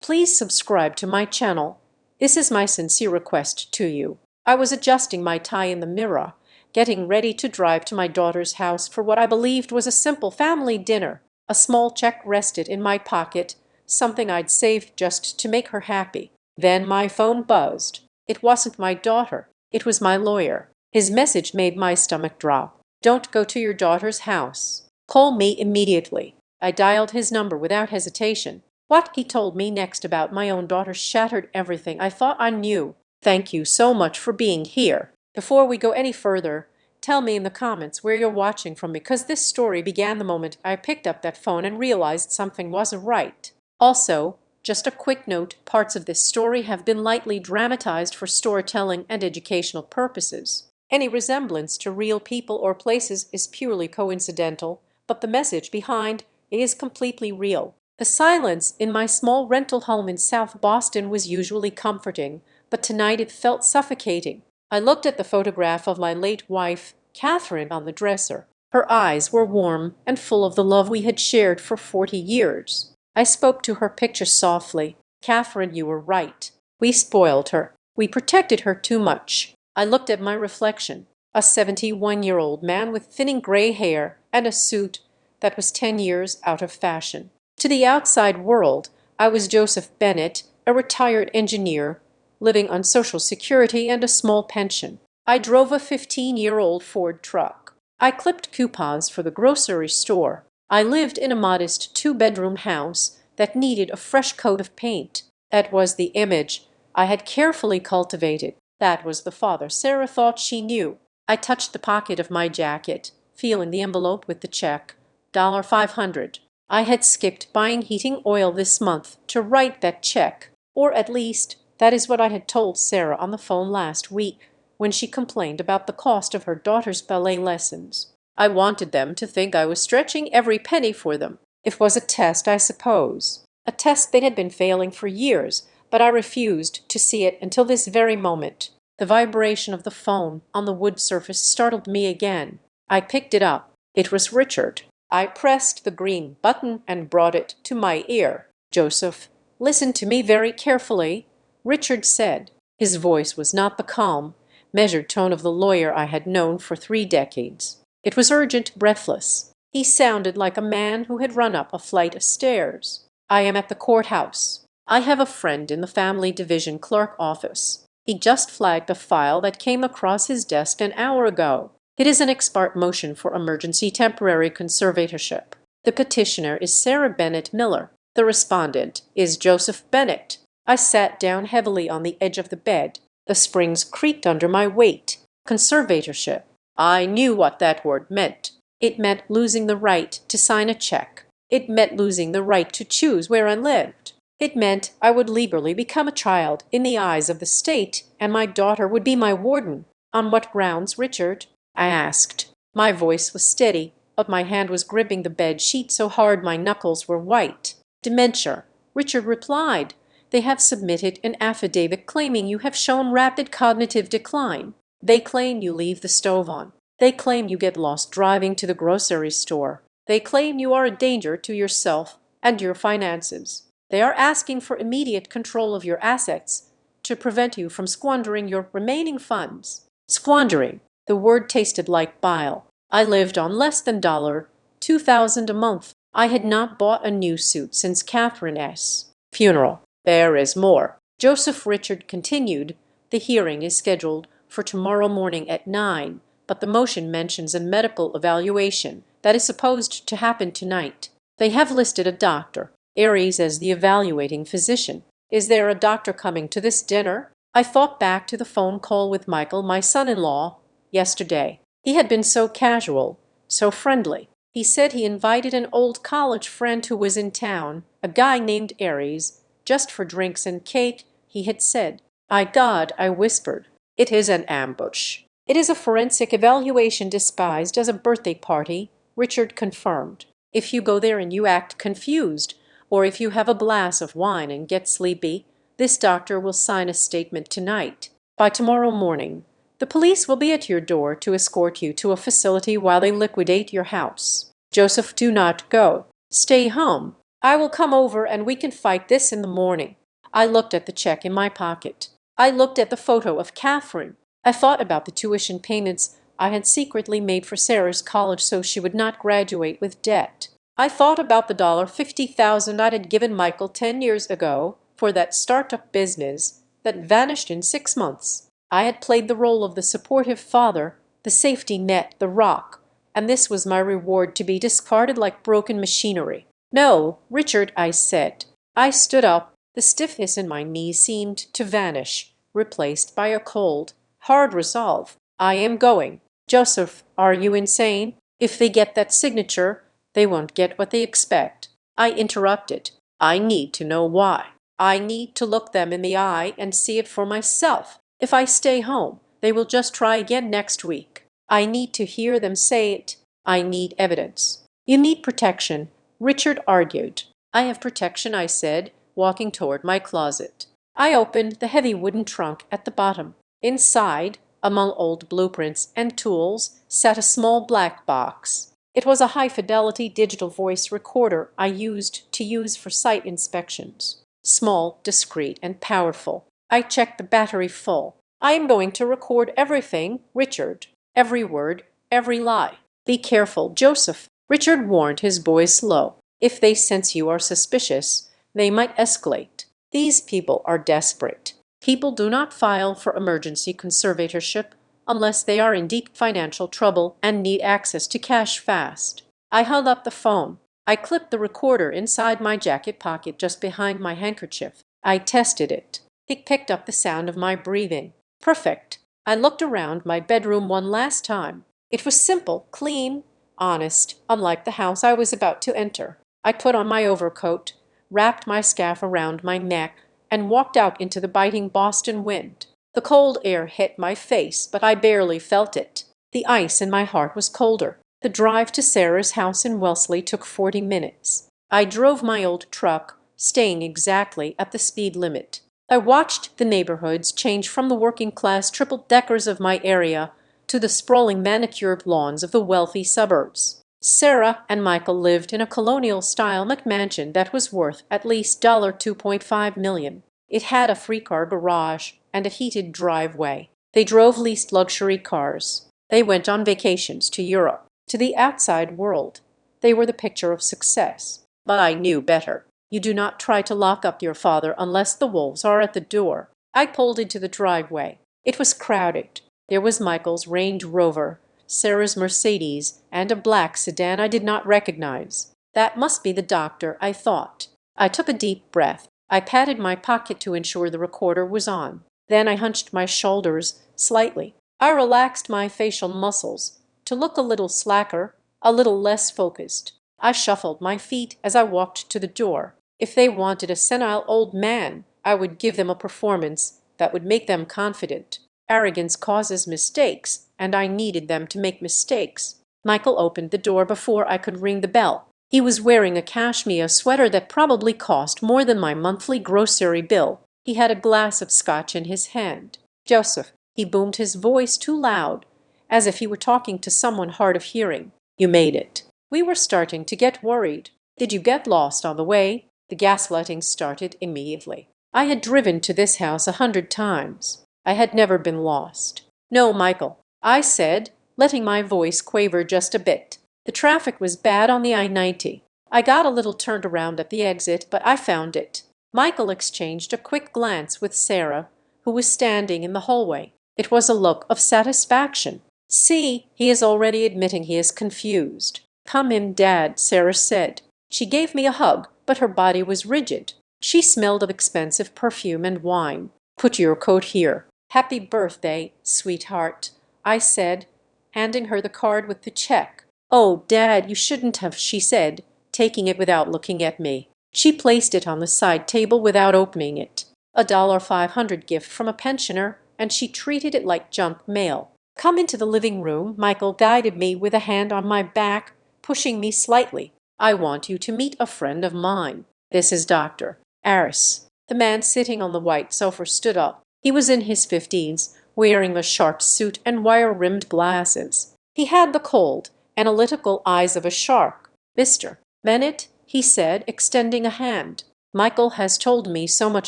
Please subscribe to my channel. This is my sincere request to you. I was adjusting my tie in the mirror, getting ready to drive to my daughter's house for what I believed was a simple family dinner. A small check rested in my pocket, something I'd saved just to make her happy. Then my phone buzzed. It wasn't my daughter. It was my lawyer. His message made my stomach drop. "Don't go to your daughter's house. Call me immediately." I dialed his number without hesitation. What he told me next about my own daughter shattered everything I thought I knew. Thank you so much for being here. Before we go any further, tell me in the comments where you're watching from, because this story began the moment I picked up that phone and realized something wasn't right. Also, just a quick note, parts of this story have been lightly dramatized for storytelling and educational purposes. Any resemblance to real people or places is purely coincidental, but the message behind is completely real. The silence in my small rental home in South Boston was usually comforting, but tonight it felt suffocating. I looked at the photograph of my late wife, Catherine, on the dresser. Her eyes were warm and full of the love we had shared for 40 years. I spoke to her picture softly. "Catherine, you were right. We spoiled her. We protected her too much." I looked at my reflection, a 71-year-old man with thinning gray hair and a suit that was 10 years out of fashion. To the outside world, I was Joseph Bennett, a retired engineer, living on Social Security and a small pension. I drove a 15-year-old Ford truck. I clipped coupons for the grocery store. I lived in a modest 2-bedroom house that needed a fresh coat of paint. That was the image I had carefully cultivated. That was the father Sarah thought she knew. I touched the pocket of my jacket, feeling the envelope with the check. $500. I had skipped buying heating oil this month to write that check, or at least that is what I had told Sarah on the phone last week when she complained about the cost of her daughter's ballet lessons. I wanted them to think I was stretching every penny for them. It was a test, I suppose. A test they had been failing for years, but I refused to see it until this very moment. The vibration of the phone on the wood surface startled me again. I picked it up. It was Richard. I pressed the green button and brought it to my ear. "Joseph, listen to me very carefully," Richard said. His voice was not the calm, measured tone of the lawyer I had known for 3 decades. It was urgent, breathless. He sounded like a man who had run up a flight of stairs. "I am at the courthouse. I have a friend in the family division clerk office. He just flagged a file that came across his desk an hour ago. It is an ex parte motion for emergency temporary conservatorship. The petitioner is Sarah Bennett Miller. The respondent is Joseph Bennett." I sat down heavily on the edge of the bed. The springs creaked under my weight. Conservatorship. I knew what that word meant. It meant losing the right to sign a check. It meant losing the right to choose where I lived. It meant I would legally become a child in the eyes of the state, and my daughter would be my warden. "On what grounds, Richard?" I asked. My voice was steady, but my hand was gripping the bed sheet so hard my knuckles were white. "Dementia," Richard replied. "They have submitted an affidavit claiming you have shown rapid cognitive decline. They claim you leave the stove on. They claim you get lost driving to the grocery store. They claim you are a danger to yourself and your finances. They are asking for immediate control of your assets to prevent you from squandering your remaining funds." Squandering. The word tasted like bile. I lived on less than $2,000 a month. I had not bought a new suit since Catherine's funeral. "There is more," Joseph Richard continued. "The hearing is scheduled for tomorrow morning at 9, but the motion mentions a medical evaluation that is supposed to happen tonight. They have listed a Dr. Aries as the evaluating physician. Is there a doctor coming to this dinner?" I thought back to the phone call with Michael, my son-in-law, yesterday. He had been so casual, so friendly. He said he invited an old college friend who was in town, a guy named Aries, just for drinks and cake, he had said. God," I whispered. "It is an ambush." "It is a forensic evaluation disguised as a birthday party," Richard confirmed. "If you go there and you act confused, or if you have a glass of wine and get sleepy, this doctor will sign a statement tonight. By tomorrow morning, the police will be at your door to escort you to a facility while they liquidate your house. Joseph, do not go. Stay home." I will come over and we can fight this in the morning. I looked at the check in my pocket. I looked at the photo of Catherine. I thought about the tuition payments I had secretly made for Sarah's college so she would not graduate with debt. I thought about the $50,000 I had given Michael 10 years ago for that startup business that vanished in 6 months. I had played the role of the supportive father, the safety net, the rock, and this was my reward, to be discarded like broken machinery. "No, Richard," I said. I stood up. The stiffness in my knees seemed to vanish, replaced by a cold, hard resolve. "I am going." "Joseph, are you insane? If they get that signature, they won't get what they expect." I interrupted. "I need to know why. I need to look them in the eye and see it for myself. If I stay home, they will just try again next week. I need to hear them say it. I need evidence." "You need protection," Richard argued. "I have protection," I said, walking toward my closet. I opened the heavy wooden trunk at the bottom. Inside, among old blueprints and tools, sat a small black box. It was a high-fidelity digital voice recorder I used to use for site inspections. Small, discreet, and powerful. I checked the battery full. "I am going to record everything, Richard. Every word, every lie." "Be careful, Joseph," Richard warned, his voice low. "If they sense you are suspicious, they might escalate. These people are desperate. People do not file for emergency conservatorship unless they are in deep financial trouble and need access to cash fast." I held up the phone. I clipped the recorder inside my jacket pocket just behind my handkerchief. I tested it. It picked up the sound of my breathing. Perfect. I looked around my bedroom one last time. It was simple, clean, honest, unlike the house I was about to enter. I put on my overcoat, wrapped my scarf around my neck, and walked out into the biting Boston wind. The cold air hit my face, but I barely felt it. The ice in my heart was colder. The drive to Sarah's house in Wellesley took 40 minutes. I drove my old truck, staying exactly at the speed limit. I watched the neighborhoods change from the working-class triple-deckers of my area to the sprawling manicured lawns of the wealthy suburbs. Sarah and Michael lived in a colonial-style McMansion that was worth at least $2.5 million. It had a free-car garage and a heated driveway. They drove leased luxury cars. They went on vacations to Europe, to the outside world. They were the picture of success. But I knew better. You do not try to lock up your father unless the wolves are at the door. I pulled into the driveway. It was crowded. There was Michael's Range Rover, Sarah's Mercedes, and a black sedan I did not recognize. That must be the doctor, I thought. I took a deep breath. I patted my pocket to ensure the recorder was on. Then I hunched my shoulders slightly. I relaxed my facial muscles to look a little slacker, a little less focused. I shuffled my feet as I walked to the door. If they wanted a senile old man, I would give them a performance that would make them confident. Arrogance causes mistakes, and I needed them to make mistakes. Michael opened the door before I could ring the bell. He was wearing a cashmere sweater that probably cost more than my monthly grocery bill. He had a glass of scotch in his hand. "Joseph," he boomed, his voice too loud, as if he were talking to someone hard of hearing. "You made it." We were starting to get worried. "Did you get lost on the way?" The gaslighting started immediately. I had driven to this house 100 times. I had never been lost. "No, Michael," I said, letting my voice quaver just a bit. "The traffic was bad on the I-90. I got a little turned around at the exit, but I found it." Michael exchanged a quick glance with Sarah, who was standing in the hallway. It was a look of satisfaction. "See, he is already admitting he is confused." "Come in, Dad," Sarah said. She gave me a hug, but her body was rigid. She smelled of expensive perfume and wine. "Put your coat here." "Happy birthday, sweetheart," I said, handing her the card with the check. "Oh, Dad, you shouldn't have," she said, taking it without looking at me. She placed it on the side table without opening it. A $500 gift from a pensioner, and she treated it like junk mail. "Come into the living room." Michael guided me with a hand on my back, pushing me slightly. "I want you to meet a friend of mine. This is Dr. Aris." The man sitting on the white sofa stood up. He was in his 50s, wearing a sharp suit and wire-rimmed glasses. He had the cold, analytical eyes of a shark. "Mr. Bennett," he said, extending a hand. "Michael has told me so much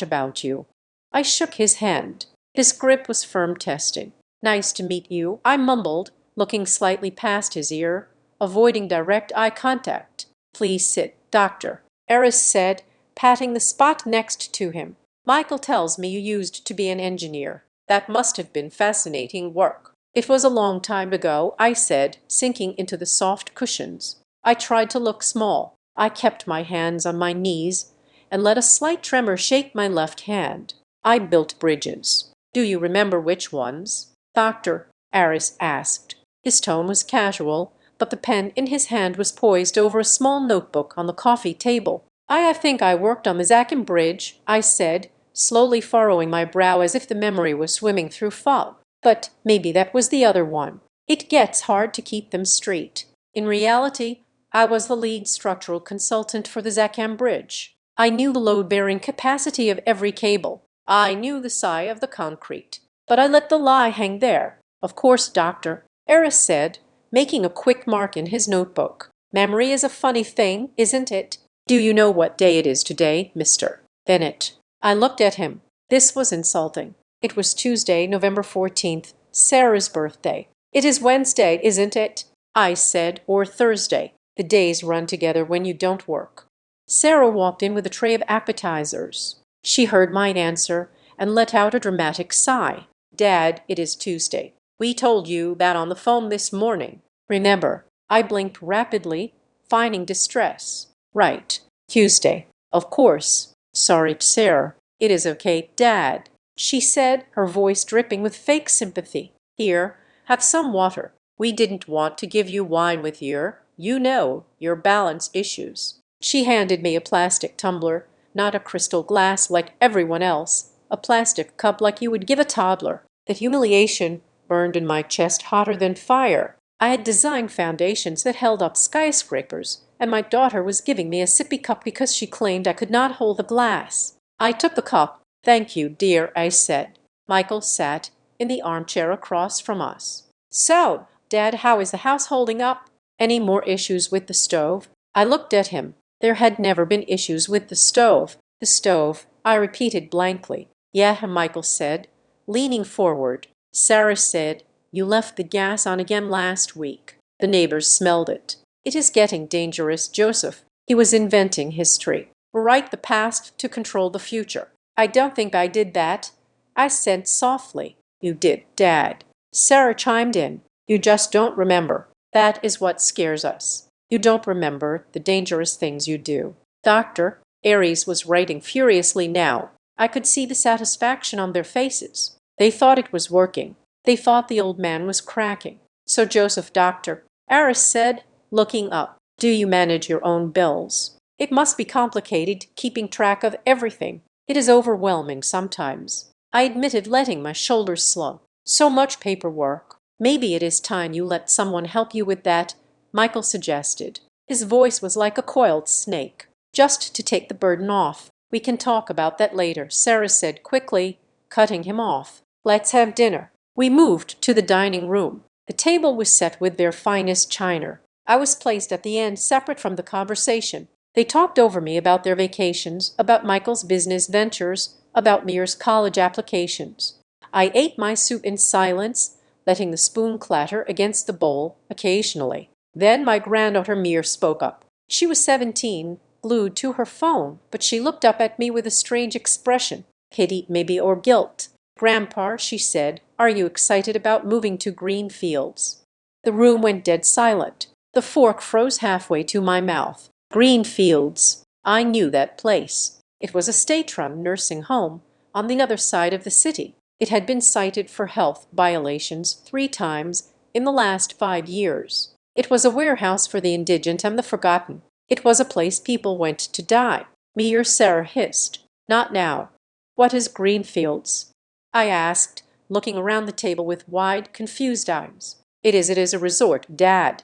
about you." I shook his hand. His grip was firm testing. "Nice to meet you," I mumbled, looking slightly past his ear, avoiding direct eye contact. "Please sit, doctor," Eris said, patting the spot next to him. "Michael tells me you used to be an engineer. That must have been fascinating work." "It was a long time ago," I said, sinking into the soft cushions. I tried to look small. I kept my hands on my knees and let a slight tremor shake my left hand. "I built bridges. Do you remember which ones?" "Doctor," Aris asked. His tone was casual, but the pen in his hand was poised over a small notebook on the coffee table. I think I worked on the Zakim Bridge," I said, slowly furrowing my brow as if the memory was swimming through fog. "But maybe that was the other one. It gets hard to keep them straight." In reality, I was the lead structural consultant for the Zakim Bridge. I knew the load-bearing capacity of every cable. I knew the sigh of the concrete. But I let the lie hang there. "Of course, doctor," Eris said, making a quick mark in his notebook. "Memory is a funny thing, isn't it? Do you know what day it is today, Mr. Bennett?" I looked at him. This was insulting. It was Tuesday, November 14th, Sarah's birthday. "It is Wednesday, isn't it?" I said, "or Thursday. The days run together when you don't work." Sarah walked in with a tray of appetizers. She heard my answer and let out a dramatic sigh. "Dad, it is Tuesday. We told you that on the phone this morning. Remember?" I blinked rapidly, feigning distress. "Right. Tuesday. Of course. Sorry, Sarah." "It is okay, Dad," she said, her voice dripping with fake sympathy. "Here, have some water. We didn't want to give you wine with your balance issues." She handed me a plastic tumbler, not a crystal glass like everyone else, a plastic cup like you would give a toddler. The humiliation burned in my chest hotter than fire. I had designed foundations that held up skyscrapers, and my daughter was giving me a sippy cup because she claimed I could not hold the glass. I took the cup. "Thank you, dear," I said. Michael sat in the armchair across from us. "So, Dad, how is the house holding up? Any more issues with the stove?" I looked at him. There had never been issues with the stove. "The stove," I repeated blankly. "Yeah," Michael said, leaning forward. "Sarah said you left the gas on again last week. The neighbors smelled it. It is getting dangerous, Joseph." He was inventing history. "Write the past to control the future." "I don't think I did that," I said softly. "You did, Dad." Sarah chimed in. "You just don't remember. That is what scares us. You don't remember the dangerous things you do." "Doctor," Aries was writing furiously now. I could see the satisfaction on their faces. They thought it was working. They thought the old man was cracking. "So Joseph, doctor," Aris said, looking up, "do you manage your own bills? It must be complicated keeping track of everything. It is overwhelming sometimes." I admitted letting my shoulders slump. "So much paperwork. Maybe it is time you let someone help you with that," Michael suggested. His voice was like a coiled snake. "Just to take the burden off." "We can talk about that later," Sarah said quickly, cutting him off. "Let's have dinner." We moved to the dining room. The table was set with their finest china. I was placed at the end, separate from the conversation. They talked over me about their vacations, about Michael's business ventures, about Mir's college applications. I ate my soup in silence, letting the spoon clatter against the bowl occasionally. Then my granddaughter Mir spoke up. She was 17, glued to her phone, but she looked up at me with a strange expression. Pity, maybe, or guilt. "Grandpa," she said, "are you excited about moving to Greenfields?" The room went dead silent. The fork froze halfway to my mouth. Greenfields. I knew that place. It was a state-run nursing home on the other side of the city. It had been cited for health violations 3 times in the last 5 years. It was a warehouse for the indigent and the forgotten. It was a place people went to die. Me or Sarah hissed. "Not now." "What is Greenfields?" I asked, looking around the table with wide, confused eyes. It is a resort, Dad."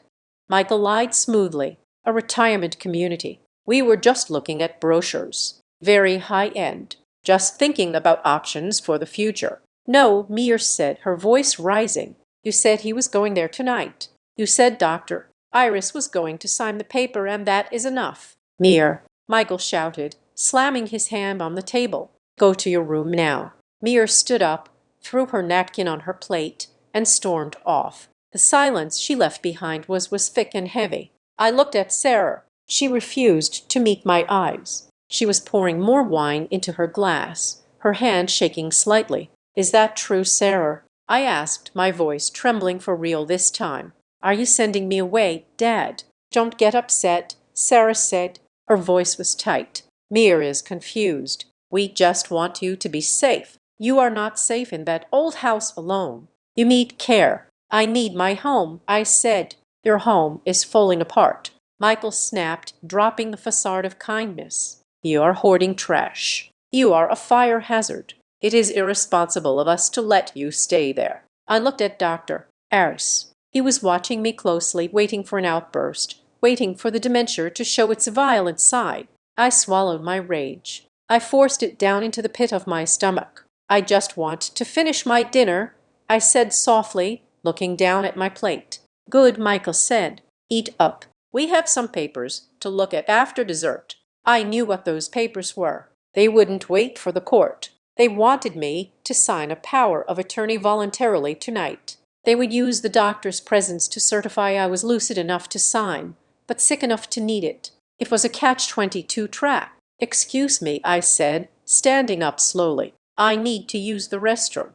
Michael lied smoothly. "A retirement community. We were just looking at brochures. Very high-end. Just thinking about options for the future." "No," Mir said, her voice rising. "You said he was going there tonight. You said Dr. Iris was going to sign the paper, and that is enough." Mir, Michael shouted, slamming his hand on the table. Go to your room now. Mir stood up, threw her napkin on her plate, and stormed off. The silence she left behind was thick and heavy. I looked at Sarah. She refused to meet my eyes. She was pouring more wine into her glass, her hand shaking slightly. Is that true, Sarah? I asked, my voice trembling for real this time. Are you sending me away, Dad? Don't get upset, Sarah said. Her voice was tight. Mir is confused. We just want you to be safe. You are not safe in that old house alone. You need care. I need my home, I said. Your home is falling apart. Michael snapped, dropping the facade of kindness. You are hoarding trash. You are a fire hazard. It is irresponsible of us to let you stay there. I looked at Dr. Aris. He was watching me closely, waiting for an outburst, waiting for the dementia to show its violent side. I swallowed my rage. I forced it down into the pit of my stomach. I just want to finish my dinner, I said softly, looking down at my plate. Good, Michael said. Eat up. We have some papers to look at after dessert. I knew what those papers were. They wouldn't wait for the court. They wanted me to sign a power of attorney voluntarily tonight. They would use the doctor's presence to certify I was lucid enough to sign, but sick enough to need it. It was a catch-22 trap. Excuse me, I said, standing up slowly. I need to use the restroom.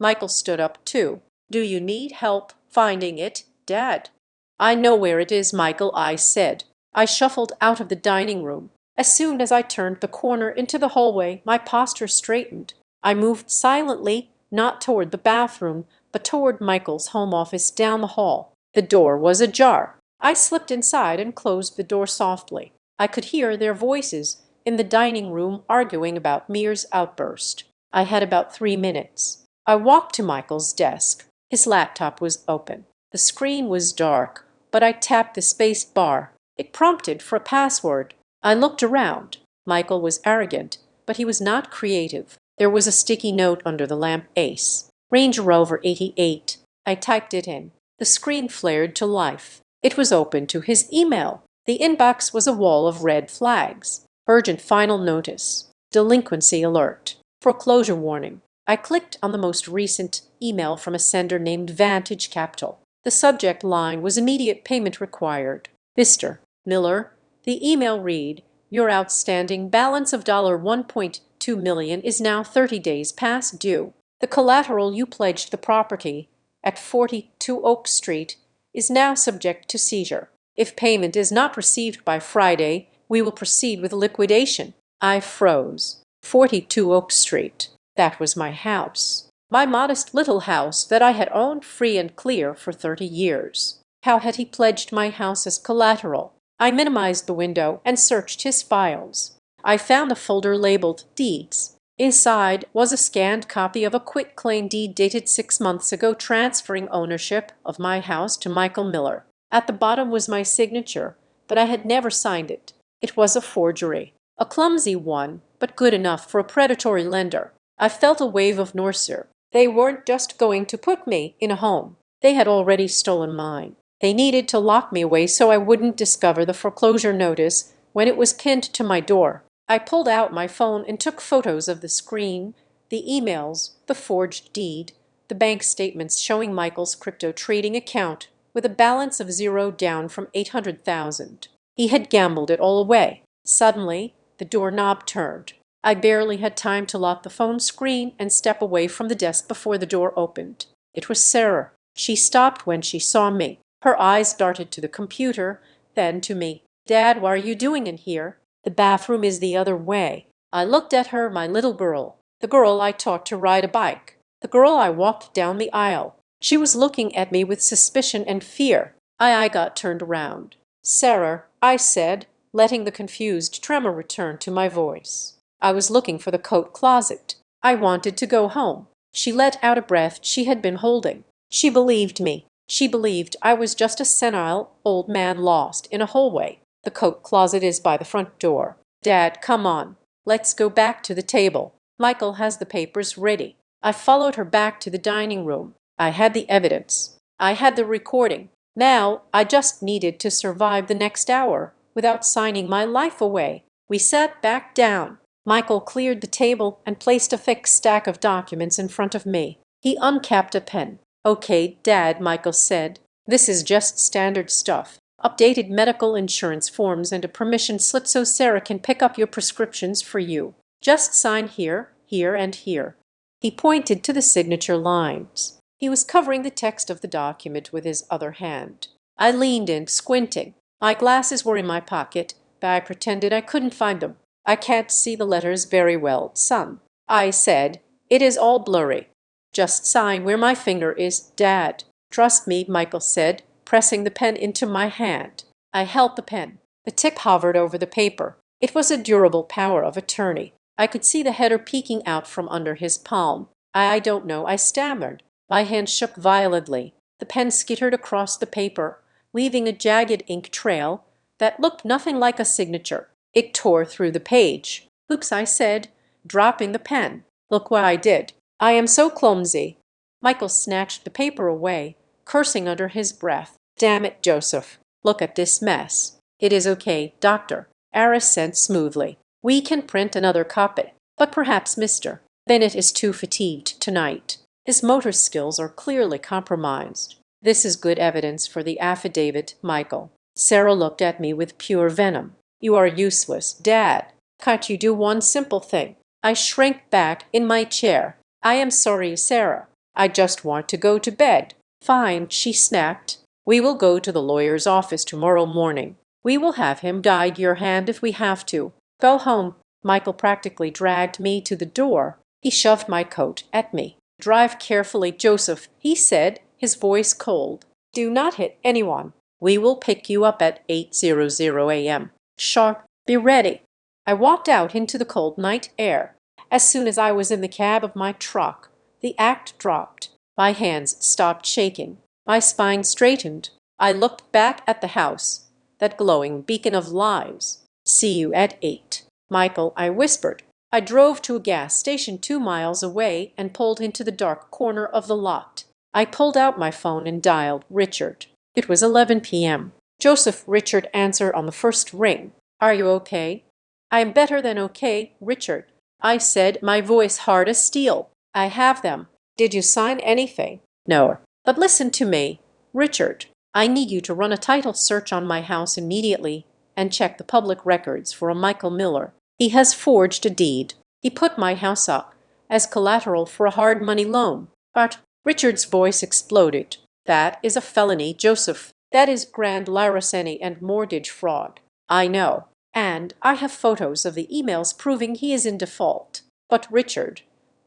Michael stood up too. Do you need help finding it, Dad? I know where it is, Michael, I said. I shuffled out of the dining room. As soon as I turned the corner into the hallway, my posture straightened. I moved silently, not toward the bathroom, but toward Michael's home office down the hall. The door was ajar. I slipped inside and closed the door softly. I could hear their voices in the dining room arguing about Mir's outburst. I had about 3 minutes. I walked to Michael's desk. His laptop was open. The screen was dark, but I tapped the space bar. It prompted for a password. I looked around. Michael was arrogant, but he was not creative. There was a sticky note under the lamp ace. Range Rover 88. I typed it in. The screen flared to life. It was open to his email. The inbox was a wall of red flags. Urgent final notice. Delinquency alert. Foreclosure warning. I clicked on the most recent email from a sender named Vantage Capital. The subject line was immediate payment required. Mr. Miller. The email read, your outstanding balance of $1.2 million is now 30 days past due. The collateral you pledged the property at 42 Oak Street is now subject to seizure. If payment is not received by Friday, we will proceed with liquidation. I froze. 42 Oak Street. That was my house. My modest little house that I had owned free and clear for 30 years. How had he pledged my house as collateral? I minimized the window and searched his files. I found a folder labeled Deeds. Inside was a scanned copy of a quitclaim deed dated 6 months ago transferring ownership of my house to Michael Miller. At the bottom was my signature, but I had never signed it. It was a forgery. A clumsy one, but good enough for a predatory lender. I felt a wave of nausea. They weren't just going to put me in a home. They had already stolen mine. They needed to lock me away so I wouldn't discover the foreclosure notice when it was pinned to my door. I pulled out my phone and took photos of the screen, the emails, the forged deed, the bank statements showing Michael's crypto trading account with a balance of zero down from 800,000. He had gambled it all away. Suddenly, the doorknob turned. I barely had time to lock the phone screen and step away from the desk before the door opened. It was Sarah. She stopped when she saw me. Her eyes darted to the computer, then to me. Dad, what are you doing in here? The bathroom is the other way. I looked at her, my little girl. The girl I taught to ride a bike. The girl I walked down the aisle. She was looking at me with suspicion and fear. I got turned around. Sarah, I said, letting the confused tremor return to my voice. I was looking for the coat closet. I wanted to go home. She let out a breath she had been holding. She believed me. She believed I was just a senile old man lost in a hallway. The coat closet is by the front door. Dad, come on. Let's go back to the table. Michael has the papers ready. I followed her back to the dining room. I had the evidence. I had the recording. Now I just needed to survive the next hour without signing my life away. We sat back down. Michael cleared the table and placed a thick stack of documents in front of me. He uncapped a pen. "Okay, Dad," Michael said. "This is just standard stuff. Updated medical insurance forms and a permission slip so Sarah can pick up your prescriptions for you. Just sign here, here, and here." He pointed to the signature lines. He was covering the text of the document with his other hand. I leaned in, squinting. My glasses were in my pocket, but I pretended I couldn't find them. "I can't see the letters very well, son," I said. "It is all blurry." "Just sign where my finger is, Dad." "Trust me," Michael said, pressing the pen into my hand. I held the pen. The tip hovered over the paper. It was a durable power of attorney. I could see the header peeking out from under his palm. "I don't know," I stammered. My hand shook violently. The pen skittered across the paper, leaving a jagged ink trail that looked nothing like a signature. It tore through the page. "Oops," I said, dropping the pen. "Look what I did. I am so clumsy." Michael snatched the paper away, cursing under his breath. "Damn it, Joseph. Look at this mess." "It is okay, Doctor," Aris said smoothly. "We can print another copy, but perhaps Mr. Bennett is too fatigued tonight. His motor skills are clearly compromised." "This is good evidence for the affidavit, Michael." Sarah looked at me with pure venom. "You are useless, Dad. Can't you do one simple thing?" I shrank back in my chair. "I am sorry, Sarah. I just want to go to bed." "Fine," she snapped. "We will go to the lawyer's office tomorrow morning. We will have him guide your hand if we have to. Go home." Michael practically dragged me to the door. He shoved my coat at me. "Drive carefully, Joseph," he said, his voice cold. "Do not hit anyone. We will pick you up at 8:00 a.m. Sharp. Be ready." I walked out into the cold night air. As soon as I was in the cab of my truck, the act dropped. My hands stopped shaking. My spine straightened. I looked back at the house, that glowing beacon of lives. "See you at 8. Michael," I whispered. I drove to a gas station 2 miles away and pulled into the dark corner of the lot. I pulled out my phone and dialed Richard. It was 11 p.m. "Joseph," Richard answered on the first ring. "Are you okay?" "I am better than okay, Richard," I said, my voice hard as steel. "I have them." "Did you sign anything?" "No." "But listen to me, Richard. I need you to run a title search on my house immediately and check the public records for a Michael Miller. He has forged a deed. He put my house up as collateral for a hard money loan." "But—" Richard's voice exploded. "That is a felony, Joseph. That is grand larceny and mortgage fraud." "I know. And I have photos of the emails proving he is in default. But, Richard,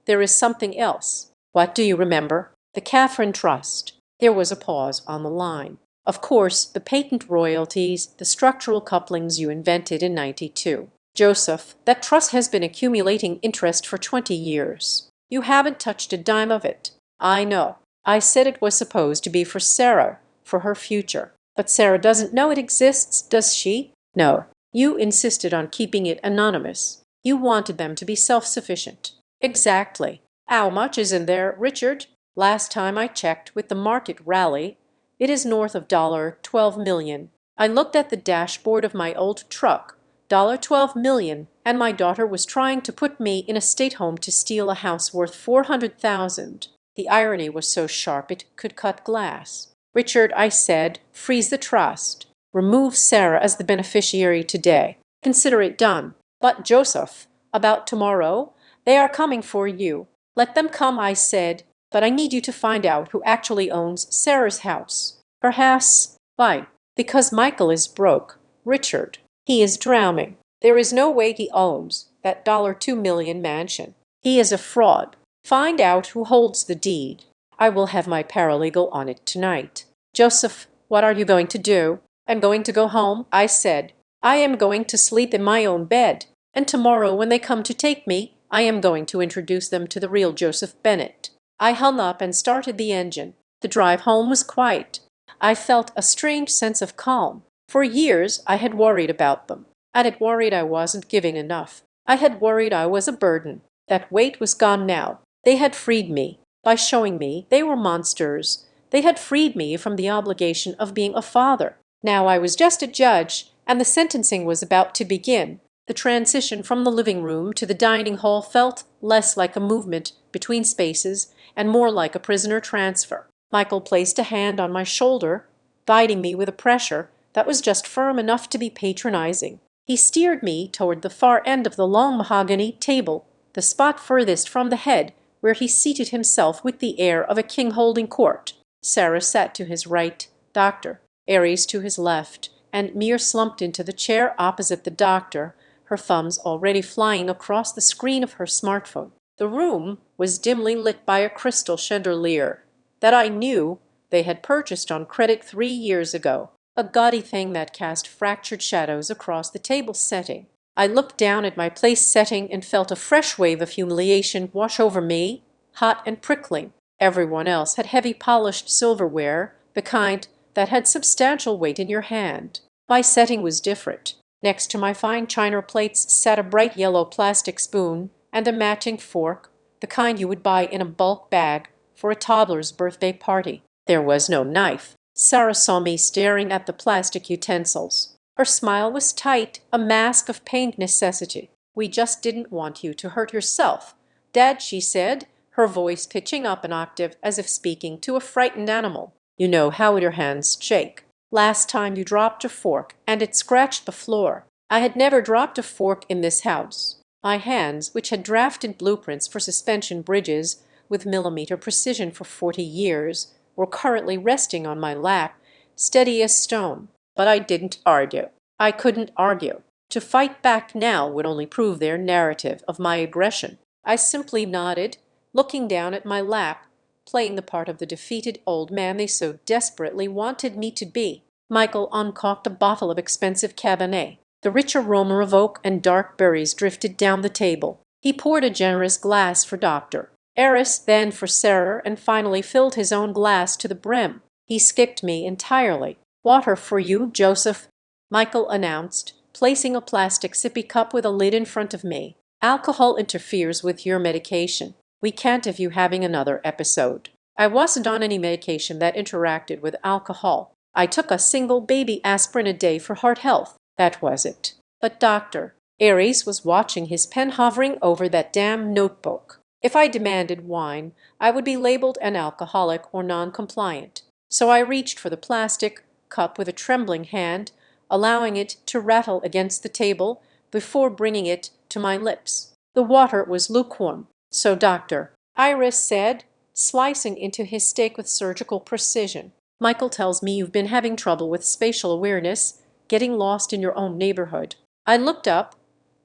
there is something else." "What, do you remember?" "The Catherine Trust." There was a pause on the line. "Of course, the patent royalties, the structural couplings you invented in '92. Joseph, that trust has been accumulating interest for 20 years. You haven't touched a dime of it." "I know. I said it was supposed to be for Sarah, for her future. But Sarah doesn't know it exists, does she?" "No. You insisted on keeping it anonymous. You wanted them to be self-sufficient." "Exactly. How much is in there, Richard?" "Last time I checked with the market rally, it is north of $12 million. I looked at the dashboard of my old truck, $12 million, and my daughter was trying to put me in a state home to steal a house worth $400,000. The irony was so sharp it could cut glass. "Richard," I said, "freeze the trust. Remove Sarah as the beneficiary today. Consider it done." "But, Joseph, about tomorrow? They are coming for you." "Let them come," I said, "but I need you to find out who actually owns Sarah's house." "Perhaps—" "Why?" "Because Michael is broke, Richard. He is drowning. There is no way he owns that $2 million mansion. He is a fraud. Find out who holds the deed. I will have my paralegal on it tonight." "Joseph, what are you going to do?" "I'm going to go home," I said. "I am going to sleep in my own bed. And tomorrow when they come to take me, I am going to introduce them to the real Joseph Bennett." I hung up and started the engine. The drive home was quiet. I felt a strange sense of calm. For years I had worried about them. I had worried I wasn't giving enough. I had worried I was a burden. That weight was gone now. They had freed me. By showing me they were monsters, they had freed me from the obligation of being a father. Now I was just a judge, and the sentencing was about to begin. The transition from the living room to the dining hall felt less like a movement between spaces and more like a prisoner transfer. Michael placed a hand on my shoulder, guiding me with a pressure that was just firm enough to be patronizing. He steered me toward the far end of the long mahogany table, the spot furthest from the head, where he seated himself with the air of a king holding court. Sarah sat to his right, Dr. Aries to his left, and Mir slumped into the chair opposite the doctor, her thumbs already flying across the screen of her smartphone. The room was dimly lit by a crystal chandelier that I knew they had purchased on credit 3 years ago, a gaudy thing that cast fractured shadows across the table setting. I looked down at my place setting and felt a fresh wave of humiliation wash over me, hot and prickling. Everyone else had heavy polished silverware, the kind that had substantial weight in your hand. My setting was different. Next to my fine china plates sat a bright yellow plastic spoon and a matching fork, the kind you would buy in a bulk bag for a toddler's birthday party. There was no knife. Sarah saw me staring at the plastic utensils. Her smile was tight, a mask of pained necessity. "We just didn't want you to hurt yourself, Dad," she said, her voice pitching up an octave as if speaking to a frightened animal. "You know how your hands shake. Last time you dropped a fork and it scratched the floor." I had never dropped a fork in this house. My hands, which had drafted blueprints for suspension bridges with millimeter precision for 40 years, were currently resting on my lap, steady as stone. But I didn't argue. I couldn't argue. To fight back now would only prove their narrative of my aggression. I simply nodded, looking down at my lap, playing the part of the defeated old man they so desperately wanted me to be. Michael uncorked a bottle of expensive Cabernet. The rich aroma of oak and dark berries drifted down the table. He poured a generous glass for Dr. Aris, then for Sarah, and finally filled his own glass to the brim. He skipped me entirely. "Water for you, Joseph," Michael announced, placing a plastic sippy cup with a lid in front of me. "Alcohol interferes with your medication. We can't have you having another episode." I wasn't on any medication that interacted with alcohol. I took a single baby aspirin a day for heart health. That was it. But Dr. Aries was watching, his pen hovering over that damn notebook. If I demanded wine, I would be labeled an alcoholic or non-compliant. So I reached for the plastic cup with a trembling hand, allowing it to rattle against the table before bringing it to my lips. The water was lukewarm. "So, Dr. Iris said, slicing into his steak with surgical precision, "Michael tells me you've been having trouble with spatial awareness, getting lost in your own neighborhood." I looked up,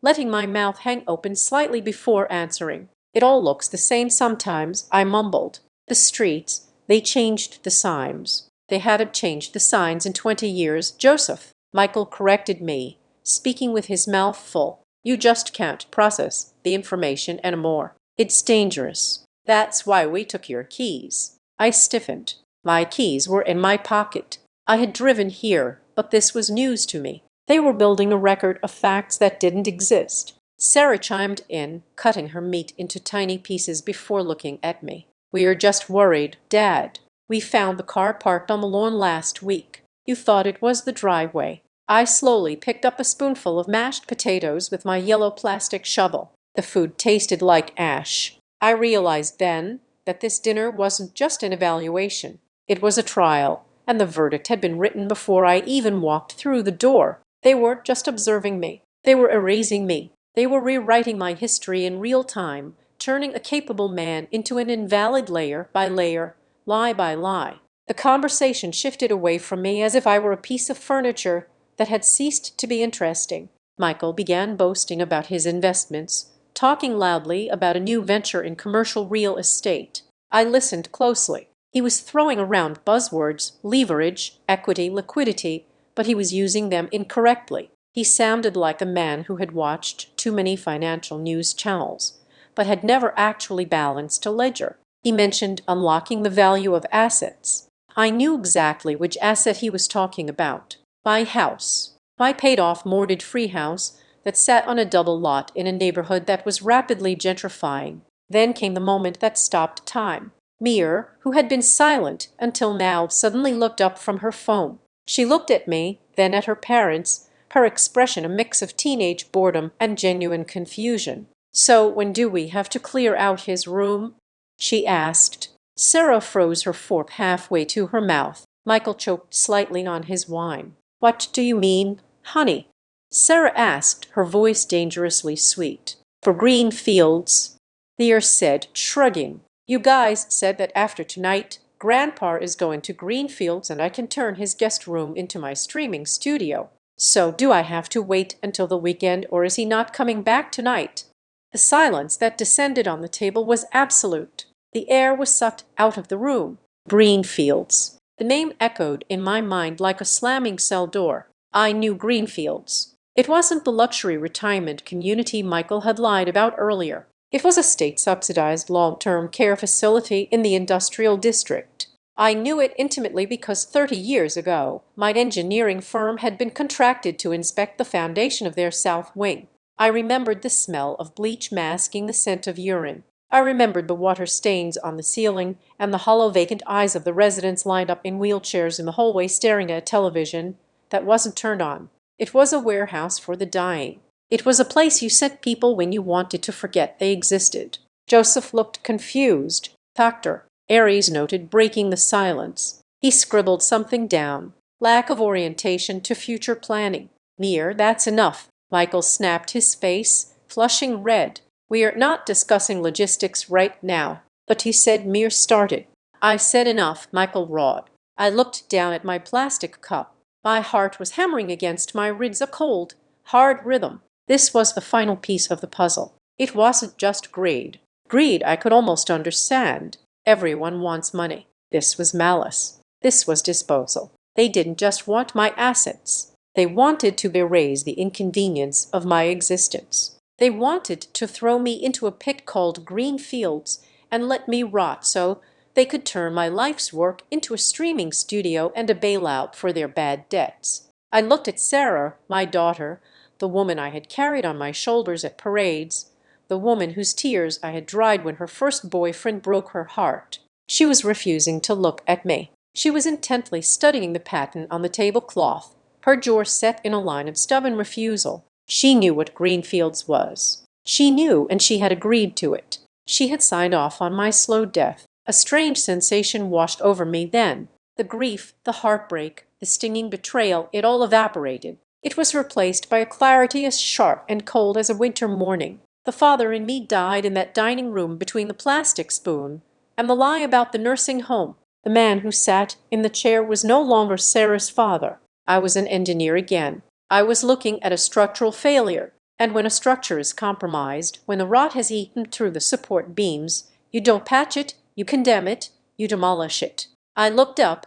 letting my mouth hang open slightly before answering. "It all looks the same sometimes," I mumbled. "The streets, they changed the signs." "They hadn't changed the signs in 20 years, Joseph," Michael corrected me, speaking with his mouth full. "You just can't process the information anymore. It's dangerous. That's why we took your keys." I stiffened. My keys were in my pocket. I had driven here, but this was news to me. They were building a record of facts that didn't exist. Sarah chimed in, cutting her meat into tiny pieces before looking at me. "We are just worried, Dad. We found the car parked on the lawn last week. You thought it was the driveway." I slowly picked up a spoonful of mashed potatoes with my yellow plastic shovel. The food tasted like ash. I realized then that this dinner wasn't just an evaluation. It was a trial, and the verdict had been written before I even walked through the door. They weren't just observing me. They were erasing me. They were rewriting my history in real time, turning a capable man into an invalid layer by layer, lie by lie. The conversation shifted away from me as if I were a piece of furniture that had ceased to be interesting. Michael began boasting about his investments, talking loudly about a new venture in commercial real estate. I listened closely. He was throwing around buzzwords, leverage, equity, liquidity, but he was using them incorrectly. He sounded like a man who had watched too many financial news channels, but had never actually balanced a ledger. He mentioned unlocking the value of assets. I knew exactly which asset he was talking about. My house. My paid-off mortgage-free house that sat on a double lot in a neighborhood that was rapidly gentrifying. Then came the moment that stopped time. Mir, who had been silent until now, suddenly looked up from her phone. She looked at me, then at her parents, her expression a mix of teenage boredom and genuine confusion. "So when do we have to clear out his room?" she asked. Sarah froze her fork halfway to her mouth. Michael choked slightly on his wine. "What do you mean, honey?" Sarah asked, her voice dangerously sweet. "For green fields," Lear said, shrugging. "You guys said that after tonight, Grandpa is going to Greenfields and I can turn his guest room into my streaming studio. So do I have to wait until the weekend, or is he not coming back tonight?" The silence that descended on the table was absolute. The air was sucked out of the room. Greenfields. The name echoed in my mind like a slamming cell door. I knew Greenfields. It wasn't the luxury retirement community Michael had lied about earlier. It was a state-subsidized long-term care facility in the industrial district. I knew it intimately because 30 years ago, my engineering firm had been contracted to inspect the foundation of their south wing. I remembered the smell of bleach masking the scent of urine. I remembered the water stains on the ceiling and the hollow vacant eyes of the residents lined up in wheelchairs in the hallway staring at a television that wasn't turned on. It was a warehouse for the dying. It was a place you sent people when you wanted to forget they existed. Joseph looked confused. "Doctor," Aries noted, breaking the silence. He scribbled something down. "Lack of orientation to future planning." "Lear, that's enough." Michael snapped, his face flushing red. "We're not discussing logistics right now." "But he said Mir started." "I said enough," Michael roared. I looked down at my plastic cup. My heart was hammering against my ribs, a cold, hard rhythm. This was the final piece of the puzzle. It wasn't just greed. Greed I could almost understand. Everyone wants money. This was malice. This was disposal. They didn't just want my assets. They wanted to erase the inconvenience of my existence. They wanted to throw me into a pit called Green Fields and let me rot so they could turn my life's work into a streaming studio and a bailout for their bad debts. I looked at Sarah, my daughter, the woman I had carried on my shoulders at parades, the woman whose tears I had dried when her first boyfriend broke her heart. She was refusing to look at me. She was intently studying the pattern on the tablecloth, her jaw set in a line of stubborn refusal. She knew what Greenfields was. She knew, and she had agreed to it. She had signed off on my slow death. A strange sensation washed over me then. The grief, the heartbreak, the stinging betrayal, it all evaporated. It was replaced by a clarity as sharp and cold as a winter morning. The father in me died in that dining room between the plastic spoon and the lie about the nursing home. The man who sat in the chair was no longer Sarah's father. I was an engineer again. I was looking at a structural failure. And when a structure is compromised, when the rot has eaten through the support beams, you don't patch it, you condemn it, you demolish it. I looked up,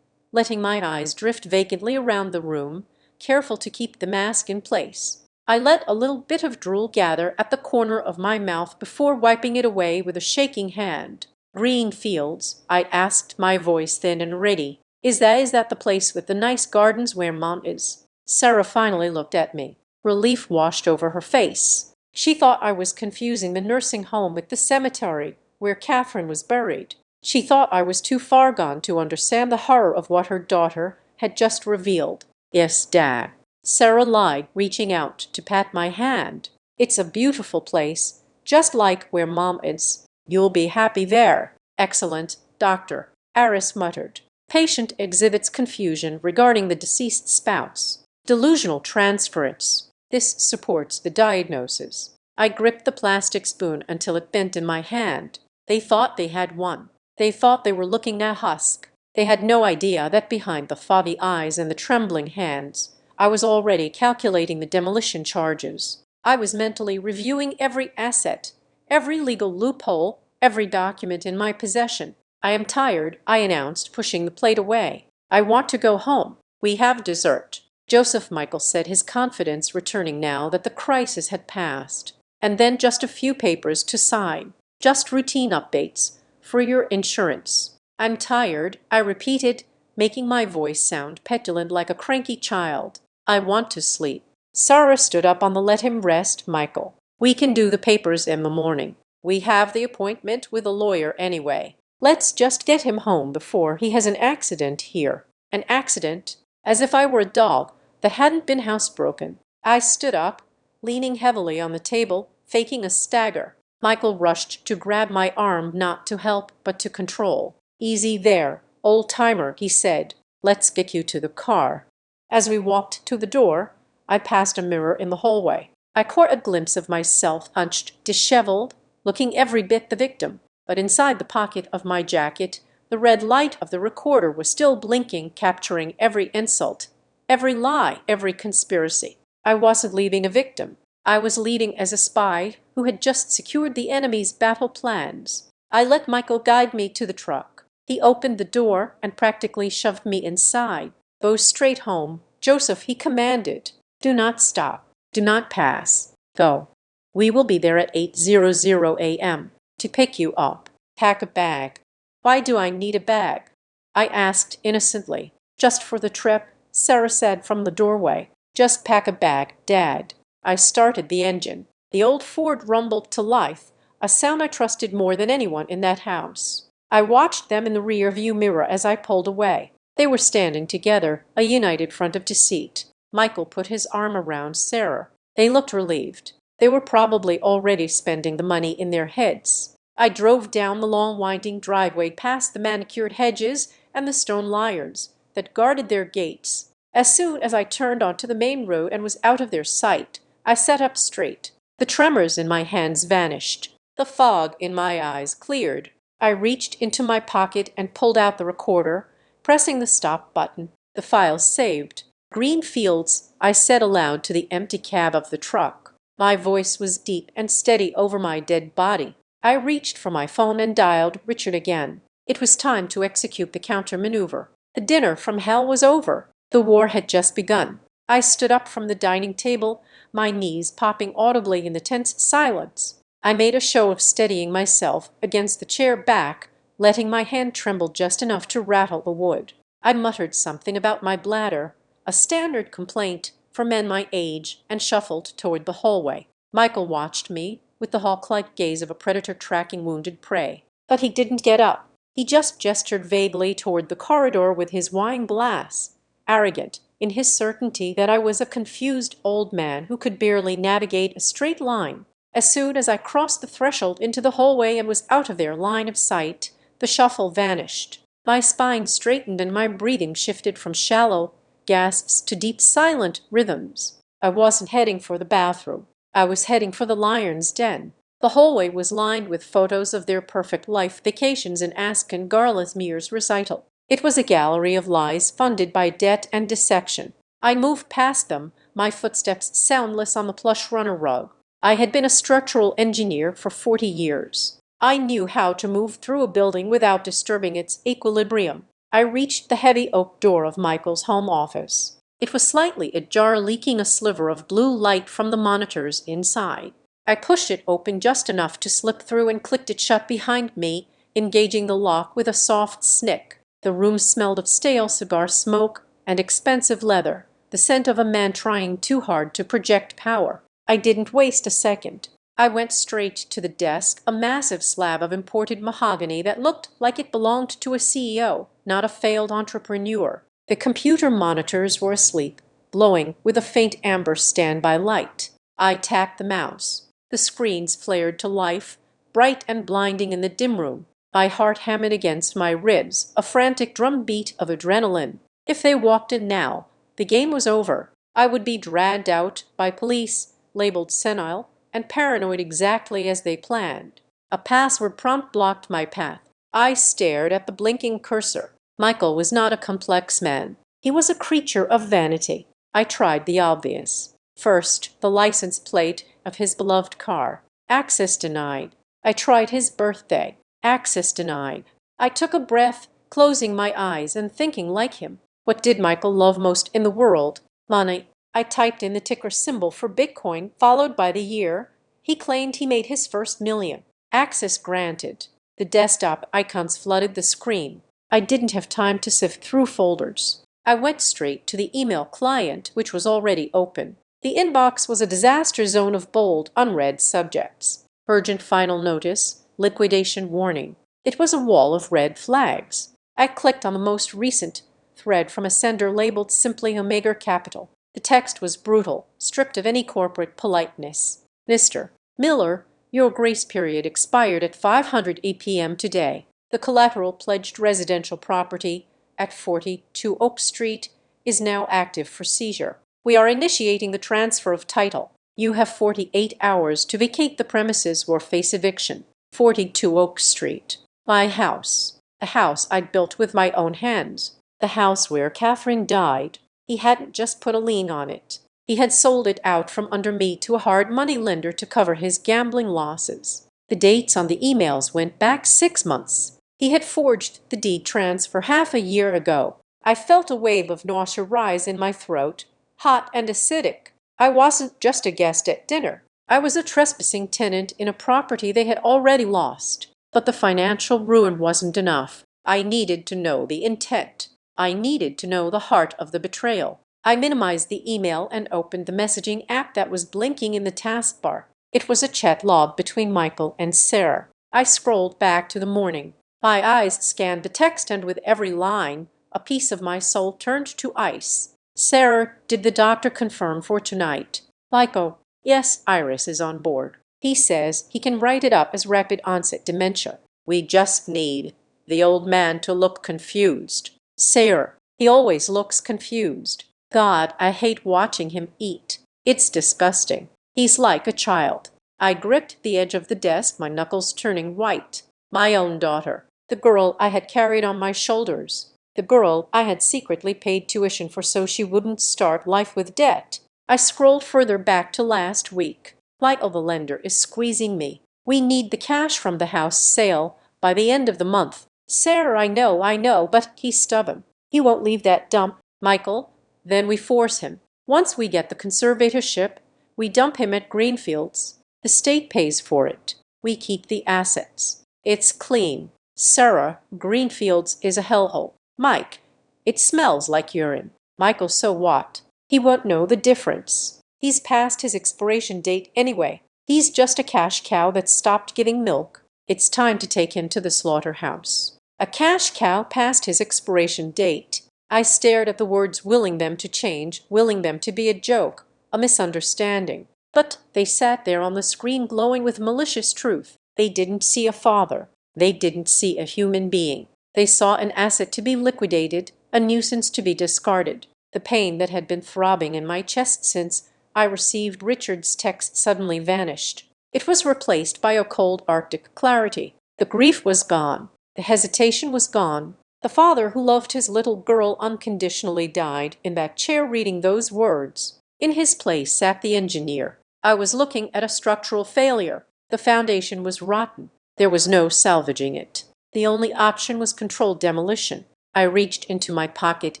letting my eyes drift vacantly around the room, careful to keep the mask in place. I let a little bit of drool gather at the corner of my mouth before wiping it away with a shaking hand. "Green Fields," I asked, my voice thin and ready. Is that the place with the nice gardens where Mom is?" Sarah finally looked at me. Relief washed over her face. She thought I was confusing the nursing home with the cemetery where Catherine was buried. She thought I was too far gone to understand the horror of what her daughter had just revealed. "Yes, Dad." Sarah lied, reaching out to pat my hand. "It's a beautiful place, just like where Mom is. You'll be happy there." "Excellent, Doctor," Aris muttered. Patient exhibits confusion regarding the deceased spouse. Delusional transference. This supports the diagnosis. I gripped the plastic spoon until it bent in my hand. They thought they had won. They thought they were looking at a husk. They had no idea that behind the foggy eyes and the trembling hands, I was already calculating the demolition charges. I was mentally reviewing every asset, every legal loophole, every document in my possession. "I am tired," I announced, pushing the plate away. "I want to go home. We have dessert." "Joseph," Michael said, his confidence returning now that the crisis had passed. "And then just a few papers to sign. Just routine updates for your insurance." "I'm tired," I repeated, making my voice sound petulant like a cranky child. "I want to sleep." Sarah stood up on the "let him rest," Michael. "We can do the papers in the morning. We have the appointment with a lawyer anyway. Let's just get him home before he has an accident here." An accident? As if I were a dog that hadn't been housebroken. I stood up, leaning heavily on the table, faking a stagger. Michael rushed to grab my arm, not to help, but to control. "Easy there, old-timer," he said. "Let's get you to the car." As we walked to the door, I passed a mirror in the hallway. I caught a glimpse of myself, hunched, disheveled, looking every bit the victim. But inside the pocket of my jacket, the red light of the recorder was still blinking, capturing every insult, every lie, every conspiracy. I wasn't leaving a victim. I was leading as a spy who had just secured the enemy's battle plans. I let Michael guide me to the truck. He opened the door and practically shoved me inside. "Go straight home, Joseph," he commanded. "Do not stop. Do not pass. Go. We will be there at 8:00 a.m. to pick you up. Pack a bag." "Why do I need a bag?" I asked innocently. "Just for the trip," Sarah said from the doorway. "Just pack a bag, Dad." I started the engine. The old Ford rumbled to life, a sound I trusted more than anyone in that house. I watched them in the rear-view mirror as I pulled away. They were standing together, a united front of deceit. Michael put his arm around Sarah. They looked relieved. They were probably already spending the money in their heads. I drove down the long winding driveway past the manicured hedges and the stone lions that guarded their gates. As soon as I turned onto the main road and was out of their sight, I sat up straight. The tremors in my hands vanished. The fog in my eyes cleared. I reached into my pocket and pulled out the recorder, pressing the stop button. The file saved. "Green Fields," I said aloud to the empty cab of the truck. My voice was deep and steady over my dead body. I reached for my phone and dialed Richard again. It was time to execute the counter-maneuver. The dinner from hell was over. The war had just begun. I stood up from the dining table, my knees popping audibly in the tense silence. I made a show of steadying myself against the chair back, letting my hand tremble just enough to rattle the wood. I muttered something about my bladder, a standard complaint for men my age, and shuffled toward the hallway. Michael watched me with the hawk-like gaze of a predator tracking wounded prey. But he didn't get up. He just gestured vaguely toward the corridor with his wine glass, arrogant in his certainty that I was a confused old man who could barely navigate a straight line. As soon as I crossed the threshold into the hallway and was out of their line of sight, the shuffle vanished. My spine straightened and my breathing shifted from shallow gasps to deep silent rhythms. I wasn't heading for the bathroom. I was heading for the lion's den. The hallway was lined with photos of their perfect life vacations in Askin Garlasmere's recital. It was a gallery of lies funded by debt and dissection. I moved past them, my footsteps soundless on the plush runner rug. I had been a structural engineer for 40 years. I knew how to move through a building without disturbing its equilibrium. I reached the heavy oak door of Michael's home office. It was slightly ajar, leaking a sliver of blue light from the monitors inside. I pushed it open just enough to slip through and clicked it shut behind me, engaging the lock with a soft snick. The room smelled of stale cigar smoke and expensive leather, the scent of a man trying too hard to project power. I didn't waste a second. I went straight to the desk, a massive slab of imported mahogany that looked like it belonged to a CEO, not a failed entrepreneur. The computer monitors were asleep, glowing with a faint amber standby light. I tapped the mouse. The screens flared to life, bright and blinding in the dim room. My heart hammered against my ribs, a frantic drumbeat of adrenaline. If they walked in now, the game was over. I would be dragged out by police, labeled senile, and paranoid exactly as they planned. A password prompt blocked my path. I stared at the blinking cursor. Michael was not a complex man. He was a creature of vanity. I tried the obvious. First, the license plate of his beloved car. Access denied. I tried his birthday. Access denied. I took a breath, closing my eyes and thinking like him. What did Michael love most in the world? Money. I typed in the ticker symbol for Bitcoin, followed by the year. He claimed he made his first million. Access granted. The desktop icons flooded the screen. I didn't have time to sift through folders. I went straight to the email client, which was already open. The inbox was a disaster zone of bold, unread subjects. Urgent final notice, liquidation warning. It was a wall of red flags. I clicked on the most recent thread from a sender labeled simply Omega Capital. The text was brutal, stripped of any corporate politeness. "Mr. Miller, your grace period expired at 500 p.m. today. The collateral pledged residential property at 42 Oak Street is now active for seizure. We are initiating the transfer of title. You have 48 hours to vacate the premises or face eviction. 42 Oak Street. My house. A house I'd built with my own hands. The house where Catherine died. He hadn't just put a lien on it. He had sold it out from under me to a hard money lender to cover his gambling losses. The dates on the emails went back 6 months. He had forged the deed transfer half a year ago. I felt a wave of nausea rise in my throat, hot and acidic. I wasn't just a guest at dinner. I was a trespassing tenant in a property they had already lost. But the financial ruin wasn't enough. I needed to know the intent. I needed to know the heart of the betrayal. I minimized the email and opened the messaging app that was blinking in the taskbar. It was a chat log between Michael and Sarah. I scrolled back to the morning. My eyes scanned the text, and with every line, a piece of my soul turned to ice. "Sarah, did the doctor confirm for tonight?" "Michael, yes, Iris is on board. He says he can write it up as rapid onset dementia. We just need the old man to look confused." "Sarah, he always looks confused. God, I hate watching him eat. It's disgusting. He's like a child." I gripped the edge of the desk, my knuckles turning white. My own daughter. The girl I had carried on my shoulders. The girl I had secretly paid tuition for so she wouldn't start life with debt. I scrolled further back to last week. "Michael, the lender is squeezing me. We need the cash from the house sale by the end of the month." "Sarah, I know, but he's stubborn. He won't leave that dump." "Michael, then we force him. Once we get the conservatorship, we dump him at Greenfields. The state pays for it. We keep the assets. It's clean." "Sarah, Greenfields is a hellhole." "Mike, it smells like urine." "Michael, so what? He won't know the difference. He's past his expiration date anyway. He's just a cash cow that stopped giving milk. It's time to take him to the slaughterhouse." A cash cow past his expiration date. I stared at the words, willing them to change, willing them to be a joke, a misunderstanding. But they sat there on the screen glowing with malicious truth. They didn't see a father. They didn't see a human being. They saw an asset to be liquidated, a nuisance to be discarded. The pain that had been throbbing in my chest since I received Richard's text suddenly vanished. It was replaced by a cold Arctic clarity. The grief was gone. The hesitation was gone. The father who loved his little girl unconditionally died in that chair reading those words. In his place sat the engineer. I was looking at a structural failure. The foundation was rotten. There was no salvaging it. The only option was controlled demolition. I reached into my pocket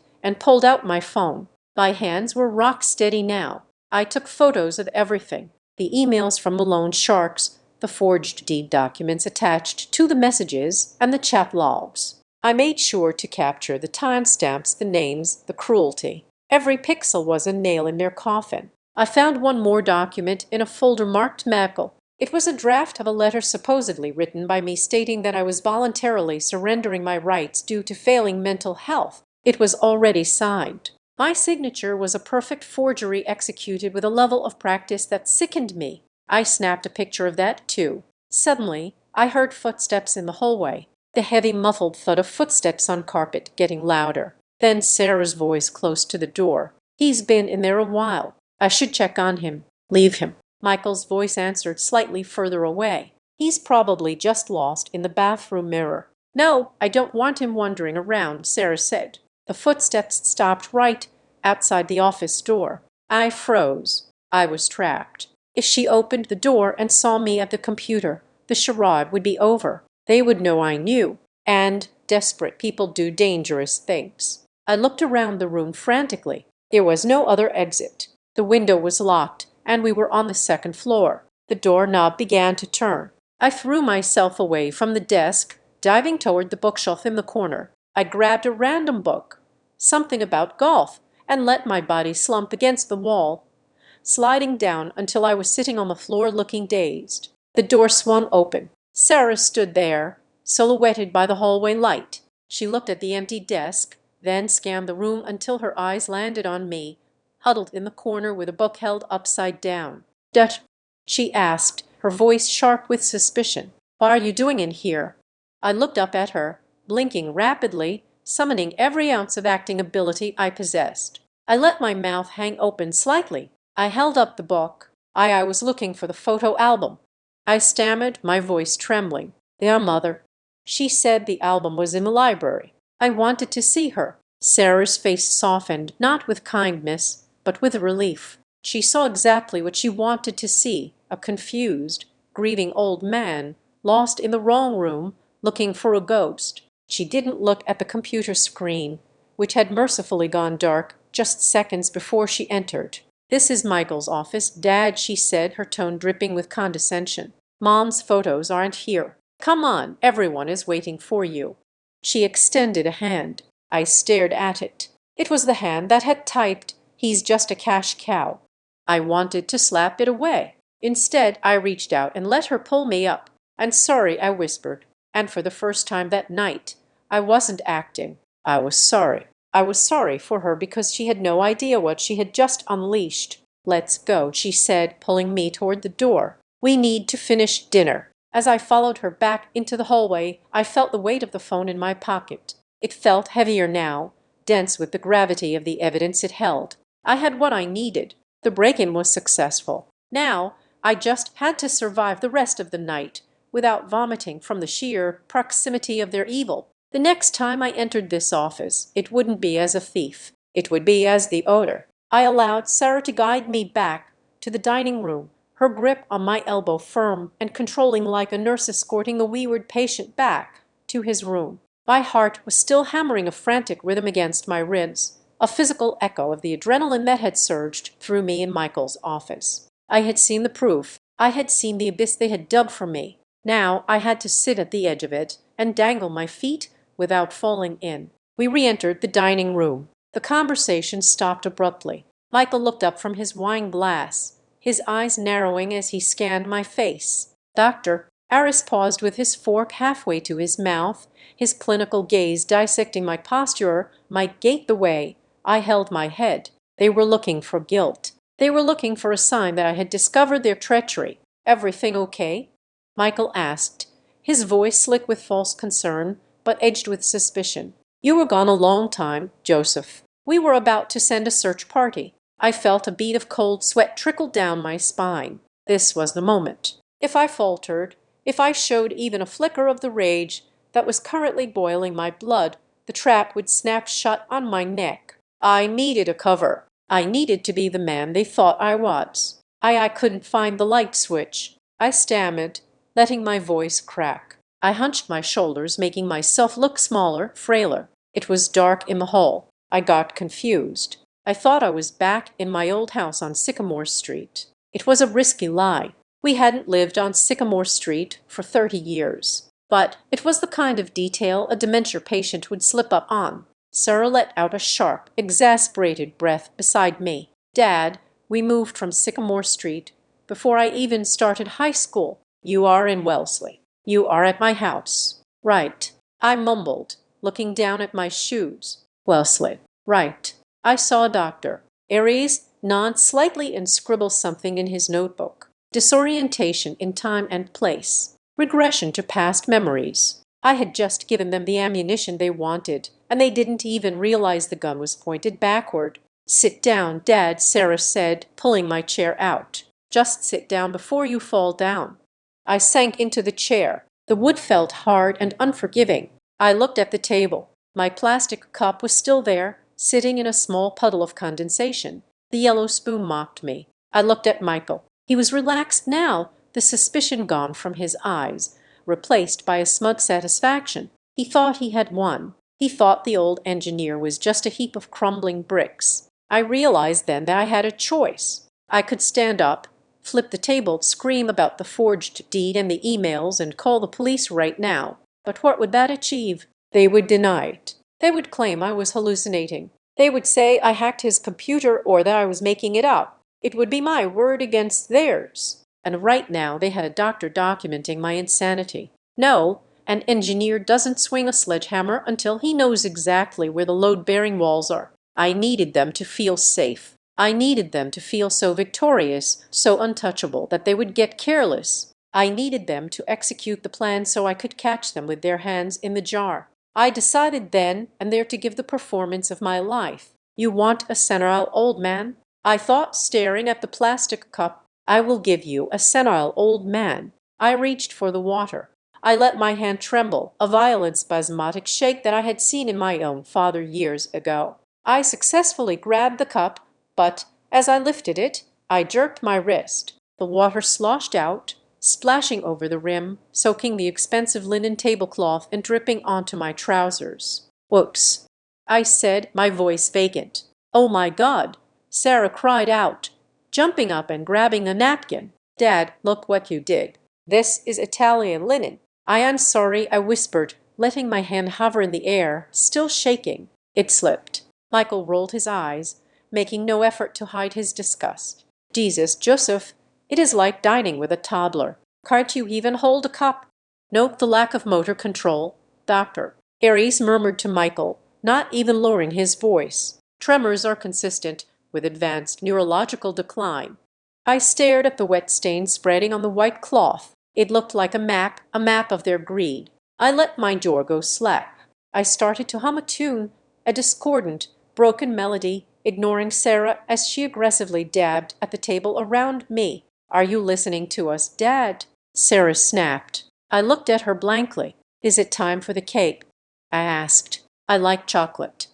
and pulled out my phone. My hands were rock steady now. I took photos of everything. The emails from the loan sharks, the forged deed documents attached to the messages, and the chat logs. I made sure to capture the timestamps, the names, the cruelty. Every pixel was a nail in their coffin. I found one more document in a folder marked Michael. It was a draft of a letter supposedly written by me stating that I was voluntarily surrendering my rights due to failing mental health. It was already signed. My signature was a perfect forgery executed with a level of practice that sickened me. I snapped a picture of that too. Suddenly, I heard footsteps in the hallway. The heavy muffled thud of footsteps on carpet getting louder. Then Sarah's voice close to the door. "He's been in there a while. I should check on him. Leave him." Michael's voice answered slightly further away. "He's probably just lost in the bathroom mirror." "No, I don't want him wandering around," Sarah said. The footsteps stopped right outside the office door. I froze. I was trapped. If she opened the door and saw me at the computer, the charade would be over. They would know I knew. And desperate people do dangerous things. I looked around the room frantically. There was no other exit. The window was locked, and we were on the second floor. The doorknob began to turn. I threw myself away from the desk, diving toward the bookshelf in the corner. I grabbed a random book, something about golf, and let my body slump against the wall, sliding down until I was sitting on the floor looking dazed. The door swung open. Sarah stood there, silhouetted by the hallway light. She looked at the empty desk, then scanned the room until her eyes landed on me. huddled in the corner with a book held upside down. "Dutch?" she asked, her voice sharp with suspicion. "What are you doing in here?" I looked up at her, blinking rapidly, summoning every ounce of acting ability I possessed. I let my mouth hang open slightly. I held up the book. I was looking for the photo album. I stammered, my voice trembling. "Dear mother," she said the album was in the library. I wanted to see her. Sarah's face softened, not with kindness, but with relief. She saw exactly what she wanted to see, a confused, grieving old man, lost in the wrong room, looking for a ghost. She didn't look at the computer screen, which had mercifully gone dark just seconds before she entered. "This is Michael's office, Dad," she said, her tone dripping with condescension. "Mom's photos aren't here. Come on, everyone is waiting for you." She extended a hand. I stared at it. It was the hand that had typed, "He's just a cash cow." I wanted to slap it away. Instead, I reached out and let her pull me up. "I'm sorry," I whispered. And for the first time that night, I wasn't acting. I was sorry. I was sorry for her because she had no idea what she had just unleashed. "Let's go," she said, pulling me toward the door. "We need to finish dinner." As I followed her back into the hallway, I felt the weight of the phone in my pocket. It felt heavier now, dense with the gravity of the evidence it held. I had what I needed. The break-in was successful. Now, I just had to survive the rest of the night without vomiting from the sheer proximity of their evil. The next time I entered this office, it wouldn't be as a thief. It would be as the owner. I allowed Sarah to guide me back to the dining room, her grip on my elbow firm and controlling like a nurse escorting a wayward patient back to his room. My heart was still hammering a frantic rhythm against my ribs, a physical echo of the adrenaline that had surged through me in Michael's office. I had seen the proof. I had seen the abyss they had dug for me. Now I had to sit at the edge of it and dangle my feet without falling in. We re-entered the dining room. The conversation stopped abruptly. Michael looked up from his wine glass, his eyes narrowing as he scanned my face. "Doctor." Aris paused with his fork halfway to his mouth, his clinical gaze dissecting my posture, my gait the way I held my head. They were looking for guilt. They were looking for a sign that I had discovered their treachery. "Everything okay?" Michael asked, his voice slick with false concern, but edged with suspicion. "You were gone a long time, Joseph. We were about to send a search party." I felt a bead of cold sweat trickle down my spine. This was the moment. If I faltered, if I showed even a flicker of the rage that was currently boiling my blood, the trap would snap shut on my neck. I needed a cover. I needed to be the man they thought I was. I couldn't find the light switch. I stammered, letting my voice crack. I hunched my shoulders, making myself look smaller, frailer. It was dark in the hall. I got confused. I thought I was back in my old house on Sycamore Street. It was a risky lie. We hadn't lived on Sycamore Street for 30 years. But it was the kind of detail a dementia patient would slip up on. Sarah let out a sharp, exasperated breath beside me. "Dad, we moved from Sycamore Street before I even started high school. You are in Wellesley. You are at my house." "Right," I mumbled, looking down at my shoes. "Wellesley. Right." I saw a doctor. Aries nodded slightly and scribbled something in his notebook. Disorientation in time and place. Regression to past memories. I had just given them the ammunition they wanted, and they didn't even realize the gun was pointed backward. "Sit down, Dad," Sarah said, pulling my chair out. "Just sit down before you fall down." I sank into the chair. The wood felt hard and unforgiving. I looked at the table. My plastic cup was still there, sitting in a small puddle of condensation. The yellow spoon mocked me. I looked at Michael. He was relaxed now, the suspicion gone from his eyes, replaced by a smug satisfaction. He thought he had won. He thought the old engineer was just a heap of crumbling bricks. I realized then that I had a choice. I could stand up, flip the table, scream about the forged deed and the emails, and call the police right now. But what would that achieve? They would deny it. They would claim I was hallucinating. They would say I hacked his computer or that I was making it up. It would be my word against theirs. And right now they had a doctor documenting my insanity. No, an engineer doesn't swing a sledgehammer until he knows exactly where the load-bearing walls are. I needed them to feel safe. I needed them to feel so victorious, so untouchable, that they would get careless. I needed them to execute the plan so I could catch them with their hands in the jar. I decided then and there to give the performance of my life. You want a senile old man? I thought, staring at the plastic cup. I will give you a senile old man. I reached for the water. I let my hand tremble, a violent spasmodic shake that I had seen in my own father years ago. I successfully grabbed the cup, but as I lifted it, I jerked my wrist. The water sloshed out, splashing over the rim, soaking the expensive linen tablecloth and dripping onto my trousers. "Whoops," I said, my voice vacant. "Oh my God!" Sarah cried out, jumping up and grabbing a napkin. "Dad, look what you did. This is Italian linen." "I am sorry," I whispered, letting my hand hover in the air, still shaking. It slipped. Michael rolled his eyes, making no effort to hide his disgust. "Jesus, Joseph, it is like dining with a toddler. Can't you even hold a cup?" "Note the lack of motor control, Doctor," Aries murmured to Michael, not even lowering his voice. "Tremors are consistent with advanced neurological decline." I stared at the wet stain spreading on the white cloth. It looked like a map of their greed. I let my jaw go slack. I started to hum a tune, a discordant, broken melody, ignoring Sarah as she aggressively dabbed at the table around me. "Are you listening to us, Dad?" Sarah snapped. I looked at her blankly. "Is it time for the cake?" I asked. "I like chocolate."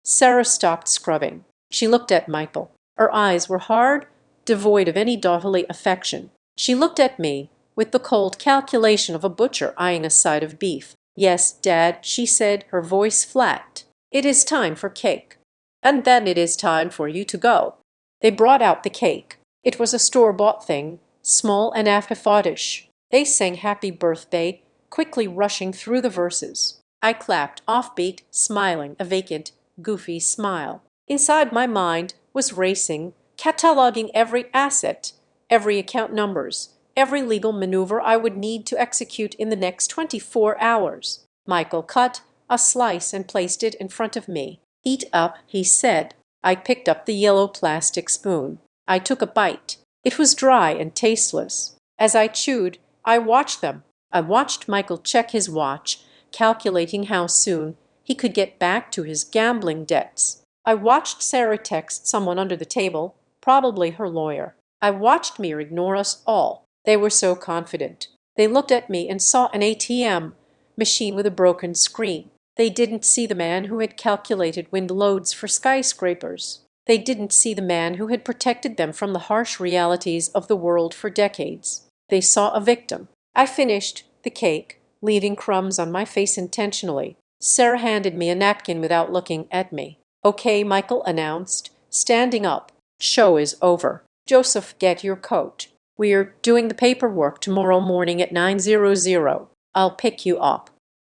Sarah stopped scrubbing. She looked at Michael. Her eyes were hard, devoid of any daughterly affection. She looked at me with the cold calculation of a butcher eyeing a side of beef. "Yes, Dad," she said, her voice flat. "It is time for cake. And then it is time for you to go." They brought out the cake. It was a store-bought thing, small and afterthoughtish. They sang Happy Birthday, quickly rushing through the verses. I clapped, offbeat, smiling, a vacant, goofy smile. Inside my mind was racing, cataloging every asset, every account numbers, every legal maneuver I would need to execute in the next 24 hours. Michael cut a slice and placed it in front of me. "Eat up," he said. I picked up the yellow plastic spoon. I took a bite. It was dry and tasteless. As I chewed, I watched them. I watched Michael check his watch, calculating how soon he could get back to his gambling debts. I watched Sarah text someone under the table, probably her lawyer. I watched Mir ignore us all. They were so confident. They looked at me and saw an ATM machine with a broken screen. They didn't see the man who had calculated wind loads for skyscrapers. They didn't see the man who had protected them from the harsh realities of the world for decades. They saw a victim. I finished the cake, leaving crumbs on my face intentionally. Sarah handed me a napkin without looking at me. "Okay," Michael announced, standing up. "Show is over. Joseph, get your coat. We're doing the paperwork tomorrow morning at 9:00. I'll pick you up."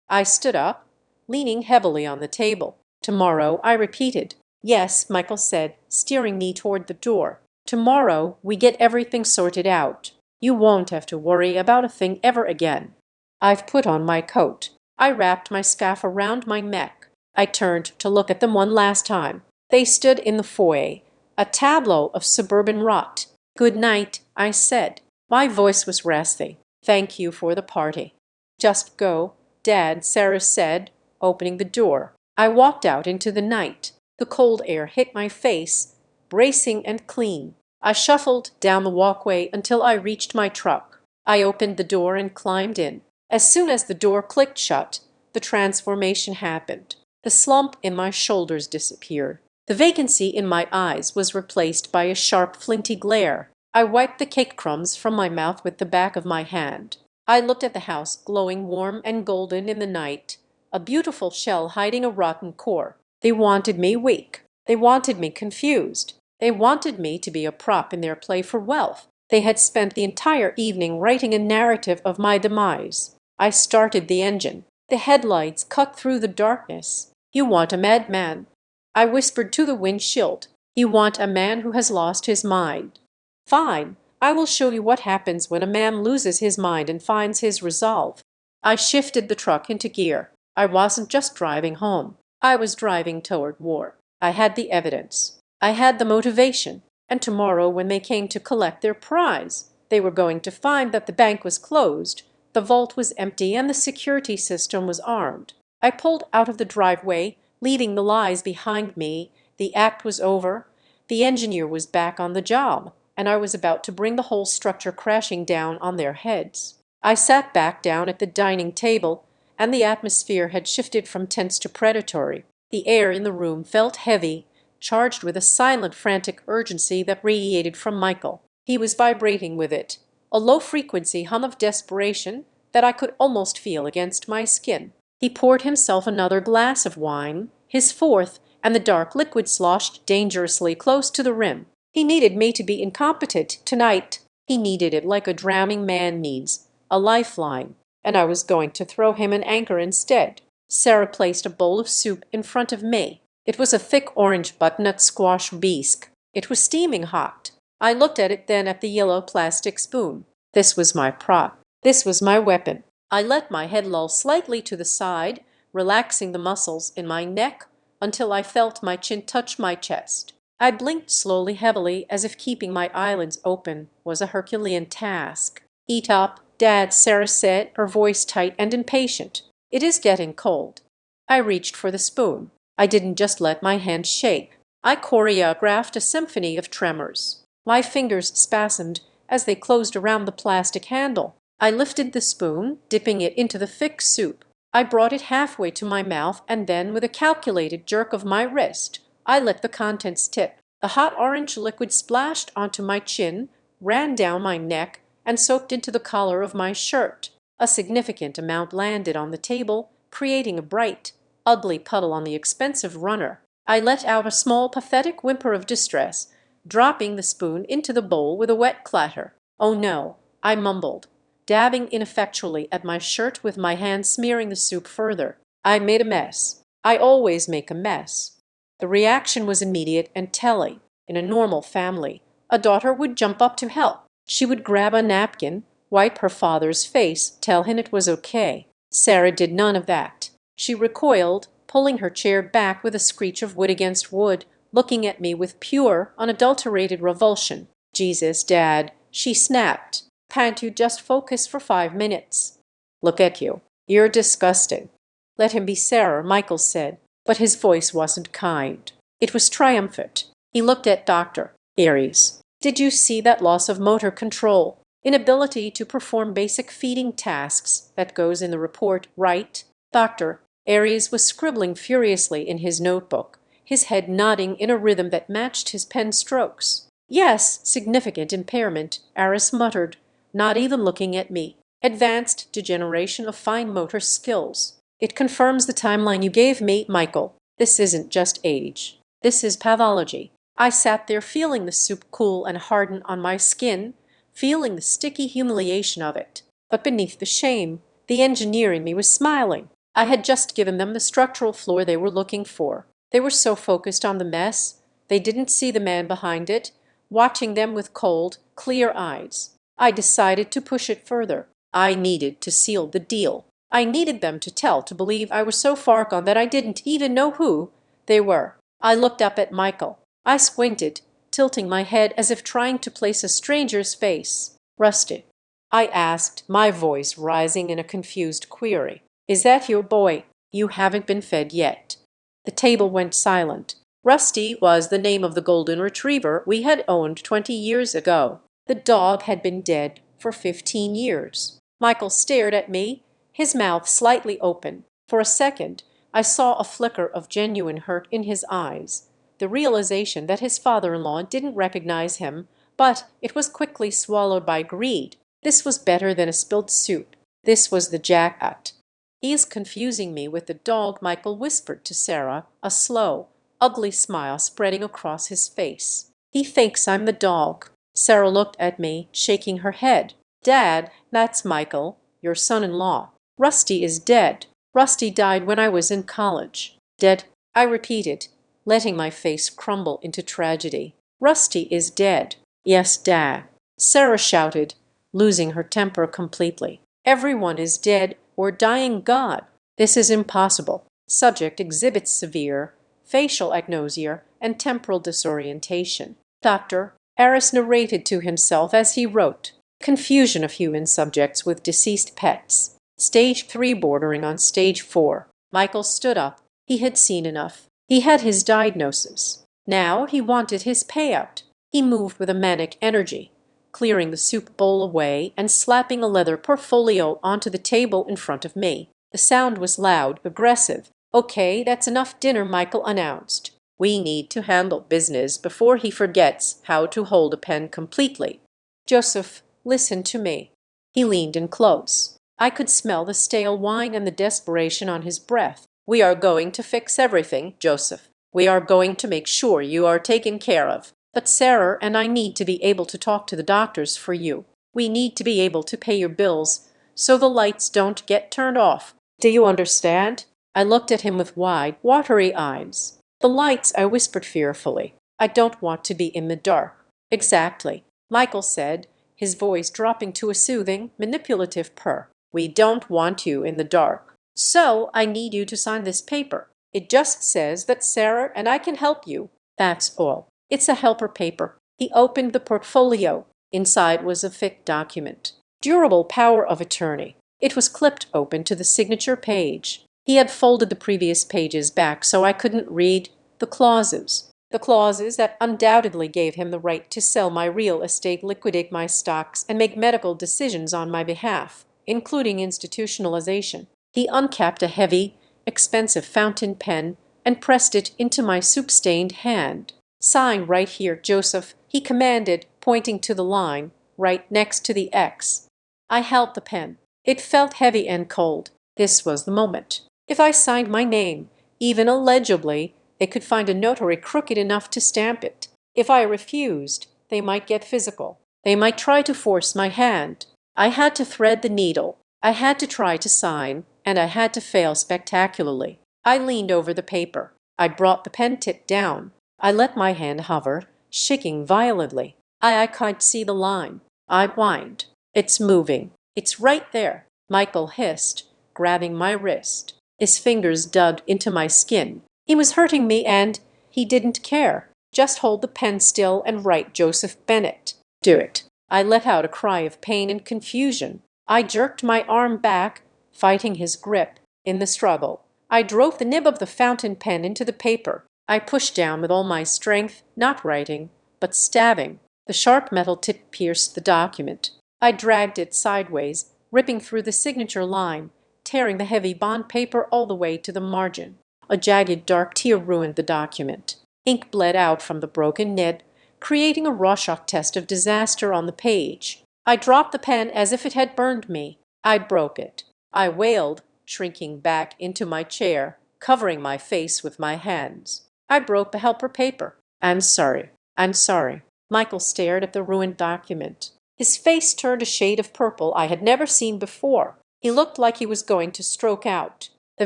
I stood up, leaning heavily on the table. "Tomorrow," I repeated. "Yes," Michael said, steering me toward the door. "Tomorrow we get everything sorted out. You won't have to worry about a thing ever again." I've put on my coat. I wrapped my scarf around my neck. I turned to look at them one last time. They stood in the foyer, a tableau of suburban rot. "Good night," I said. My voice was raspy. "Thank you for the party." "Just go, Dad," Sarah said, opening the door. I walked out into the night. The cold air hit my face, bracing and clean. I shuffled down the walkway until I reached my truck. I opened the door and climbed in. As soon as the door clicked shut, the transformation happened. The slump in my shoulders disappeared. The vacancy in my eyes was replaced by a sharp, flinty glare. I wiped the cake crumbs from my mouth with the back of my hand. I looked at the house glowing warm and golden in the night, a beautiful shell hiding a rotten core. They wanted me weak. They wanted me confused. They wanted me to be a prop in their play for wealth. They had spent the entire evening writing a narrative of my demise. I started the engine. The headlights cut through the darkness. "You want a madman," I whispered to the windshield. "You want a man who has lost his mind. Fine. I will show you what happens when a man loses his mind and finds his resolve." I shifted the truck into gear. I wasn't just driving home. I was driving toward war. I had the evidence. I had the motivation, and tomorrow when they came to collect their prize, they were going to find that the bank was closed, the vault was empty, and the security system was armed. I pulled out of the driveway, leaving the lies behind me. The act was over. The engineer was back on the job, and I was about to bring the whole structure crashing down on their heads. I sat back down at the dining table, and the atmosphere had shifted from tense to predatory. The air in the room felt heavy, charged with a silent, frantic urgency that radiated from Michael. He was vibrating with it, a low-frequency hum of desperation that I could almost feel against my skin. He poured himself another glass of wine, his fourth, and the dark liquid sloshed dangerously close to the rim. He needed me to be incompetent tonight. He needed it like a drowning man needs a lifeline, and I was going to throw him an anchor instead. Sarah placed a bowl of soup in front of me. It was a thick orange butternut squash bisque. It was steaming hot. I looked at it, then at the yellow plastic spoon. This was my prop. This was my weapon. I let my head loll slightly to the side, relaxing the muscles in my neck until I felt my chin touch my chest. I blinked slowly, heavily, as if keeping my eyelids open was a Herculean task. "Eat up, Dad," Sarah said, her voice tight and impatient. "It is getting cold." I reached for the spoon. I didn't just let my hand shake. I choreographed a symphony of tremors. My fingers spasmed as they closed around the plastic handle. I lifted the spoon, dipping it into the thick soup. I brought it halfway to my mouth, and then, with a calculated jerk of my wrist, I let the contents tip. The hot orange liquid splashed onto my chin, ran down my neck, and soaked into the collar of my shirt. A significant amount landed on the table, creating a bright, ugly puddle on the expensive runner. I let out a small, pathetic whimper of distress, dropping the spoon into the bowl with a wet clatter. "Oh no," I mumbled, dabbing ineffectually at my shirt with my hand, smearing the soup further. I made a mess. I always make a mess. The reaction was immediate and telling. In a normal family, a daughter would jump up to help. She would grab a napkin, wipe her father's face, tell him it was okay. Sarah did none of that. She recoiled, pulling her chair back with a screech of wood against wood, looking at me with pure, unadulterated revulsion. "Jesus, Dad," she snapped. "Can't you just focus for 5 minutes? Look at you. You're disgusting." "Let him be, Sarah," Michael said, but his voice wasn't kind. It was triumphant. He looked at Dr. Aries. "Did you see that loss of motor control? Inability to perform basic feeding tasks that goes in the report, right?" Dr. Aries was scribbling furiously in his notebook, his head nodding in a rhythm that matched his pen strokes. "Yes, significant impairment," Aris muttered, not even looking at me. "Advanced degeneration of fine motor skills. It confirms the timeline you gave me, Michael. This isn't just age. This is pathology." I sat there feeling the soup cool and harden on my skin, feeling the sticky humiliation of it. But beneath the shame, the engineer in me was smiling. I had just given them the structural floor they were looking for. They were so focused on the mess, they didn't see the man behind it, watching them with cold, clear eyes. I decided to push it further. I needed to seal the deal. I needed them to believe I was so far gone that I didn't even know who they were. I looked up at Michael. I squinted, tilting my head as if trying to place a stranger's face. "Rusty," I asked, my voice rising in a confused query. "Is that your boy? You haven't been fed yet." The table went silent. Rusty was the name of the golden retriever we had owned 20 years ago. The dog had been dead for 15 years. Michael stared at me, his mouth slightly open. For a second, I saw a flicker of genuine hurt in his eyes, the realization that his father-in-law didn't recognize him, but it was quickly swallowed by greed. This was better than a spilled soup. This was the jackpot. "He is confusing me with the dog," Michael whispered to Sarah, a slow, ugly smile spreading across his face. "He thinks I'm the dog." Sarah looked at me, shaking her head. "Dad, that's Michael, your son-in-law. Rusty is dead. Rusty died when I was in college." "Dead?" I repeated, letting my face crumble into tragedy. "Rusty is dead." "Yes, Dad," Sarah shouted, losing her temper completely. "Everyone is dead or dying, God. This is impossible." Subject exhibits severe facial agnosia and temporal disorientation. Dr. Aris narrated to himself as he wrote. Confusion of human subjects with deceased pets. Stage 3 bordering on stage 4. Michael stood up. He had seen enough. He had his diagnosis. Now he wanted his payout. He moved with a manic energy, clearing the soup bowl away and slapping a leather portfolio onto the table in front of me. The sound was loud, aggressive. "Okay, that's enough dinner," Michael announced. "We need to handle business before he forgets how to hold a pen completely. Joseph, listen to me." He leaned in close. I could smell the stale wine and the desperation on his breath. "We are going to fix everything, Joseph. We are going to make sure you are taken care of. But Sarah and I need to be able to talk to the doctors for you. We need to be able to pay your bills so the lights don't get turned off. Do you understand?" I looked at him with wide, watery eyes. "The lights," I whispered fearfully. "I don't want to be in the dark." "Exactly," Michael said, his voice dropping to a soothing, manipulative purr. "We don't want you in the dark. So I need you to sign this paper. It just says that Sarah and I can help you. That's all. It's a helper paper." He opened the portfolio. Inside was a thick document. Durable power of attorney. It was clipped open to the signature page. He had folded the previous pages back so I couldn't read the clauses. The clauses that undoubtedly gave him the right to sell my real estate, liquidate my stocks, and make medical decisions on my behalf, including institutionalization. He uncapped a heavy, expensive fountain pen and pressed it into my soup-stained hand. "Sign right here, Joseph," he commanded, pointing to the line, right next to the X. I held the pen. It felt heavy and cold. This was the moment. If I signed my name, even illegibly, they could find a notary crooked enough to stamp it. If I refused, they might get physical. They might try to force my hand. I had to thread the needle. I had to try to sign, and I had to fail spectacularly. I leaned over the paper. I brought the pen tip down. I let my hand hover, shaking violently. I could see the line. I whined. "It's moving. It's right there," Michael hissed, grabbing my wrist. His fingers dug into my skin. He was hurting me and he didn't care. "Just hold the pen still and write Joseph Bennett." "Do it." I let out a cry of pain and confusion. I jerked my arm back, fighting his grip. In the struggle, I drove the nib of the fountain pen into the paper. I pushed down with all my strength, not writing, but stabbing. The sharp metal tip pierced the document. I dragged it sideways, ripping through the signature line, tearing the heavy bond paper all the way to the margin. A jagged dark tear ruined the document. Ink bled out from the broken nib, creating a Rorschach test of disaster on the page. I dropped the pen as if it had burned me. I broke it. I wailed, shrinking back into my chair, covering my face with my hands. I broke the helper paper. "I'm sorry. I'm sorry." Michael stared at the ruined document. His face turned a shade of purple I had never seen before. He looked like he was going to stroke out. The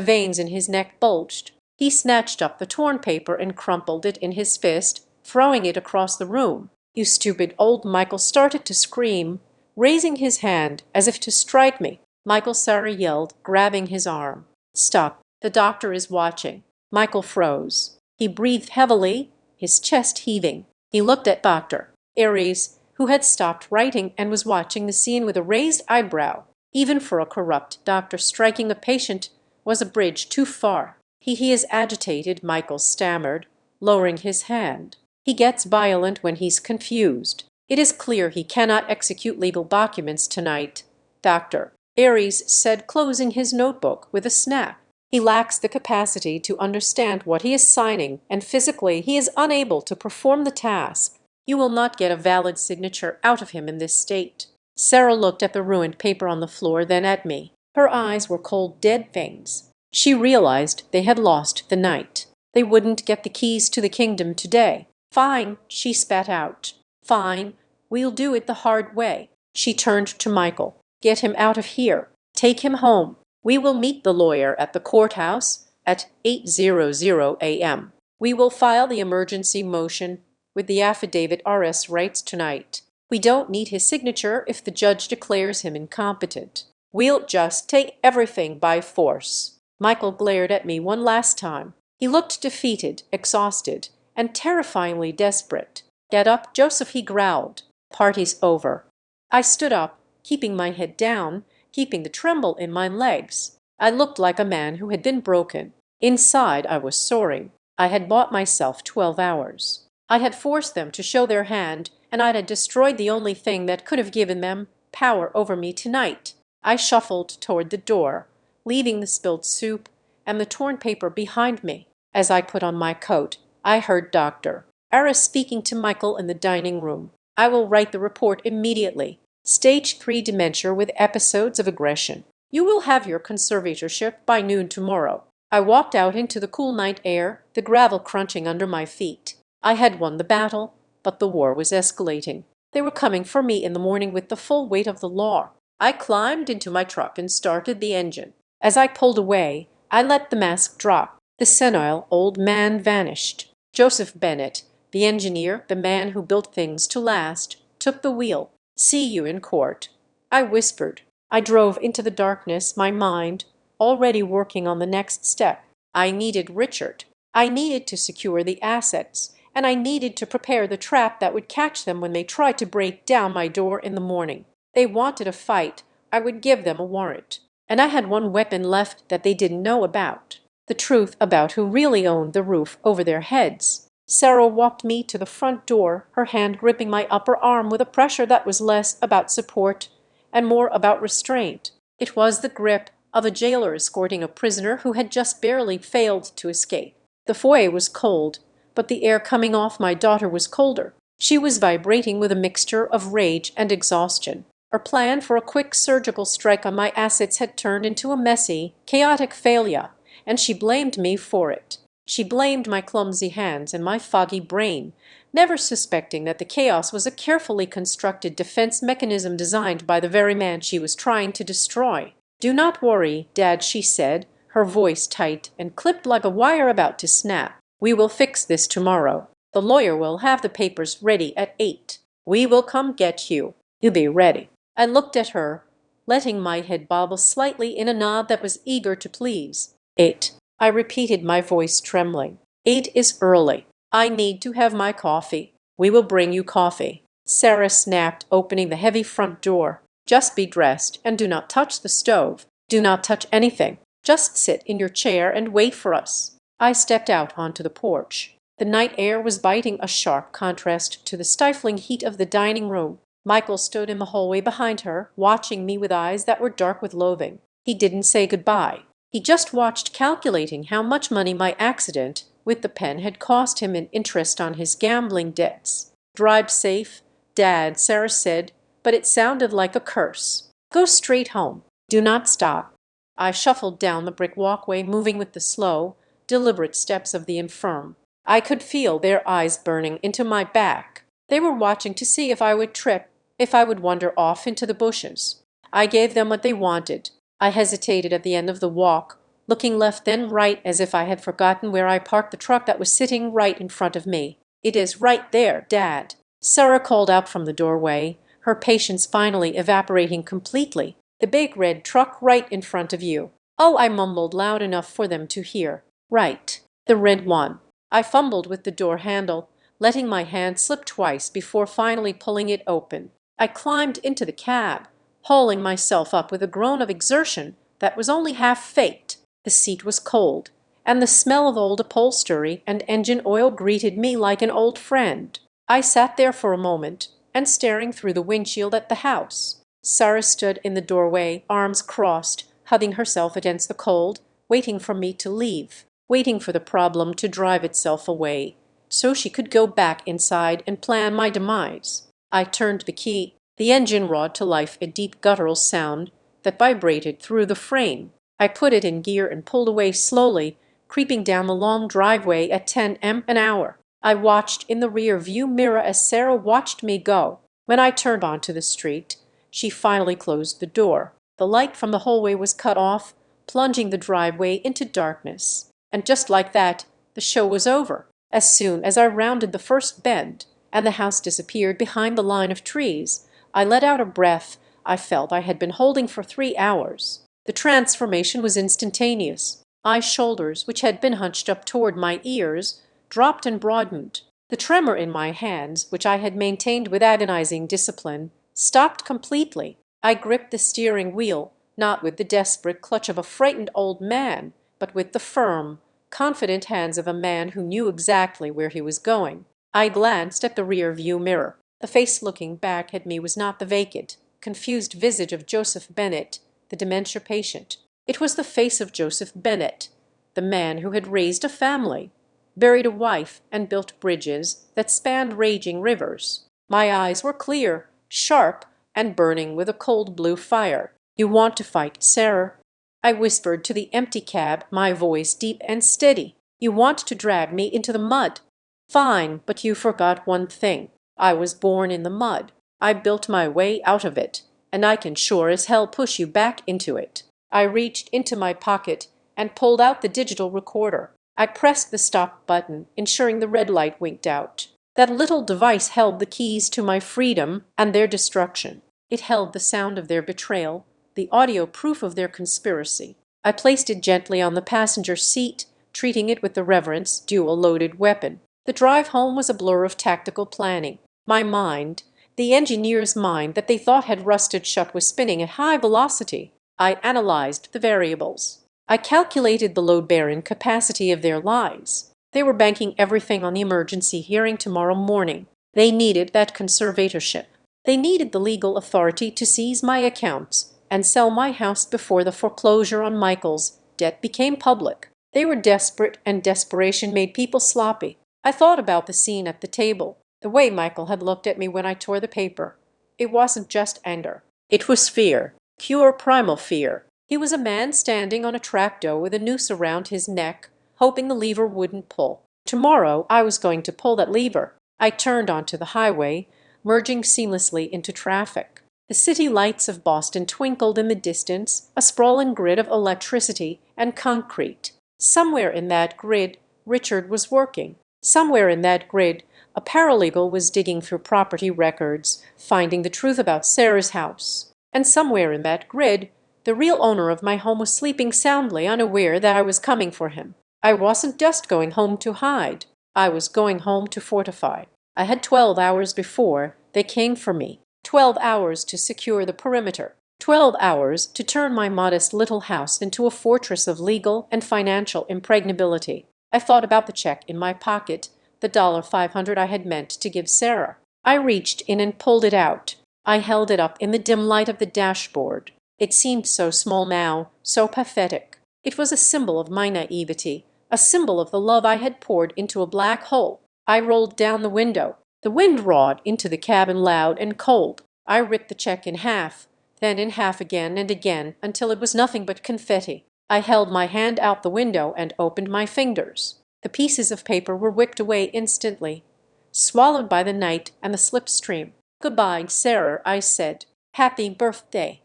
veins in his neck bulged. He snatched up the torn paper and crumpled it in his fist, throwing it across the room. "You stupid old—" Michael started to scream, raising his hand as if to strike me. Michael, Sarah yelled, grabbing his arm. "Stop. The doctor is watching." Michael froze. He breathed heavily, his chest heaving. He looked at Dr. Aries, who had stopped writing and was watching the scene with a raised eyebrow. Even for a corrupt doctor, striking a patient was a bridge too far. He is agitated," Michael stammered, lowering his hand. "He gets violent when he's confused. It is clear he cannot execute legal documents tonight," Dr. Aries said, closing his notebook with a snap. "He lacks the capacity to understand what he is signing, and physically he is unable to perform the task. You will not get a valid signature out of him in this state." Sarah looked at the ruined paper on the floor, then at me. Her eyes were cold, dead things. She realized they had lost the night. They wouldn't get the keys to the kingdom today. "Fine," she spat out. "Fine. We'll do it the hard way." She turned to Michael. "Get him out of here. Take him home. We will meet the lawyer at the courthouse at 8:00 a.m. We will file the emergency motion with the affidavit RS writes tonight. We don't need his signature if the judge declares him incompetent. We'll just take everything by force." Michael glared at me one last time. He looked defeated, exhausted, and terrifyingly desperate. "Get up, Joseph," he growled. "Party's over." I stood up, keeping my head down, keeping the tremble in my legs. I looked like a man who had been broken. Inside I was soaring. I had bought myself 12 hours. I had forced them to show their hand, and I had destroyed the only thing that could have given them power over me tonight. I shuffled toward the door, leaving the spilled soup and the torn paper behind me. As I put on my coat, I heard Dr. Aris speaking to Michael in the dining room. "I will write the report immediately. Stage 3 dementia with episodes of aggression. You will have your conservatorship by noon tomorrow." I walked out into the cool night air, the gravel crunching under my feet. I had won the battle, but the war was escalating. They were coming for me in the morning with the full weight of the law. I climbed into my truck and started the engine. As I pulled away, I let the mask drop. The senile old man vanished. Joseph Bennett, the engineer, the man who built things to last, took the wheel. "See you in court," I whispered. I drove into the darkness, my mind already working on the next step. I needed Richard. I needed to secure the assets, and I needed to prepare the trap that would catch them when they tried to break down my door in the morning. They wanted a fight. I would give them a warrant. And I had one weapon left that they didn't know about. The truth about who really owned the roof over their heads. Sarah walked me to the front door, her hand gripping my upper arm with a pressure that was less about support and more about restraint. It was the grip of a jailer escorting a prisoner who had just barely failed to escape. The foyer was cold, but the air coming off my daughter was colder. She was vibrating with a mixture of rage and exhaustion. Her plan for a quick surgical strike on my assets had turned into a messy, chaotic failure, and she blamed me for it. She blamed my clumsy hands and my foggy brain, never suspecting that the chaos was a carefully constructed defense mechanism designed by the very man she was trying to destroy. "Do not worry, Dad," she said, her voice tight and clipped like a wire about to snap. "We will fix this tomorrow. The lawyer will have the papers ready at 8. We will come get you. You be ready." I looked at her, letting my head bobble slightly in a nod that was eager to please. 8. I repeated, my voice trembling. 8 is early. I need to have my coffee. "We will bring you coffee," Sarah snapped, opening the heavy front door. "Just be dressed and do not touch the stove. Do not touch anything. Just sit in your chair and wait for us." I stepped out onto the porch. The night air was biting, a sharp contrast to the stifling heat of the dining room. Michael stood in the hallway behind her, watching me with eyes that were dark with loathing. He didn't say goodbye. He just watched, calculating how much money my accident with the pen had cost him in interest on his gambling debts. "Drive safe, Dad," Sarah said, but it sounded like a curse. "Go straight home. Do not stop." I shuffled down the brick walkway, moving with the slow, deliberate steps of the infirm. I could feel their eyes burning into my back. They were watching to see if I would trip, if I would wander off into the bushes. I gave them what they wanted. I hesitated at the end of the walk, looking left then right as if I had forgotten where I parked the truck that was sitting right in front of me. "It is right there, Dad," Sarah called out from the doorway, her patience finally evaporating completely. "The big red truck right in front of you." "Oh," I mumbled loud enough for them to hear. "Right. The red one." I fumbled with the door handle, letting my hand slip twice before finally pulling it open. I climbed into the cab, hauling myself up with a groan of exertion that was only half faked. The seat was cold, and the smell of old upholstery and engine oil greeted me like an old friend. I sat there for a moment, and staring through the windshield at the house. Sarah stood in the doorway, arms crossed, hugging herself against the cold, waiting for me to leave, waiting for the problem to drive itself away, so she could go back inside and plan my demise. I turned the key. The engine roared to life, a deep guttural sound that vibrated through the frame. I put it in gear and pulled away slowly, creeping down the long driveway at 10 mph. I watched in the rear view mirror as Sarah watched me go. When I turned onto the street, she finally closed the door. The light from the hallway was cut off, plunging the driveway into darkness. And just like that, the show was over. As soon as I rounded the first bend and the house disappeared behind the line of trees, I let out a breath I felt I had been holding for 3 hours. The transformation was instantaneous. My shoulders, which had been hunched up toward my ears, dropped and broadened. The tremor in my hands, which I had maintained with agonizing discipline, stopped completely. I gripped the steering wheel, not with the desperate clutch of a frightened old man, but with the firm, confident hands of a man who knew exactly where he was going. I glanced at the rear-view mirror. The face looking back at me was not the vacant, confused visage of Joseph Bennet, the dementia patient. It was the face of Joseph Bennet, the man who had raised a family, buried a wife, and built bridges that spanned raging rivers. My eyes were clear, sharp, and burning with a cold blue fire. "You want to fight, Sarah," I whispered to the empty cab, my voice deep and steady. "You want to drag me into the mud. Fine, but you forgot one thing. I was born in the mud. I built my way out of it, and I can sure as hell push you back into it." I reached into my pocket and pulled out the digital recorder. I pressed the stop button, ensuring the red light winked out. That little device held the keys to my freedom and their destruction. It held the sound of their betrayal, the audio proof of their conspiracy. I placed it gently on the passenger seat, treating it with the reverence due a loaded weapon. The drive home was a blur of tactical planning. My mind, the engineer's mind that they thought had rusted shut, was spinning at high velocity. I analyzed the variables. I calculated the load-bearing capacity of their lies. They were banking everything on the emergency hearing tomorrow morning. They needed that conservatorship. They needed the legal authority to seize my accounts and sell my house before the foreclosure on Michael's debt became public. They were desperate, and desperation made people sloppy. I thought about the scene at the table, the way Michael had looked at me when I tore the paper. It wasn't just anger. It was fear. Pure primal fear. He was a man standing on a trapdoor with a noose around his neck, hoping the lever wouldn't pull. Tomorrow I was going to pull that lever. I turned onto the highway, merging seamlessly into traffic. The city lights of Boston twinkled in the distance, a sprawling grid of electricity and concrete. Somewhere in that grid, Richard was working. Somewhere in that grid, a paralegal was digging through property records, finding the truth about Sarah's house. And somewhere in that grid, the real owner of my home was sleeping soundly, unaware that I was coming for him. I wasn't just going home to hide. I was going home to fortify. I had 12 hours before they came for me. 12 hours to secure the perimeter. 12 hours to turn my modest little house into a fortress of legal and financial impregnability. I thought about the check in my pocket, the $500 I had meant to give Sarah. I reached in and pulled it out. I held it up in the dim light of the dashboard. It seemed so small now, so pathetic. It was a symbol of my naivety, a symbol of the love I had poured into a black hole. I rolled down the window. The wind roared into the cabin loud and cold. I ripped the check in half, then in half again and again, until it was nothing but confetti. I held my hand out the window and opened my fingers. The pieces of paper were whipped away instantly, swallowed by the night and the slipstream. "Goodbye, Sarah," I said. "Happy birthday."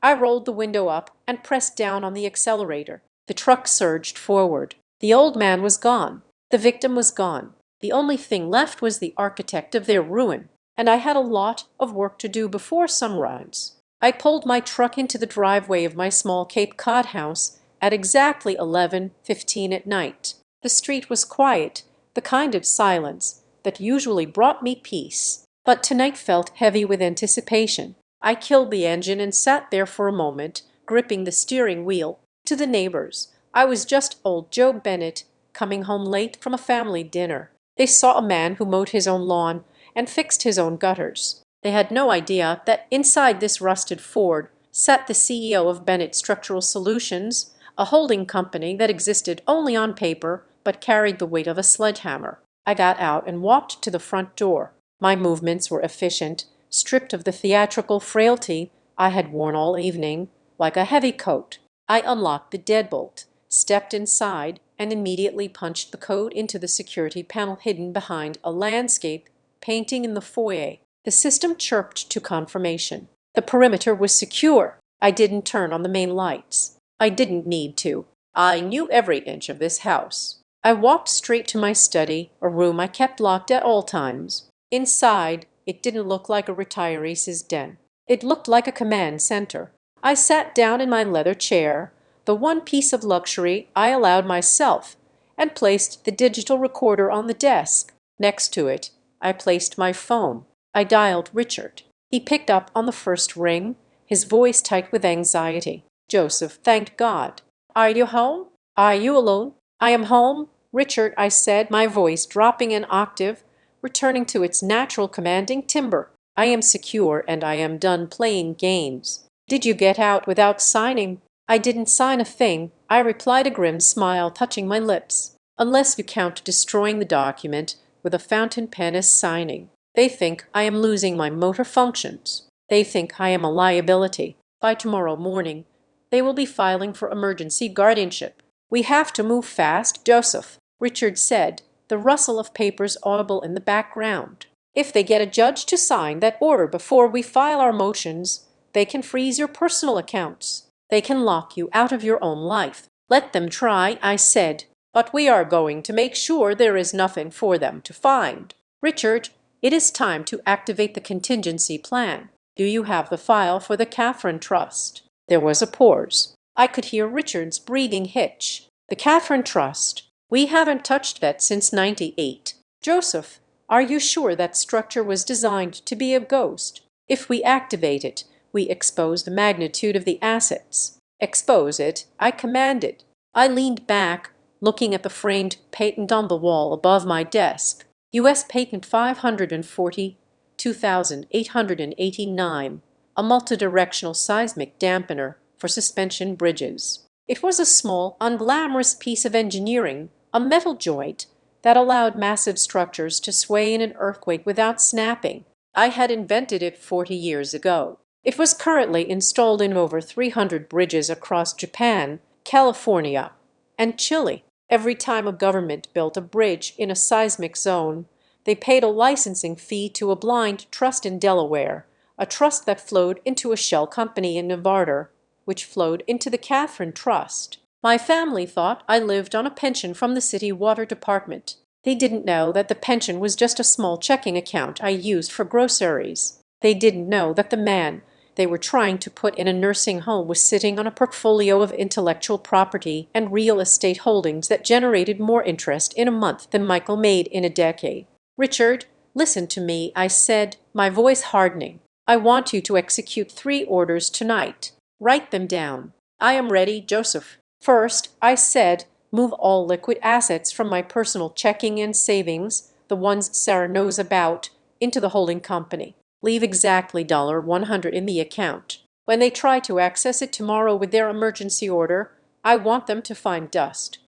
I rolled the window up and pressed down on the accelerator. The truck surged forward. The old man was gone. The victim was gone. The only thing left was the architect of their ruin, and I had a lot of work to do before sunrise. I pulled my truck into the driveway of my small Cape Cod house at exactly 11:15 at night. The street was quiet, the kind of silence that usually brought me peace. But tonight felt heavy with anticipation. I killed the engine and sat there for a moment, gripping the steering wheel. To the neighbors, I was just old Joe Bennet, coming home late from a family dinner. They saw a man who mowed his own lawn and fixed his own gutters. They had no idea that inside this rusted Ford sat the CEO of Bennet Structural Solutions, a holding company that existed only on paper but carried the weight of a sledgehammer. I got out and walked to the front door. My movements were efficient, stripped of the theatrical frailty I had worn all evening, like a heavy coat. I unlocked the deadbolt, stepped inside, and immediately punched the code into the security panel hidden behind a landscape painting in the foyer. The system chirped to confirmation. The perimeter was secure. I didn't turn on the main lights. I didn't need to. I knew every inch of this house. I walked straight to my study, a room I kept locked at all times. Inside, it didn't look like a retiree's den. It looked like a command center. I sat down in my leather chair, the one piece of luxury I allowed myself, and placed the digital recorder on the desk. Next to it, I placed my phone. I dialed Richard. He picked up on the first ring, his voice tight with anxiety. "Joseph, thank God. Are you home? Are you alone?" "I am home, Richard," I said, my voice dropping an octave, returning to its natural commanding timbre. "I am secure, and I am done playing games. Did you get out without signing?" "I didn't sign a thing," I replied, a grim smile touching my lips. "Unless you count destroying the document with a fountain pen as signing. They think I am losing my motor functions. They think I am a liability. By tomorrow morning, they will be filing for emergency guardianship." "We have to move fast, Joseph," Richard said, the rustle of papers audible in the background. "If they get a judge to sign that order before we file our motions, they can freeze your personal accounts. They can lock you out of your own life." "Let them try," I said, "but we are going to make sure there is nothing for them to find. Richard, it is time to activate the contingency plan. Do you have the file for the Catherine Trust?" There was a pause. I could hear Richard's breathing hitch. "The Catherine Trust? We haven't touched that since '98. Joseph, are you sure that structure was designed to be a ghost? If we activate it, we expose the magnitude of the assets." "Expose it," I commanded. I leaned back, looking at the framed patent on the wall above my desk. U.S. Patent 540, 2889, a multidirectional seismic dampener for suspension bridges. It was a small, unglamorous piece of engineering, a metal joint that allowed massive structures to sway in an earthquake without snapping. I had invented it 40 years ago. It was currently installed in over 300 bridges across Japan, California, and Chile. Every time a government built a bridge in a seismic zone, they paid a licensing fee to a blind trust in Delaware, a trust that flowed into a shell company in Nevada, which flowed into the Catherine Trust. My family thought I lived on a pension from the city water department. They didn't know that the pension was just a small checking account I used for groceries. They didn't know that the man they were trying to put in a nursing home was sitting on a portfolio of intellectual property and real estate holdings that generated more interest in a month than Michael made in a decade. "Richard, listen to me," I said, my voice hardening. "I want you to execute 3 orders tonight. Write them down." "I am ready, Joseph." "First," I said, "move all liquid assets from my personal checking and savings, the ones Sarah knows about, into the holding company. Leave exactly $100 in the account. When they try to access it tomorrow with their emergency order, I want them to find dust."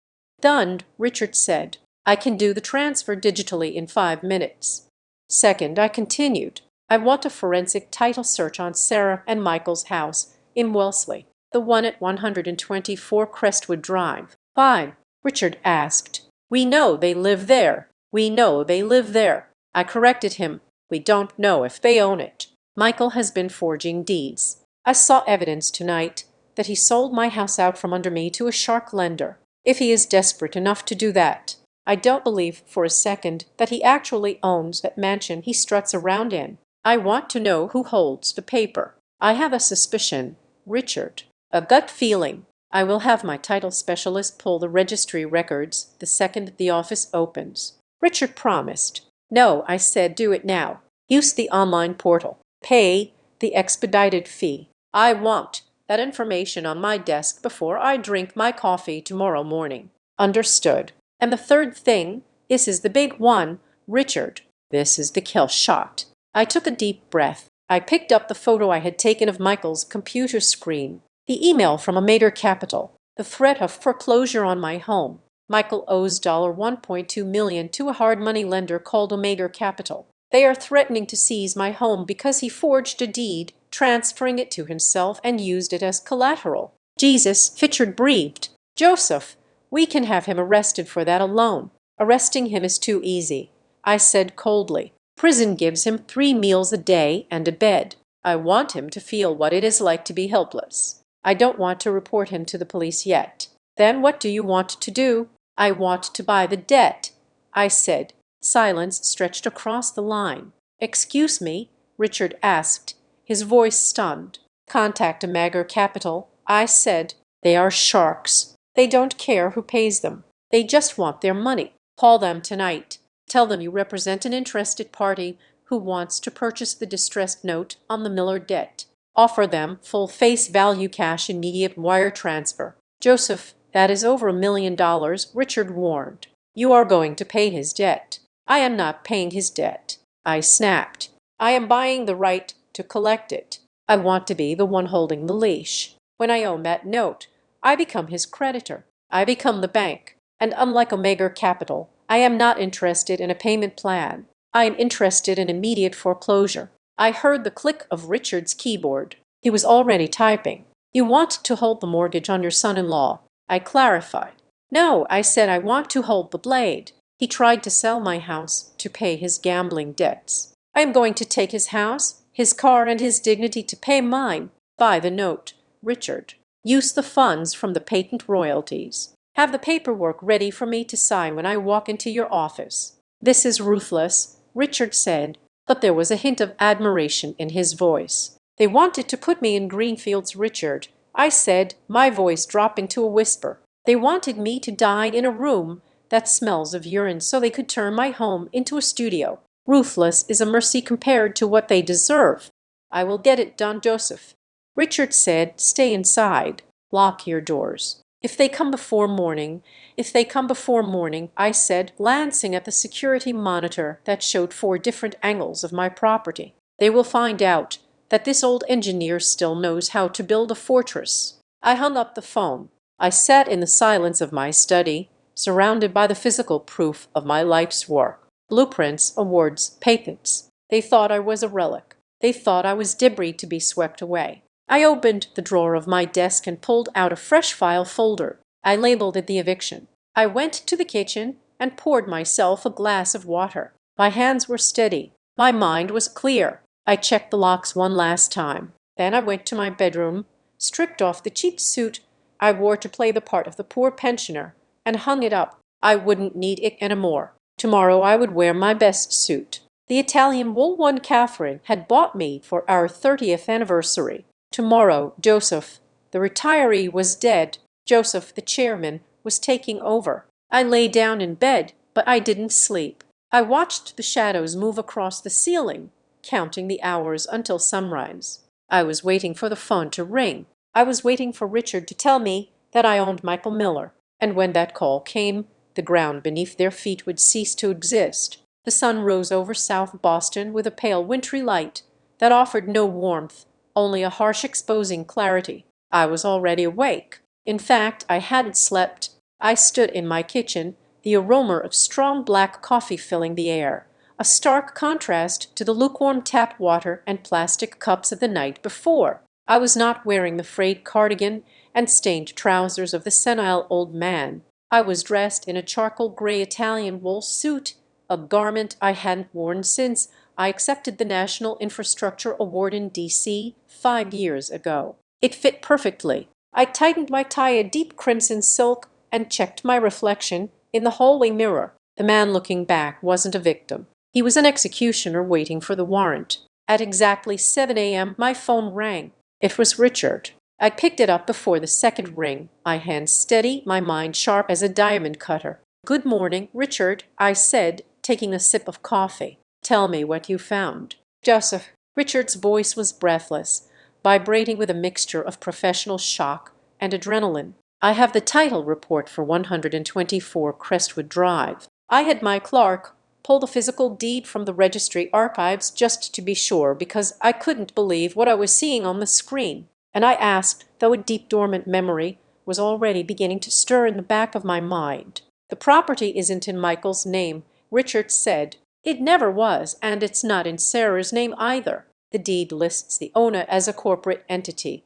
"Done," Richard said. "I can do the transfer digitally in 5 minutes." "Second," I continued, "I want a forensic title search on Sarah and Michael's house in Wellesley, the one at 124 Crestwood Drive." "Fine," Richard asked. "We know they live there. We know they live there." I corrected him. "We don't know if they own it. Michael has been forging deeds. I saw evidence tonight that he sold my house out from under me to a shark lender. If he is desperate enough to do that, I don't believe for a second that he actually owns that mansion he struts around in. I want to know who holds the paper. I have a suspicion, Richard, a gut feeling. I will have my title specialist pull the registry records the second the office opens." Richard promised. "No," I said, "do it now. Use the online portal. Pay the expedited fee. I want that information on my desk before I drink my coffee tomorrow morning." "Understood. And the third thing, this is the big one, Richard. This is the kill shot." I took a deep breath. I picked up the photo I had taken of Michael's computer screen. The email from a major capital. The threat of foreclosure on my home. Michael owes $1.2 million to a hard money lender called Omega Capital. They are threatening to seize my home because he forged a deed, transferring it to himself and used it as collateral. Jesus, Richard breathed. "Joseph, we can have him arrested for that alone." "Arresting him is too easy," I said coldly. "Prison gives him 3 meals a day and a bed. I want him to feel what it is like to be helpless. I don't want to report him to the police yet." "Then what do you want to do?" "I want to buy the debt," I said. Silence stretched across the line. "Excuse me?" Richard asked, his voice stunned. "Contact Omega Capital," I said. "They are sharks. They don't care who pays them. They just want their money. Call them tonight. Tell them you represent an interested party who wants to purchase the distressed note on the Miller debt. Offer them full face value cash immediate wire transfer. Joseph, that is over $1 million, Richard warned. You are going to pay his debt. I am not paying his debt. I snapped. I am buying the right to collect it. I want to be the one holding the leash. When I own that note, I become his creditor. I become the bank. And unlike Omega Capital, I am not interested in a payment plan. I am interested in immediate foreclosure. I heard the click of Richard's keyboard. He was already typing. You want to hold the mortgage on your son-in-law. I clarified. No, I said I want to hold the blade. He tried to sell my house to pay his gambling debts. I am going to take his house, his car, and his dignity to pay mine. Buy the note, Richard. Use the funds from the patent royalties. Have the paperwork ready for me to sign when I walk into your office. This is ruthless, Richard said, but there was a hint of admiration in his voice. They wanted to put me in Greenfields, Richard, I said, my voice dropping to a whisper. They wanted me to die in a room that smells of urine so they could turn my home into a studio. Ruthless is a mercy compared to what they deserve. I will get it done, Joseph. Richard said, stay inside. Lock your doors. If they come before morning, I said, glancing at the security monitor that showed 4 different angles of my property. They will find out that this old engineer still knows how to build a fortress. I hung up the phone. I sat in the silence of my study, surrounded by the physical proof of my life's work. Blueprints, awards, patents. They thought I was a relic. They thought I was debris to be swept away. I opened the drawer of my desk and pulled out a fresh file folder. I labeled it the eviction. I went to the kitchen and poured myself a glass of water. My hands were steady. My mind was clear. I checked the locks one last time. Then I went to my bedroom, stripped off the cheap suit I wore to play the part of the poor pensioner, and hung it up. I wouldn't need it anymore. Tomorrow I would wear my best suit. The Italian wool one Catherine had bought me for our 30th anniversary. Tomorrow, Joseph, the retiree, was dead. Joseph, the chairman, was taking over. I lay down in bed, but I didn't sleep. I watched the shadows move across the ceiling, counting the hours until sunrise. I was waiting for the phone to ring. I was waiting for Richard to tell me that I owned Michael Miller. And when that call came, the ground beneath their feet would cease to exist. The sun rose over South Boston with a pale wintry light that offered no warmth, only a harsh exposing clarity. I was already awake. In fact, I hadn't slept. I stood in my kitchen, the aroma of strong black coffee filling the air, a stark contrast to the lukewarm tap water and plastic cups of the night before. I was not wearing the frayed cardigan and stained trousers of the senile old man. I was dressed in a charcoal gray Italian wool suit, a garment I hadn't worn since I accepted the National Infrastructure Award in D.C. 5 years ago. It fit perfectly. I tightened my tie a deep crimson silk and checked my reflection in the hallway mirror. The man looking back wasn't a victim. He was an executioner waiting for the warrant. At exactly 7 a.m. my phone rang. It was Richard. I picked it up before the second ring, my hand steady, my mind sharp as a diamond cutter. Good morning, Richard, I said, taking a sip of coffee. Tell me what you found. Joseph. Richard's voice was breathless, vibrating with a mixture of professional shock and adrenaline. I have the title report for 124 Crestwood Drive. I had my clerk pull the physical deed from the registry archives just to be sure, because I couldn't believe what I was seeing on the screen. And I asked, though a deep dormant memory was already beginning to stir in the back of my mind. The property isn't in Michael's name, Richard said. It never was, and it's not in Sarah's name either. The deed lists the owner as a corporate entity,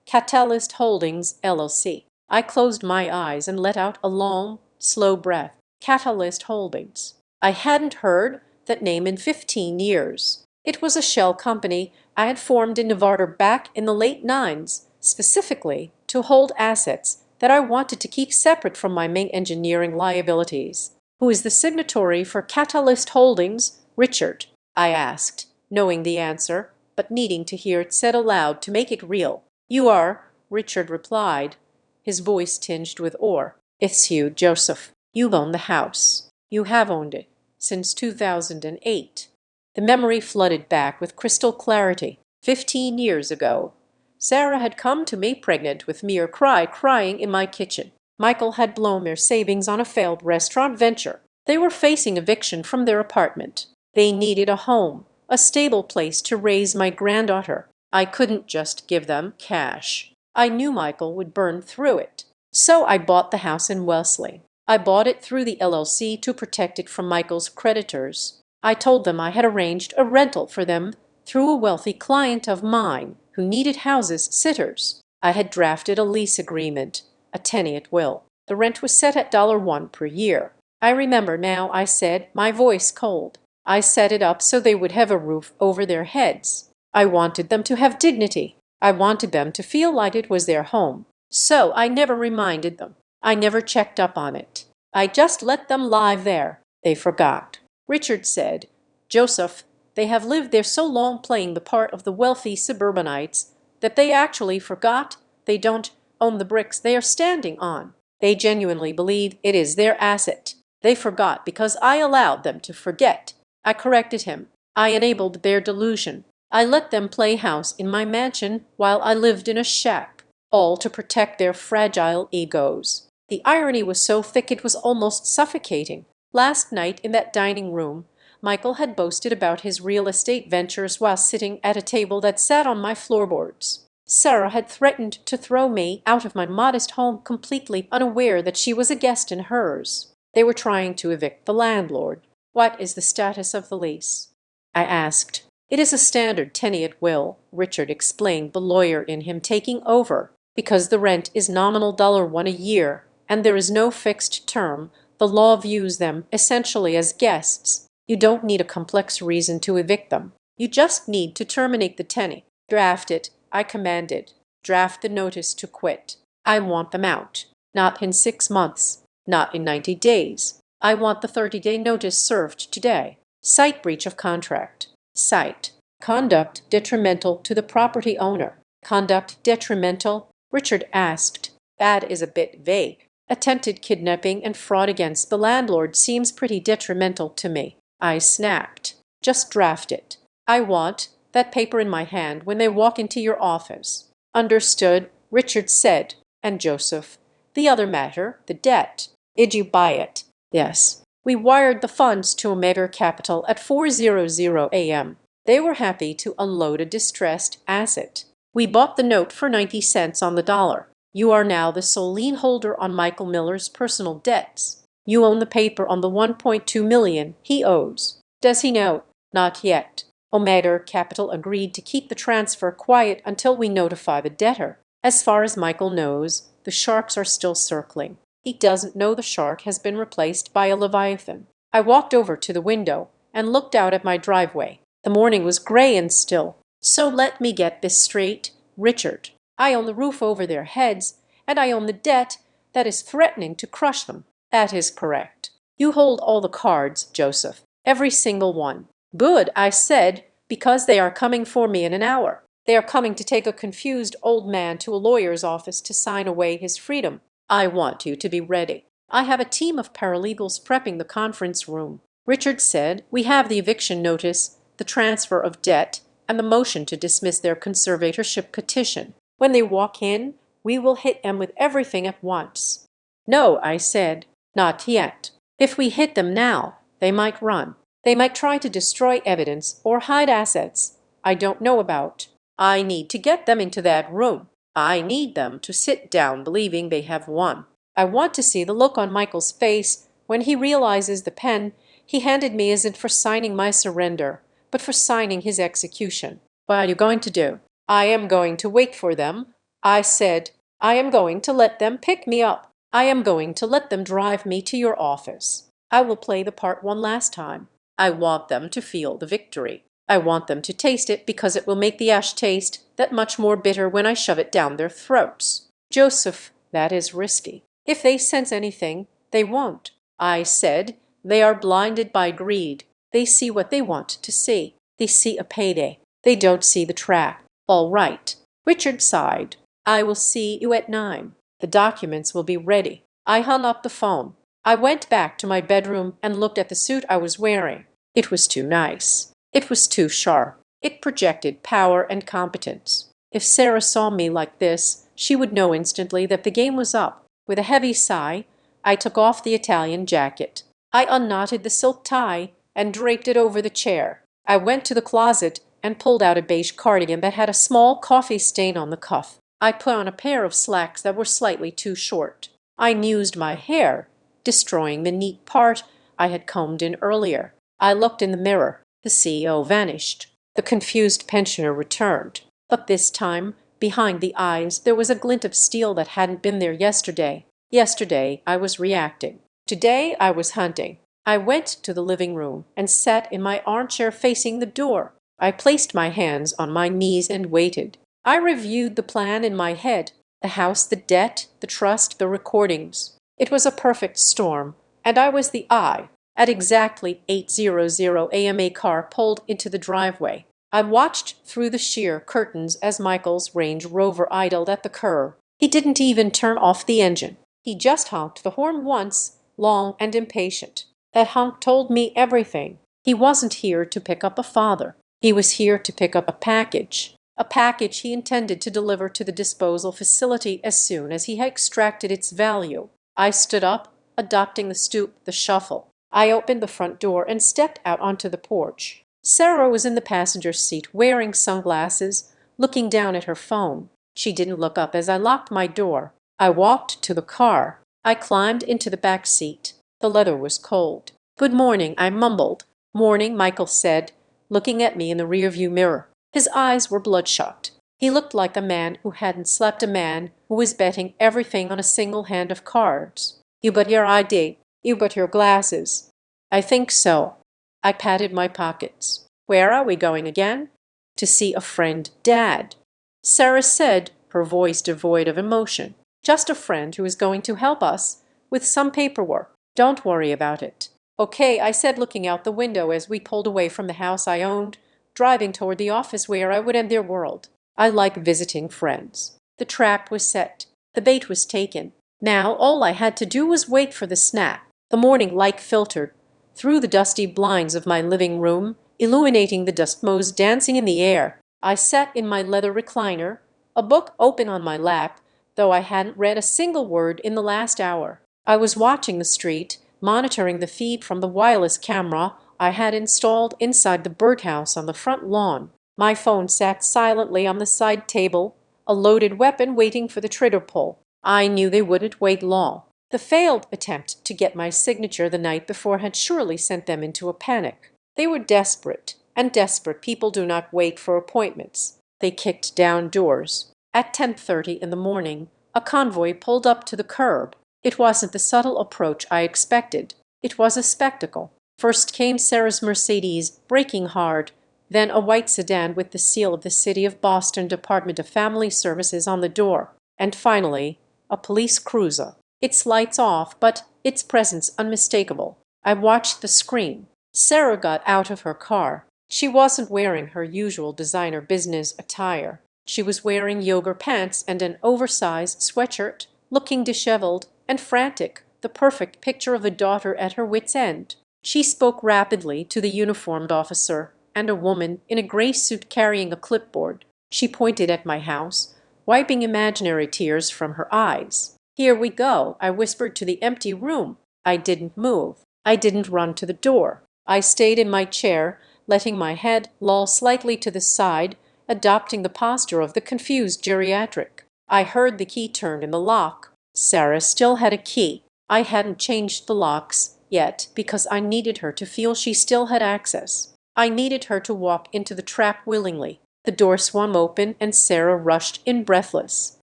Catalyst Holdings, LLC. I closed my eyes and let out a long, slow breath. Catalyst Holdings. I hadn't heard that name in 15 years. It was a shell company I had formed in Nevada back in the late 90s, specifically to hold assets that I wanted to keep separate from my main engineering liabilities. Who is the signatory for Catalyst Holdings, Richard? I asked, knowing the answer, but needing to hear it said aloud to make it real. You are, Richard replied, his voice tinged with awe. It's you, Joseph. "You've owned the house. You have owned it since 2008." The memory flooded back with crystal clarity. 15 years ago, Sarah had come to me pregnant with mere crying in my kitchen. Michael had blown their savings on a failed restaurant venture. They were facing eviction from their apartment. They needed a home, a stable place to raise my granddaughter. I couldn't just give them cash. I knew Michael would burn through it. So I bought the house in Wellesley. I bought it through the LLC to protect it from Michael's creditors. I told them I had arranged a rental for them through a wealthy client of mine who needed houses sitters. I had drafted a lease agreement, a tenant will. The rent was set at $1 per year. I remember now, I said, my voice cold. I set it up so they would have a roof over their heads. I wanted them to have dignity. I wanted them to feel like it was their home. So I never reminded them. I never checked up on it. I just let them lie there. They forgot. Richard said, "Joseph, they have lived there so long playing the part of the wealthy suburbanites that they actually forgot they don't own the bricks they are standing on. They genuinely believe it is their asset. They forgot because I allowed them to forget. I corrected him. I enabled their delusion. I let them play house in my mansion while I lived in a shack, all to protect their fragile egos." The irony was so thick it was almost suffocating. Last night in that dining room, Michael had boasted about his real estate ventures while sitting at a table that sat on my floorboards. Sarah had threatened to throw me out of my modest home completely unaware that she was a guest in hers. They were trying to evict the landlord. "What is the status of the lease?" I asked. "It is a standard tenant will," Richard explained, the lawyer in him taking over. "Because the rent is nominal $1 a year, and there is no fixed term, the law views them essentially as guests. You don't need a complex reason to evict them. You just need to terminate the tenant. Draft it," I commanded. "Draft the notice to quit. I want them out. Not in 6 months. Not in 90 days. I want the 30-day notice served today. Cite breach of contract. Cite conduct detrimental to the property owner." "Conduct detrimental?" Richard asked. "That is a bit vague. Attempted kidnapping and fraud against the landlord seems pretty detrimental to me." I snapped. "Just draft it. I want that paper in my hand when they walk into your office." "Understood," Richard said. "And Joseph, the other matter, the debt. Did you buy it?" "Yes. We wired the funds to Omega Capital at 4:00 a.m. They were happy to unload a distressed asset. We bought the note for 90 cents on the dollar. You are now the sole lien holder on Michael Miller's personal debts. You own the paper on the $1.2 million he owes. Does he know?" "Not yet. Omega Capital agreed to keep the transfer quiet until we notify the debtor. As far as Michael knows, the sharks are still circling. He doesn't know the shark has been replaced by a leviathan." I walked over to the window and looked out at my driveway. The morning was gray and still. "So let me get this straight, Richard. I own the roof over their heads, and I own the debt that is threatening to crush them." "That is correct. You hold all the cards, Joseph. Every single one." "Good," I said, "because they are coming for me in an hour. They are coming to take a confused old man to a lawyer's office to sign away his freedom. I want you to be ready. I have a team of paralegals prepping the conference room." Richard said, "We have the eviction notice, the transfer of debt, and the motion to dismiss their conservatorship petition. When they walk in, we will hit them with everything at once." "No," I said, "not yet. If we hit them now, they might run. They might try to destroy evidence or hide assets I don't know about. I need to get them into that room. I need them to sit down believing they have won. I want to see the look on Michael's face when he realizes the pen he handed me isn't for signing my surrender, but for signing his execution." "What are you going to do?" "I am going to wait for them." I said, "I am going to let them pick me up. I am going to let them drive me to your office. I will play the part one last time. I want them to feel the victory. I want them to taste it because it will make the ash taste that much more bitter when I shove it down their throats." "Joseph, that is risky. If they sense anything, they won't." I said, "They are blinded by greed. They see what they want to see. They see a payday. They don't see the trap." "All right." Richard sighed. "I will see you at 9. The documents will be ready." I hung up the phone. I went back to my bedroom and looked at the suit I was wearing. It was too nice. It was too sharp. It projected power and competence. If Sarah saw me like this, she would know instantly that the game was up. With a heavy sigh, I took off the Italian jacket. I unknotted the silk tie and draped it over the chair. I went to the closet and pulled out a beige cardigan that had a small coffee stain on the cuff. I put on a pair of slacks that were slightly too short. I mused my hair, destroying the neat part I had combed in earlier. I looked in the mirror. The CEO vanished. The confused pensioner returned. But this time, behind the eyes, there was a glint of steel that hadn't been there yesterday. Yesterday, I was reacting. Today, I was hunting. I went to the living room and sat in my armchair facing the door. I placed my hands on my knees and waited. I reviewed the plan in my head: the house, the debt, the trust, the recordings. It was a perfect storm, and I was the eye. At exactly 8:00 a.m. a car pulled into the driveway. I watched through the sheer curtains as Michael's Range Rover idled at the curb. He didn't even turn off the engine. He just honked the horn once, long and impatient. That honk told me everything. He wasn't here to pick up a father. He was here to pick up a package. A package he intended to deliver to the disposal facility as soon as he had extracted its value. I stood up, adopting the stoop, the shuffle. I opened the front door and stepped out onto the porch. Sarah was in the passenger seat wearing sunglasses, looking down at her phone. She didn't look up as I locked my door. I walked to the car. I climbed into the back seat. The leather was cold. "Good morning," I mumbled. "Morning," Michael said, looking at me in the rearview mirror. His eyes were bloodshot. He looked like a man who hadn't slept, a man who was betting everything on a single hand of cards. "You got your ID? You got your glasses?" "I think so." I patted my pockets. "Where are we going again?" "To see a friend, Dad." Sarah said, her voice devoid of emotion. "Just a friend who is going to help us with some paperwork. Don't worry about it." "Okay," I said, looking out the window as we pulled away from the house I owned, driving toward the office where I would end their world. I like visiting friends. The trap was set. The bait was taken. Now all I had to do was wait for the snap. The morning light filtered through the dusty blinds of my living room, illuminating the dust motes dancing in the air. I sat in my leather recliner, a book open on my lap, though I hadn't read a single word in the last hour. I was watching the street, monitoring the feed from the wireless camera I had installed inside the birdhouse on the front lawn. My phone sat silently on the side table, a loaded weapon waiting for the trigger pull. I knew they wouldn't wait long. The failed attempt to get my signature the night before had surely sent them into a panic. They were desperate, and desperate people do not wait for appointments. They kicked down doors. At 10:30 in the morning, a convoy pulled up to the curb. It wasn't the subtle approach I expected. It was a spectacle. First came Sarah's Mercedes, braking hard, then a white sedan with the seal of the City of Boston Department of Family Services on the door, and finally, a police cruiser. Its lights off, but its presence unmistakable. I watched the screen. Sarah got out of her car. She wasn't wearing her usual designer business attire. She was wearing yoga pants and an oversized sweatshirt, looking disheveled and frantic, the perfect picture of a daughter at her wit's end. She spoke rapidly to the uniformed officer and a woman in a gray suit carrying a clipboard. She pointed at my house, wiping imaginary tears from her eyes. "Here we go," I whispered to the empty room. I didn't move. I didn't run to the door. I stayed in my chair, letting my head loll slightly to the side, adopting the posture of the confused geriatric. I heard the key turn in the lock. Sarah still had a key. I hadn't changed the locks yet because I needed her to feel she still had access. I needed her to walk into the trap willingly. The door swung open and Sarah rushed in breathless.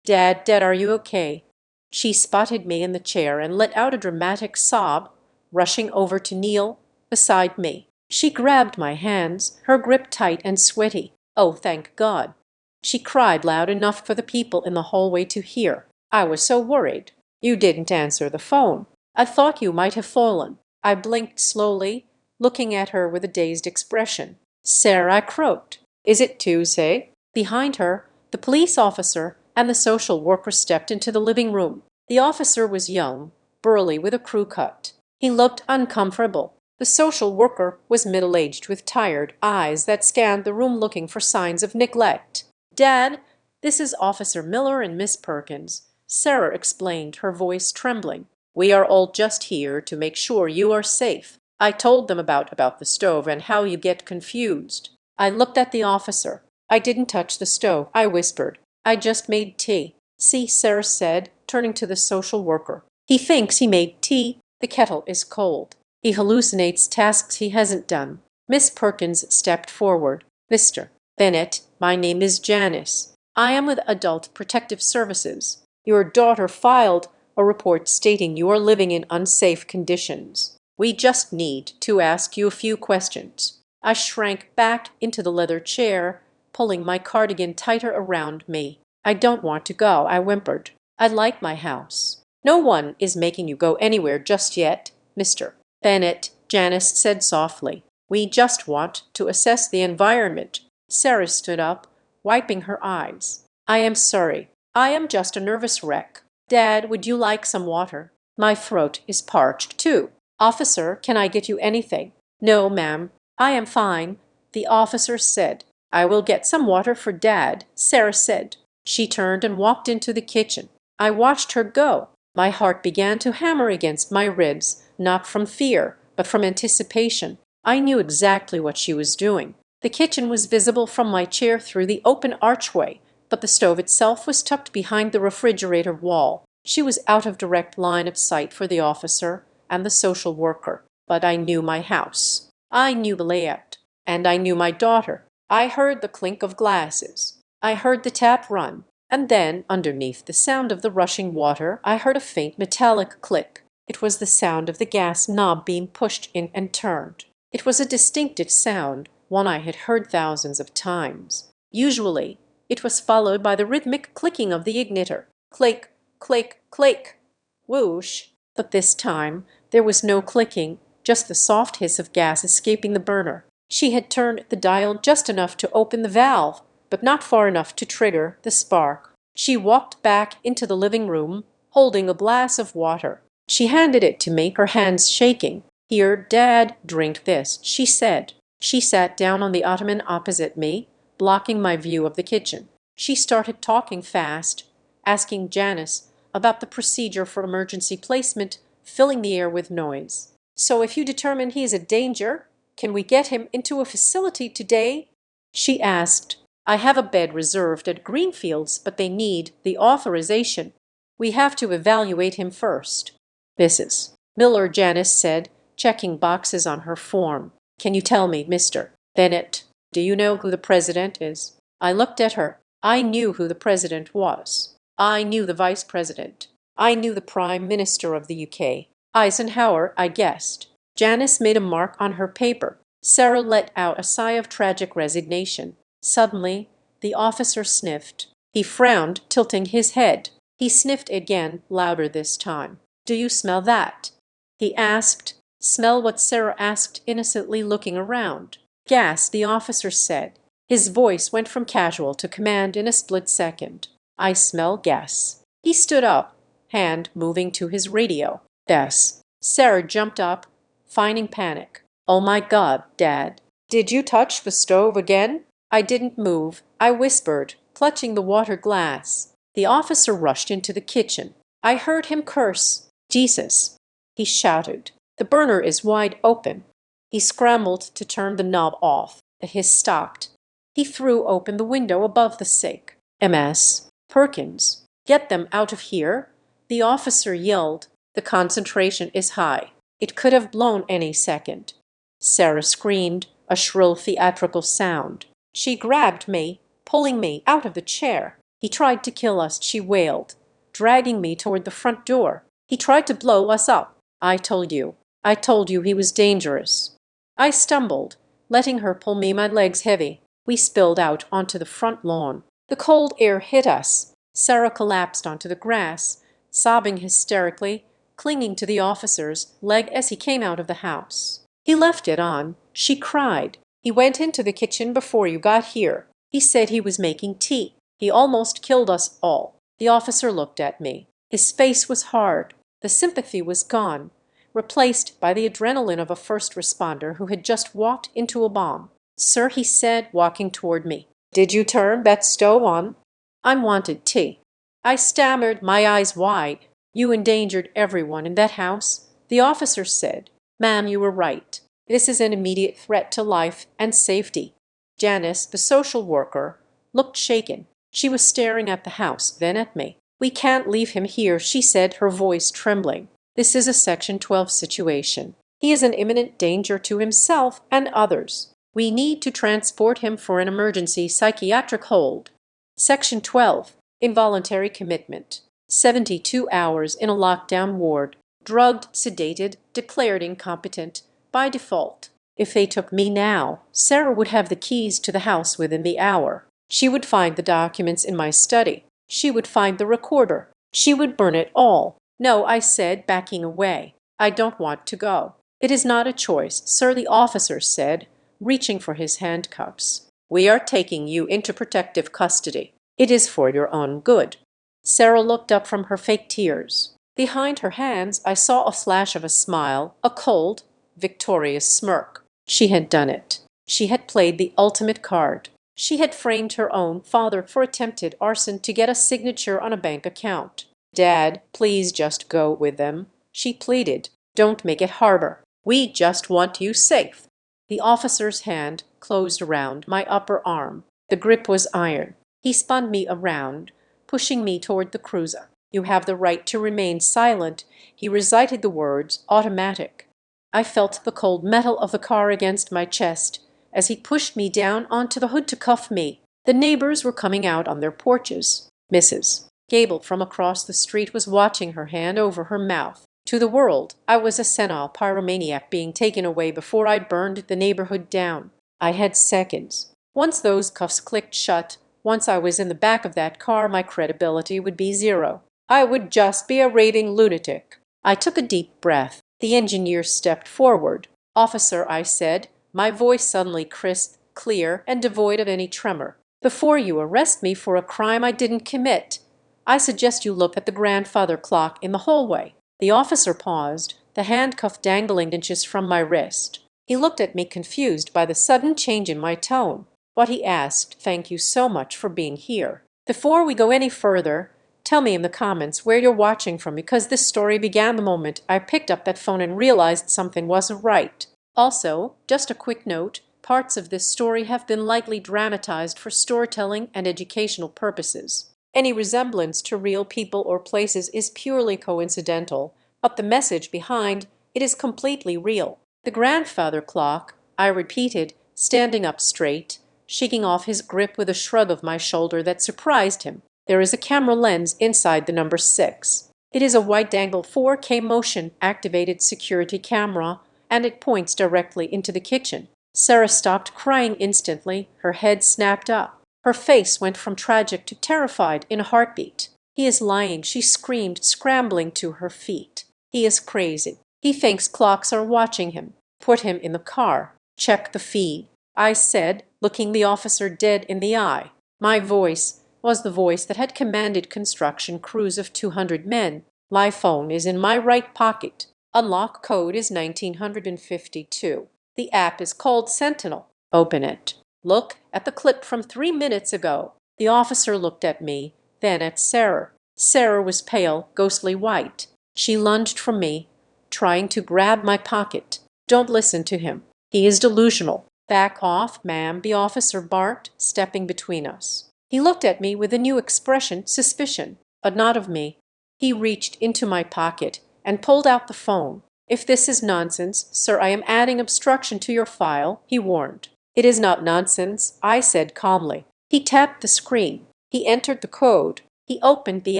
Dad, are you okay?" She spotted me in the chair and let out a dramatic sob, rushing over to kneel beside me. She grabbed my hands, her grip tight and sweaty. "Oh, thank God." She cried loud enough for the people in the hallway to hear. "I was so worried. You didn't answer the phone. I thought you might have fallen." I blinked slowly, looking at her with a dazed expression. "Sarah," I croaked. "Is it Tuesday?" Behind her, the police officer and the social worker stepped into the living room. The officer was young, burly with a crew cut. He looked uncomfortable. The social worker was middle-aged with tired eyes that scanned the room looking for signs of neglect. "Dad, this is Officer Miller and Miss Perkins," Sarah explained, her voice trembling. "We are all just here to make sure you are safe. I told them about the stove and how you get confused." I looked at the officer. "I didn't touch the stove," I whispered. "I just made tea." "See," Sarah said, turning to the social worker. "He thinks he made tea. The kettle is cold. He hallucinates tasks he hasn't done." Miss Perkins stepped forward. "Mr. Bennett, my name is Janice. I am with Adult Protective Services. Your daughter filed a report stating you are living in unsafe conditions. We just need to ask you a few questions." I shrank back into the leather chair, pulling my cardigan tighter around me. "I don't want to go," I whimpered. "I like my house." "No one is making you go anywhere just yet, Mr. Bennett," Janice said softly. "We just want to assess the environment." Sarah stood up, wiping her eyes. "I am sorry. I am just a nervous wreck. Dad, would you like some water? My throat is parched, too." "Officer, can I get you anything?" "No, ma'am. I am fine," the officer said. "I will get some water for Dad," Sarah said. She turned and walked into the kitchen. I watched her go. My heart began to hammer against my ribs, not from fear, but from anticipation. I knew exactly what she was doing. The kitchen was visible from my chair through the open archway, but the stove itself was tucked behind the refrigerator wall. She was out of direct line of sight for the officer and the social worker. But I knew my house. I knew the layout, and I knew my daughter. I heard the clink of glasses. I heard the tap run, and then, underneath the sound of the rushing water, I heard a faint metallic click. It was the sound of the gas knob being pushed in and turned. It was a distinctive sound, one I had heard thousands of times. Usually, it was followed by the rhythmic clicking of the igniter. Click, click, click. Whoosh. But this time, there was no clicking, just the soft hiss of gas escaping the burner. She had turned the dial just enough to open the valve, but not far enough to trigger the spark. She walked back into the living room, holding a glass of water. She handed it to me, her hands shaking. "Here, Dad, drink this," she said. She sat down on the ottoman opposite me, blocking my view of the kitchen. She started talking fast, asking Janice about the procedure for emergency placement, filling the air with noise. "So if you determine he is a danger, can we get him into a facility today?" she asked. "I have a bed reserved at Greenfields, but they need the authorization. We have to evaluate him first." "Mrs. Miller," Janice said, checking boxes on her form. "Can you tell me, Mr. Bennett, do you know who the president is?" I looked at her. I knew who the president was. I knew the vice president. I knew the prime minister of the UK. Eisenhower, I guessed. Janice made a mark on her paper. Sarah let out a sigh of tragic resignation. Suddenly, the officer sniffed. He frowned, tilting his head. He sniffed again, louder this time. "Do you smell that?" he asked. "Smell what?" Sarah asked innocently, looking around. "Gas," the officer said. His voice went from casual to command in a split second. "I smell gas." He stood up, hand moving to his radio. "Gas." Sarah jumped up, feigning panic. "Oh my God, Dad. Did you touch the stove again?" I didn't move. I whispered, clutching the water glass. The officer rushed into the kitchen. I heard him curse. "Jesus!" he shouted. "The burner is wide open." He scrambled to turn the knob off. The hiss stopped. He threw open the window above the sink. "Ms. Perkins, get them out of here," the officer yelled. "The concentration is high. It could have blown any second." Sarah screamed, a shrill theatrical sound. She grabbed me, pulling me out of the chair. "He tried to kill us," she wailed, dragging me toward the front door. "He tried to blow us up. I told you. I told you he was dangerous." I stumbled, letting her pull me, my legs heavy. We spilled out onto the front lawn. The cold air hit us. Sarah collapsed onto the grass, sobbing hysterically, clinging to the officer's leg as he came out of the house. "He left it on," she cried. "He went into the kitchen before you got here. He said he was making tea. He almost killed us all." The officer looked at me. His face was hard. The sympathy was gone, replaced by the adrenaline of a first responder who had just walked into a bomb. "Sir," he said, walking toward me, "did you turn that stove on? I'm wanted tea." I stammered, my eyes wide. "You endangered everyone in that house?" The officer said, "Ma'am, you were right. This is an immediate threat to life and safety." Janice, the social worker, looked shaken. She was staring at the house, then at me. "We can't leave him here," she said, her voice trembling. "This is a Section 12 situation. He is an imminent danger to himself and others. We need to transport him for an emergency psychiatric hold." Section 12. Involuntary commitment. 72 hours in a lockdown ward. Drugged, sedated, declared incompetent. By default. If they took me now, Sarah would have the keys to the house within the hour. She would find the documents in my study. She would find the recorder. She would burn it all. "No," I said, backing away. "I don't want to go." "It is not a choice, sir," the officer said, reaching for his handcuffs. "We are taking you into protective custody. It is for your own good." Sarah looked up from her fake tears. Behind her hands I saw a flash of a smile, a cold, victorious smirk. She had done it. She had played the ultimate card. She had framed her own father for attempted arson to get a signature on a bank account. "Dad, please just go with them," she pleaded. "Don't make it harder. We just want you safe." The officer's hand closed around my upper arm. The grip was iron. He spun me around, pushing me toward the cruiser. "You have the right to remain silent." He recited the words, automatic. I felt the cold metal of the car against my chest as he pushed me down onto the hood to cuff me. The neighbors were coming out on their porches. Mrs. Gable from across the street was watching, her hand over her mouth. To the world, I was a senile pyromaniac being taken away before I'd burned the neighborhood down. I had seconds. Once those cuffs clicked shut, once I was in the back of that car, my credibility would be zero. I would just be a raving lunatic. I took a deep breath. The engineer stepped forward. "Officer," I said, my voice suddenly crisp, clear, and devoid of any tremor. "Before you arrest me for a crime I didn't commit, I suggest you look at the grandfather clock in the hallway." The officer paused, the handcuff dangling inches from my wrist. He looked at me confused by the sudden change in my tone. What he asked, "Thank you so much for being here. Before we go any further, tell me in the comments where you're watching from, because this story began the moment I picked up that phone and realized something wasn't right. Also, just a quick note, parts of this story have been lightly dramatized for storytelling and educational purposes. Any resemblance to real people or places is purely coincidental, but the message behind it is completely real." "The grandfather clock," I repeated, standing up straight, shaking off his grip with a shrug of my shoulder that surprised him. "There is a camera lens inside the number 6. It is a wide-angle 4K motion-activated security camera, and it points directly into the kitchen." Sarah stopped crying instantly. Her head snapped up. Her face went from tragic to terrified in a heartbeat. "He is lying," she screamed, scrambling to her feet. "He is crazy. He thinks clocks are watching him. Put him in the car. Check the feed," I said, looking the officer dead in the eye. My voice was the voice that had commanded construction crews of 200 men. "My phone is in my right pocket. Unlock code is 1952. The app is called Sentinel. Open it. Look at the clip from 3 minutes ago." The officer looked at me, then at Sarah. Sarah was pale, ghostly white. She lunged from me, trying to grab my pocket. "Don't listen to him. He is delusional." "Back off, ma'am," the officer barked, stepping between us. He looked at me with a new expression, suspicion, but not of me. He reached into my pocket and pulled out the phone. "If this is nonsense, sir, I am adding obstruction to your file," he warned. "It is not nonsense," I said calmly. He tapped the screen. He entered the code. He opened the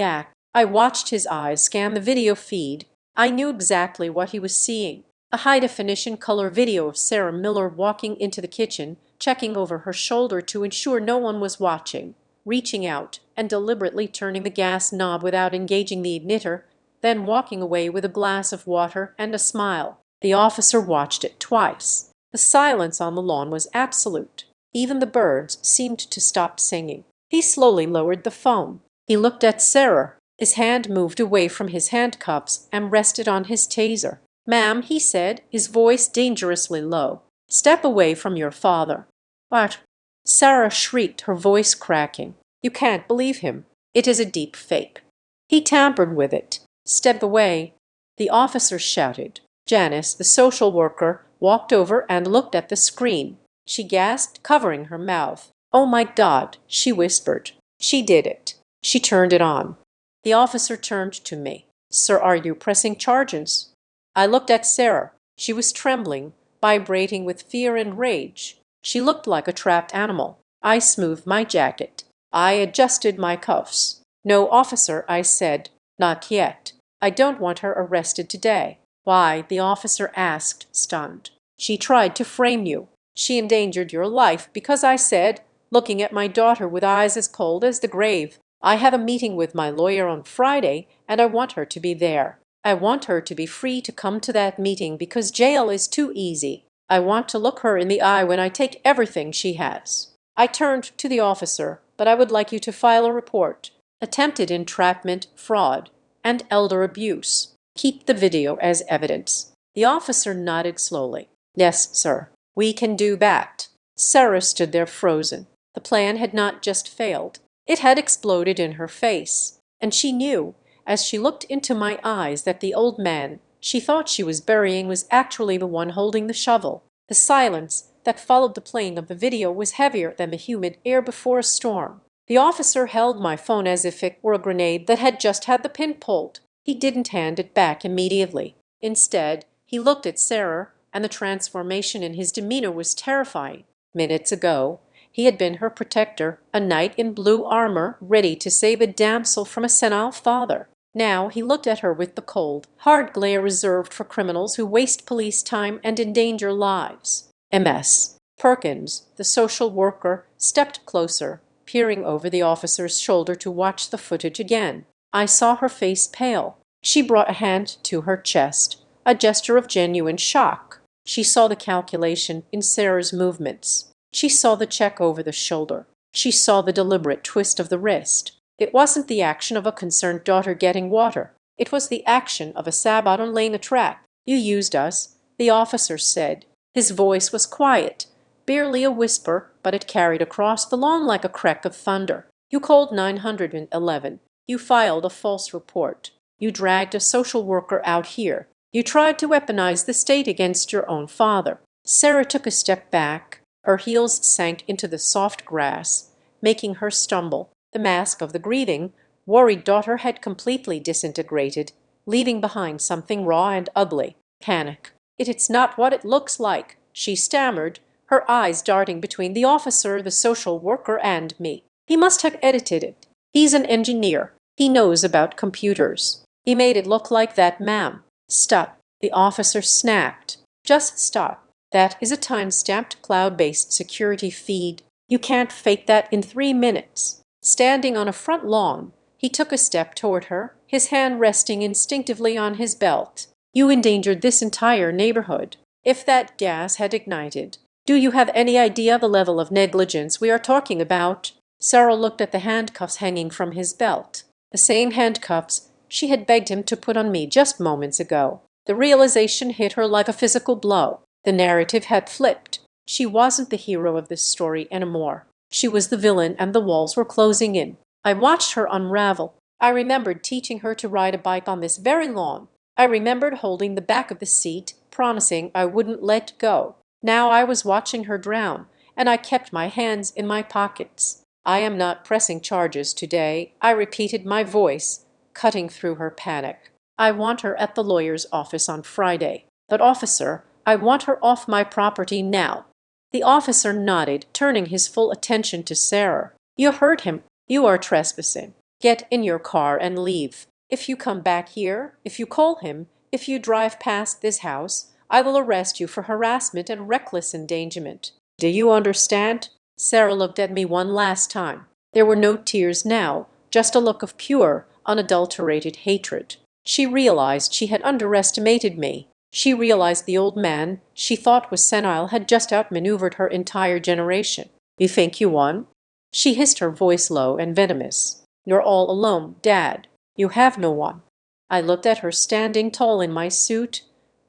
app. I watched his eyes scan the video feed. I knew exactly what he was seeing. A high-definition color video of Sarah Miller walking into the kitchen, checking over her shoulder to ensure no one was watching, reaching out and deliberately turning the gas knob without engaging the ignitor, then walking away with a glass of water and a smile. The officer watched it twice. The silence on the lawn was absolute. Even the birds seemed to stop singing. He slowly lowered the phone. He looked at Sarah. His hand moved away from his handcuffs and rested on his taser. "Ma'am," he said, his voice dangerously low, "step away from your father." "What?" Sarah shrieked, her voice cracking. "You can't believe him. It is a deep fake. He tampered with it. Step away." The officer shouted. Janice, the social worker, walked over and looked at the screen. She gasped, covering her mouth. "Oh my God," she whispered. "She did it. She turned it on." The officer turned to me. "Sir, are you pressing charges?" I looked at Sarah. She was trembling, vibrating with fear and rage. She looked like a trapped animal. I smoothed my jacket. I adjusted my cuffs. "No, officer," I said. "Not yet. I don't want her arrested today." "Why?" the officer asked, stunned. "She tried to frame you. She endangered your life because I said," looking at my daughter with eyes as cold as the grave, "I have a meeting with my lawyer on Friday, and I want her to be there. I want her to be free to come to that meeting because jail is too easy. I want to look her in the eye when I take everything she has." I turned to the officer. "But I would like you to file a report. Attempted entrapment, fraud, and elder abuse. Keep the video as evidence." The officer nodded slowly. "Yes, sir. We can do that." Sarah stood there frozen. The plan had not just failed. It had exploded in her face. And she knew, as she looked into my eyes, that the old man she thought she was burying was actually the one holding the shovel. The silence that followed the playing of the video was heavier than the humid air before a storm. The officer held my phone as if it were a grenade that had just had the pin pulled. He didn't hand it back immediately. Instead, he looked at Sarah, and the transformation in his demeanor was terrifying. Minutes ago, he had been her protector, a knight in blue armor, ready to save a damsel from a senile father. Now he looked at her with the cold, hard glare reserved for criminals who waste police time and endanger lives. MS. Perkins, the social worker, stepped closer, peering over the officer's shoulder to watch the footage again. I saw her face pale. She brought a hand to her chest, a gesture of genuine shock. She saw the calculation in Sarah's movements. She saw the check over the shoulder. She saw the deliberate twist of the wrist. It wasn't the action of a concerned daughter getting water. It was the action of a Sabaton laying a trap. "You used us," the officer said. His voice was quiet, barely a whisper, but it carried across the lawn like a crack of thunder. "You called 911. You filed a false report. You dragged a social worker out here. You tried to weaponize the state against your own father." Sarah took a step back. Her heels sank into the soft grass, making her stumble. The mask of the grieving, worried daughter had completely disintegrated, leaving behind something raw and ugly. Panic. "It's not what it looks like," she stammered, her eyes darting between the officer, the social worker, and me. "He must have edited it. He's an engineer. He knows about computers. He made it look like that, ma'am." "Stop," the officer snapped. "Just stop. That is a time-stamped cloud-based security feed. You can't fake that in 3 minutes." Standing on a front lawn, he took a step toward her, his hand resting instinctively on his belt. "You endangered this entire neighborhood. If that gas had ignited, do you have any idea the level of negligence we are talking about?" Sarah looked at the handcuffs hanging from his belt. The same handcuffs she had begged him to put on me just moments ago. The realization hit her like a physical blow. The narrative had flipped. She wasn't the hero of this story anymore. She was the villain, and the walls were closing in. I watched her unravel. I remembered teaching her to ride a bike on this very lawn. I remembered holding the back of the seat, promising I wouldn't let go. Now I was watching her drown, and I kept my hands in my pockets. "I am not pressing charges today," I repeated, my voice cutting through her panic. "I want her at the lawyer's office on Friday. But, officer, I want her off my property now." The officer nodded, turning his full attention to Sarah. "You heard him. You are trespassing. Get in your car and leave. If you come back here, if you call him, if you drive past this house, I will arrest you for harassment and reckless endangerment. Do you understand?" Sarah looked at me one last time. There were no tears now, just a look of pure, unadulterated hatred. She realized she had underestimated me. She realized the old man she thought was senile had just outmaneuvered her entire generation. "You think you won?" She hissed, her voice low and venomous. "You're all alone, Dad. You have no one. I looked at her standing tall in my suit,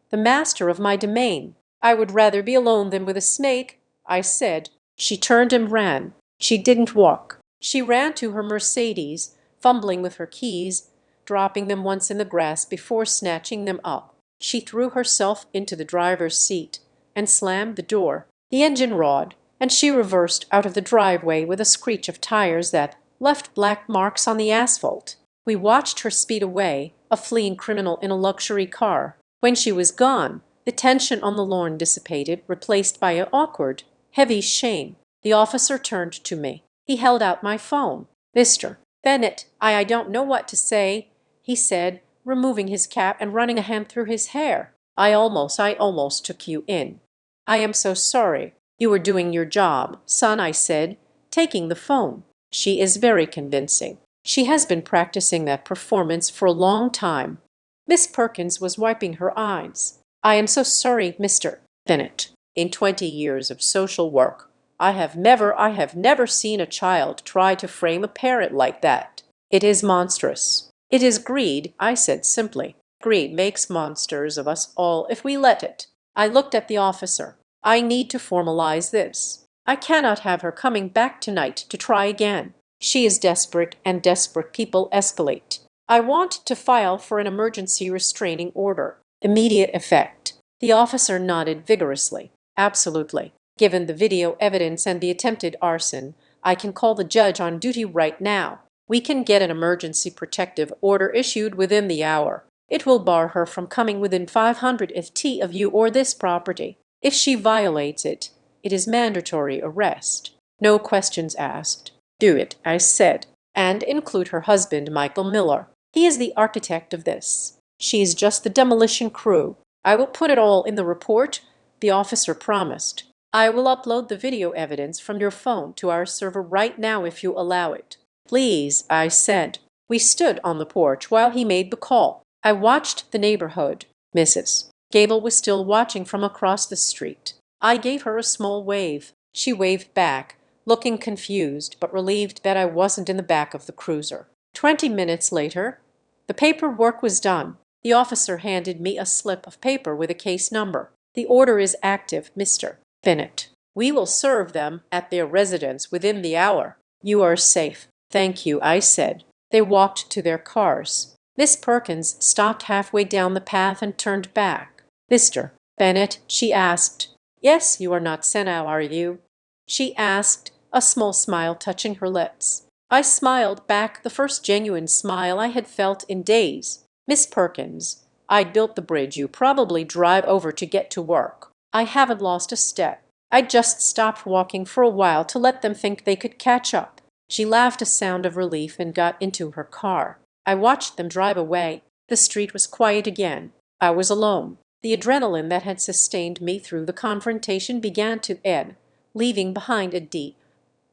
the master of my domain. I would rather be alone than with a snake, I said. She turned and ran. She didn't walk. She ran to her Mercedes, fumbling with her keys, dropping them once in the grass before snatching them up. She threw herself into the driver's seat and slammed the door. The engine roared, and she reversed out of the driveway with a screech of tires that left black marks on the asphalt. We watched her speed away, a fleeing criminal in a luxury car. When she was gone, the tension on the lawn dissipated, replaced by an awkward, heavy shame. The officer turned to me. He held out my phone. "Mr. Bennett, I don't know what to say," he said, removing his cap and running a hand through his hair. I almost took you in. "I am so sorry. You were doing your job, son," I said, taking the phone. "She is very convincing. She has been practicing that performance for a long time." Miss Perkins was wiping her eyes. "I am so sorry, Mr. Bennett. In 20 years of social work, I have never seen a child try to frame a parent like that. It is monstrous." "It is greed," I said simply. "Greed makes monsters of us all if we let it." I looked at the officer. "I need to formalize this. I cannot have her coming back tonight to try again. She is desperate, and desperate people escalate. I want to file for an emergency restraining order. Immediate effect." The officer nodded vigorously. "Absolutely. Given the video evidence and the attempted arson, I can call the judge on duty right now. We can get an emergency protective order issued within the hour. It will bar her from coming within 500 ft of you or this property. If she violates it, it is mandatory arrest. No questions asked." "Do it," I said, "and include her husband, Michael Miller. He is the architect of this. She is just the demolition crew." "I will put it all in the report," the officer promised. "I will upload the video evidence from your phone to our server right now if you allow it." "Please," I said. We stood on the porch while he made the call. I watched the neighborhood. Mrs. Gable was still watching from across the street. I gave her a small wave. She waved back, looking confused but relieved that I wasn't in the back of the cruiser. 20 minutes later, the paperwork was done. The officer handed me a slip of paper with a case number. "The order is active, Mr. Bennett. We will serve them at their residence within the hour. You are safe." "Thank you," I said. They walked to their cars. Miss Perkins stopped halfway down the path and turned back. "Mr. Bennett," she asked. "Yes, you are not Senau, are you?" she asked, a small smile touching her lips. I smiled back, the first genuine smile I had felt in days. "Miss Perkins, I built the bridge you probably drive over to get to work. I haven't lost a step. I just stopped walking for a while to let them think they could catch up." She laughed a sound of relief and got into her car. I watched them drive away. The street was quiet again. I was alone. The adrenaline that had sustained me through the confrontation began to ebb, leaving behind a deep,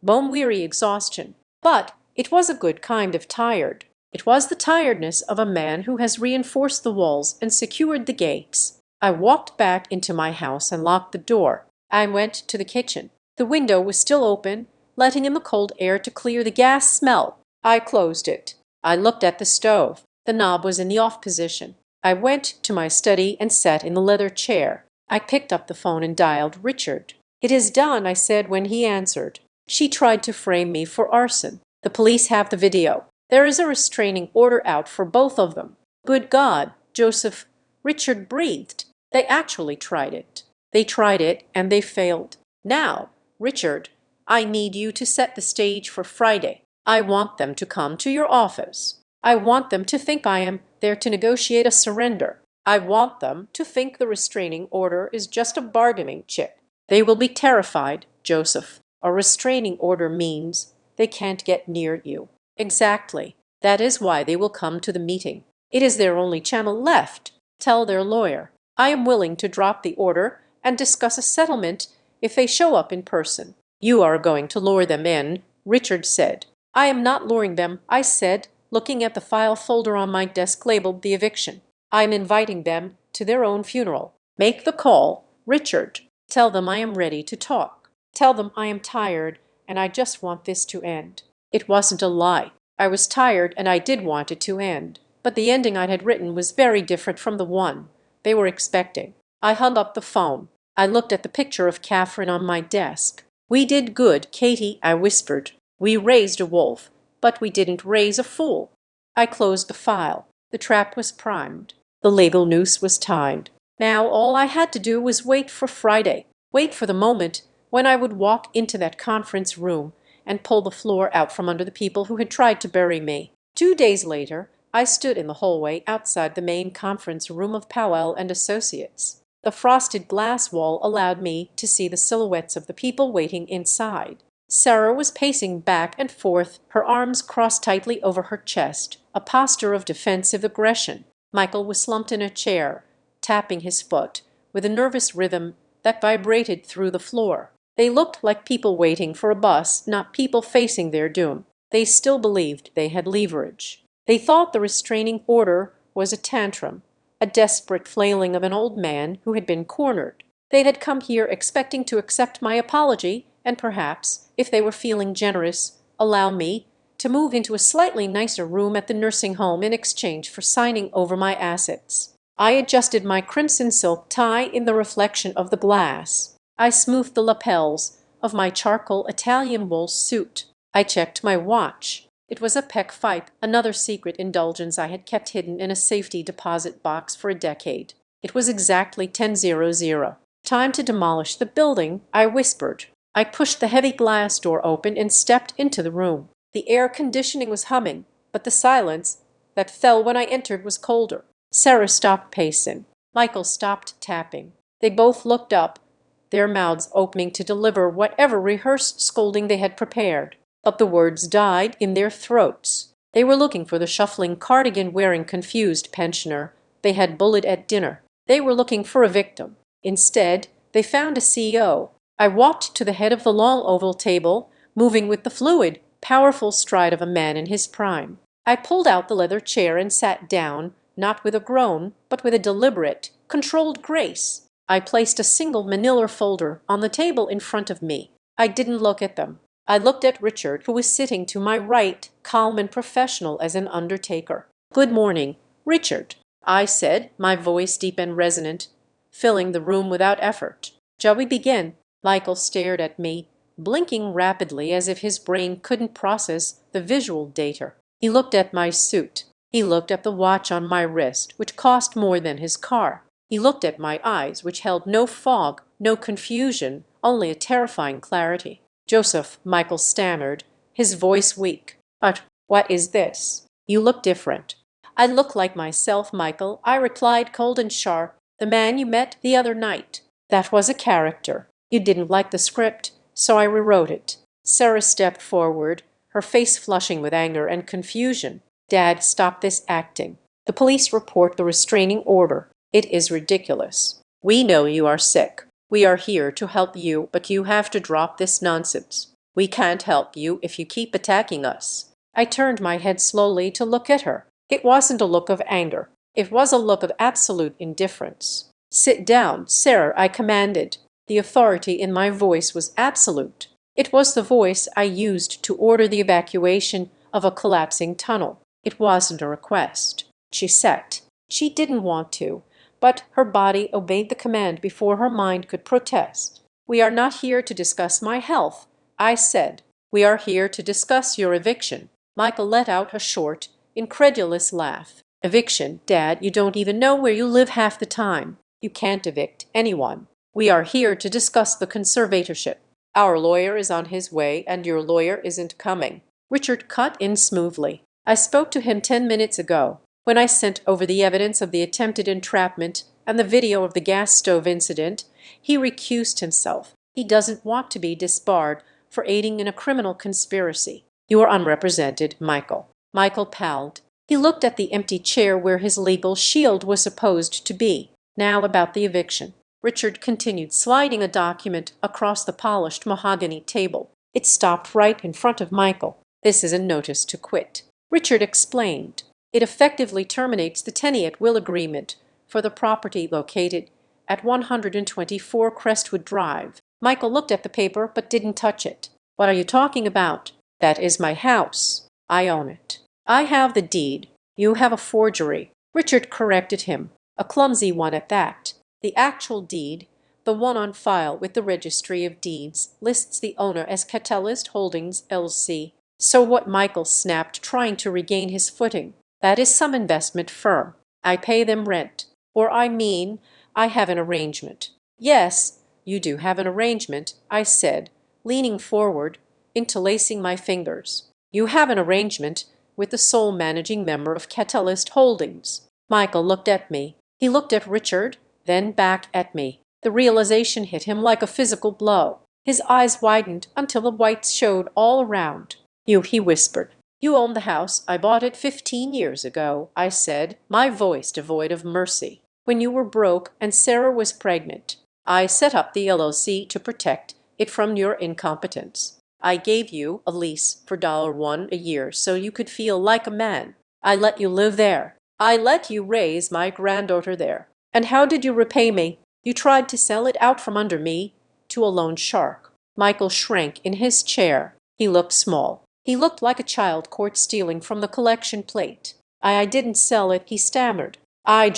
bone-weary exhaustion. But it was a good kind of tired. It was the tiredness of a man who has reinforced the walls and secured the gates. I walked back into my house and locked the door. I went to the kitchen. The window was still open, letting in the cold air to clear the gas smell. I closed it. I looked at the stove. The knob was in the off position. I went to my study and sat in the leather chair. I picked up the phone and dialed Richard. "It is done," I said when he answered. "She tried to frame me for arson. The police have the video. There is a restraining order out for both of them." "Good God, Joseph," Richard breathed. "They actually tried it. They tried it and they failed. Now, Richard, I need you to set the stage for Friday. I want them to come to your office. I want them to think I am there to negotiate a surrender. I want them to think the restraining order is just a bargaining chip. They will be terrified, Joseph. A restraining order means they can't get near you." "Exactly. That is why they will come to the meeting. It is their only channel left. Tell their lawyer I am willing to drop the order and discuss a settlement if they show up in person." "You are going to lure them in," Richard said. "I am not luring them," I said, looking at the file folder on my desk labeled "The Eviction." "I am inviting them to their own funeral. Make the call, Richard. Tell them I am ready to talk. Tell them I am tired and I just want this to end." It wasn't a lie. I was tired and I did want it to end, but the ending I had written was very different from the one they were expecting. I hung up the phone. I looked at the picture of Catherine on my desk. "We did good, Katie," I whispered. "We raised a wolf, but we didn't raise a fool." I closed the file. The trap was primed. The legal noose was tied. Now all I had to do was wait for Friday, wait for the moment when I would walk into that conference room and pull the floor out from under the people who had tried to bury me. 2 days later, I stood in the hallway outside the main conference room of Powell and Associates. The frosted glass wall allowed me to see the silhouettes of the people waiting inside. Sarah was pacing back and forth, her arms crossed tightly over her chest, a posture of defensive aggression. Michael was slumped in a chair, tapping his foot with a nervous rhythm that vibrated through the floor. They looked like people waiting for a bus, not people facing their doom. They still believed they had leverage. They thought the restraining order was a tantrum, a desperate flailing of an old man who had been cornered. They had come here expecting to accept my apology and perhaps, if they were feeling generous, allow me to move into a slightly nicer room at the nursing home in exchange for signing over my assets. I adjusted my crimson silk tie in the reflection of the glass. I smoothed the lapels of my charcoal Italian wool suit. I checked my watch. It was a Peck Fipe, another secret indulgence I had kept hidden in a safety deposit box for a decade. It was exactly 10:00. "Time to demolish the building," I whispered. I pushed the heavy glass door open and stepped into the room. The air conditioning was humming, but the silence that fell when I entered was colder. Sarah stopped pacing. Michael stopped tapping. They both looked up, their mouths opening to deliver whatever rehearsed scolding they had prepared. But the words died in their throats. They were looking for the shuffling cardigan-wearing confused pensioner they had bullied at dinner. They were looking for a victim. Instead, they found a CEO. I walked to the head of the long oval table, moving with the fluid, powerful stride of a man in his prime. I pulled out the leather chair and sat down, not with a groan, but with a deliberate, controlled grace. I placed a single manila folder on the table in front of me. I didn't look at them. I looked at Richard, who was sitting to my right, calm and professional as an undertaker. "Good morning, Richard," I said, my voice deep and resonant, filling the room without effort. "Shall we begin?" Michael stared at me, blinking rapidly as if his brain couldn't process the visual data. He looked at my suit. He looked at the watch on my wrist, which cost more than his car. He looked at my eyes, which held no fog, no confusion, only a terrifying clarity. "Joseph," Michael stammered, his voice weak. "But what is this? You look different." "I look like myself, Michael," I replied, cold and sharp. "The man you met the other night. That was a character. You didn't like the script, so I rewrote it." Sarah stepped forward, her face flushing with anger and confusion. "Dad, stop this acting. The police report the restraining order. It is ridiculous. We know you are sick. We are here to help you, but you have to drop this nonsense. We can't help you if you keep attacking us." I turned my head slowly to look at her. It wasn't a look of anger. It was a look of absolute indifference. "Sit down, Sarah," I commanded. The authority in my voice was absolute. It was the voice I used to order the evacuation of a collapsing tunnel. It wasn't a request. She sat. She didn't want to, but her body obeyed the command before her mind could protest. "We are not here to discuss my health," I said. "We are here to discuss your eviction." Michael let out a short, incredulous laugh. "Eviction, Dad? You don't even know where you live half the time. You can't evict anyone. We are here to discuss the conservatorship. Our lawyer is on his way, and your lawyer isn't coming." Richard cut in smoothly. "I spoke to him 10 minutes ago, when I sent over the evidence of the attempted entrapment and the video of the gas stove incident. He recused himself. He doesn't want to be disbarred for aiding in a criminal conspiracy." "You are unrepresented, Michael." Michael palled. He looked at the empty chair where his legal shield was supposed to be. "Now about the eviction." Richard continued, sliding a document across the polished mahogany table. It stopped right in front of Michael. "This is a notice to quit." Richard explained. "It effectively terminates the tenant-will agreement for the property located at 124 Crestwood Drive." Michael looked at the paper but didn't touch it. "What are you talking about?" "That is my house." I own it. I have the deed. You have a forgery. Richard corrected him, a clumsy one at that. The actual deed, the one on file with the Registry of Deeds, lists the owner as Catalyst Holdings, L.C. So what? Michael snapped, trying to regain his footing. That is some investment firm. I pay them rent. Or I mean, I have an arrangement. Yes, you do have an arrangement, I said, leaning forward, interlacing my fingers. You have an arrangement with the sole managing member of Catalyst Holdings. Michael looked at me. He looked at Richard, then back at me. The realization hit him like a physical blow. His eyes widened until the whites showed all around. You, he whispered. You own the house. I bought it 15 years ago, I said, my voice devoid of mercy. When you were broke and Sarah was pregnant. I set up the LLC to protect it from your incompetence. I gave you a lease for $1 a year so you could feel like a man. I let you live there. I let you raise my granddaughter there. And how did you repay me? You tried to sell it out from under me to a loan shark. Michael shrank in his chair. He looked small. He looked like a child caught stealing from the collection plate. I didn't sell it, he stammered. I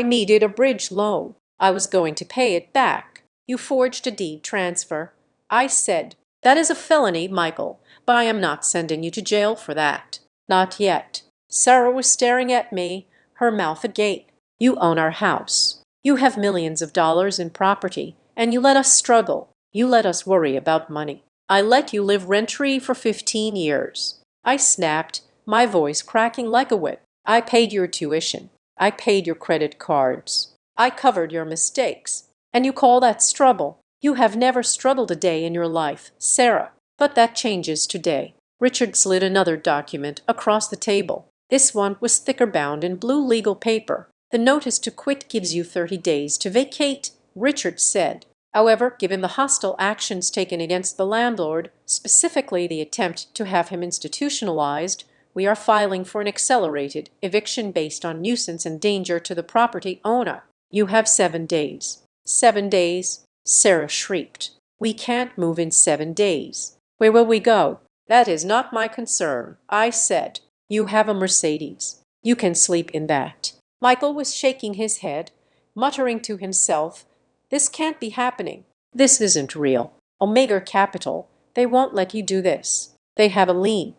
needed a bridge loan. I was going to pay it back. You forged a deed transfer. I said, that is a felony, Michael, but I am not sending you to jail for that. Not yet. Sarah was staring at me, her mouth agape. You own our house. You have millions of dollars in property, and you let us struggle. You let us worry about money. I let you live rent-free for 15 years. I snapped, my voice cracking like a whip. I paid your tuition. I paid your credit cards. I covered your mistakes. And you call that struggle? You have never struggled a day in your life, Sarah. But that changes today. Richard slid another document across the table. This one was thicker bound in blue legal paper. The notice to quit gives you 30 days to vacate, Richard said. However, given the hostile actions taken against the landlord, specifically the attempt to have him institutionalized, we are filing for an accelerated eviction based on nuisance and danger to the property owner. You have 7 days. 7 days? Sarah shrieked. We can't move in 7 days. Where will we go? That is not my concern, I said. You have a Mercedes. You can sleep in that. Michael was shaking his head, muttering to himself, this can't be happening. This isn't real. Omega Capital, they won't let you do this. They have a lien.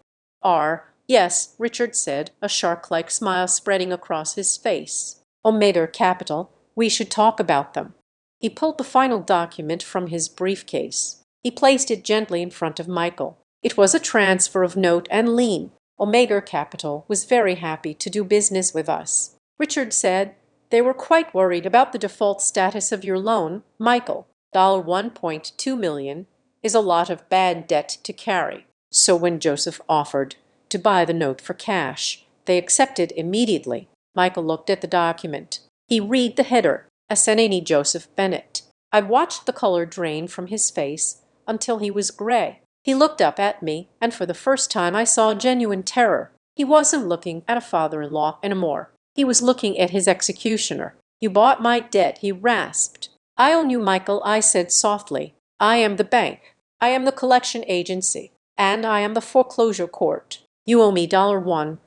Yes, Richard said, a shark-like smile spreading across his face. Omega Capital, we should talk about them. He pulled the final document from his briefcase. He placed it gently in front of Michael. It was a transfer of note and lien. Omega Capital was very happy to do business with us. Richard said, they were quite worried about the default status of your loan, Michael. $1.2 million is a lot of bad debt to carry. So when Joseph offered to buy the note for cash, they accepted immediately. Michael looked at the document. He read the header, Assanini Joseph Bennett. I watched the color drain from his face until he was gray. He looked up at me, and for the first time I saw genuine terror. He wasn't looking at a father-in-law anymore. He was looking at his executioner. You bought my debt, he rasped. I own you, Michael, I said softly. I am the bank. I am the collection agency. And I am the foreclosure court. You owe me $1.2,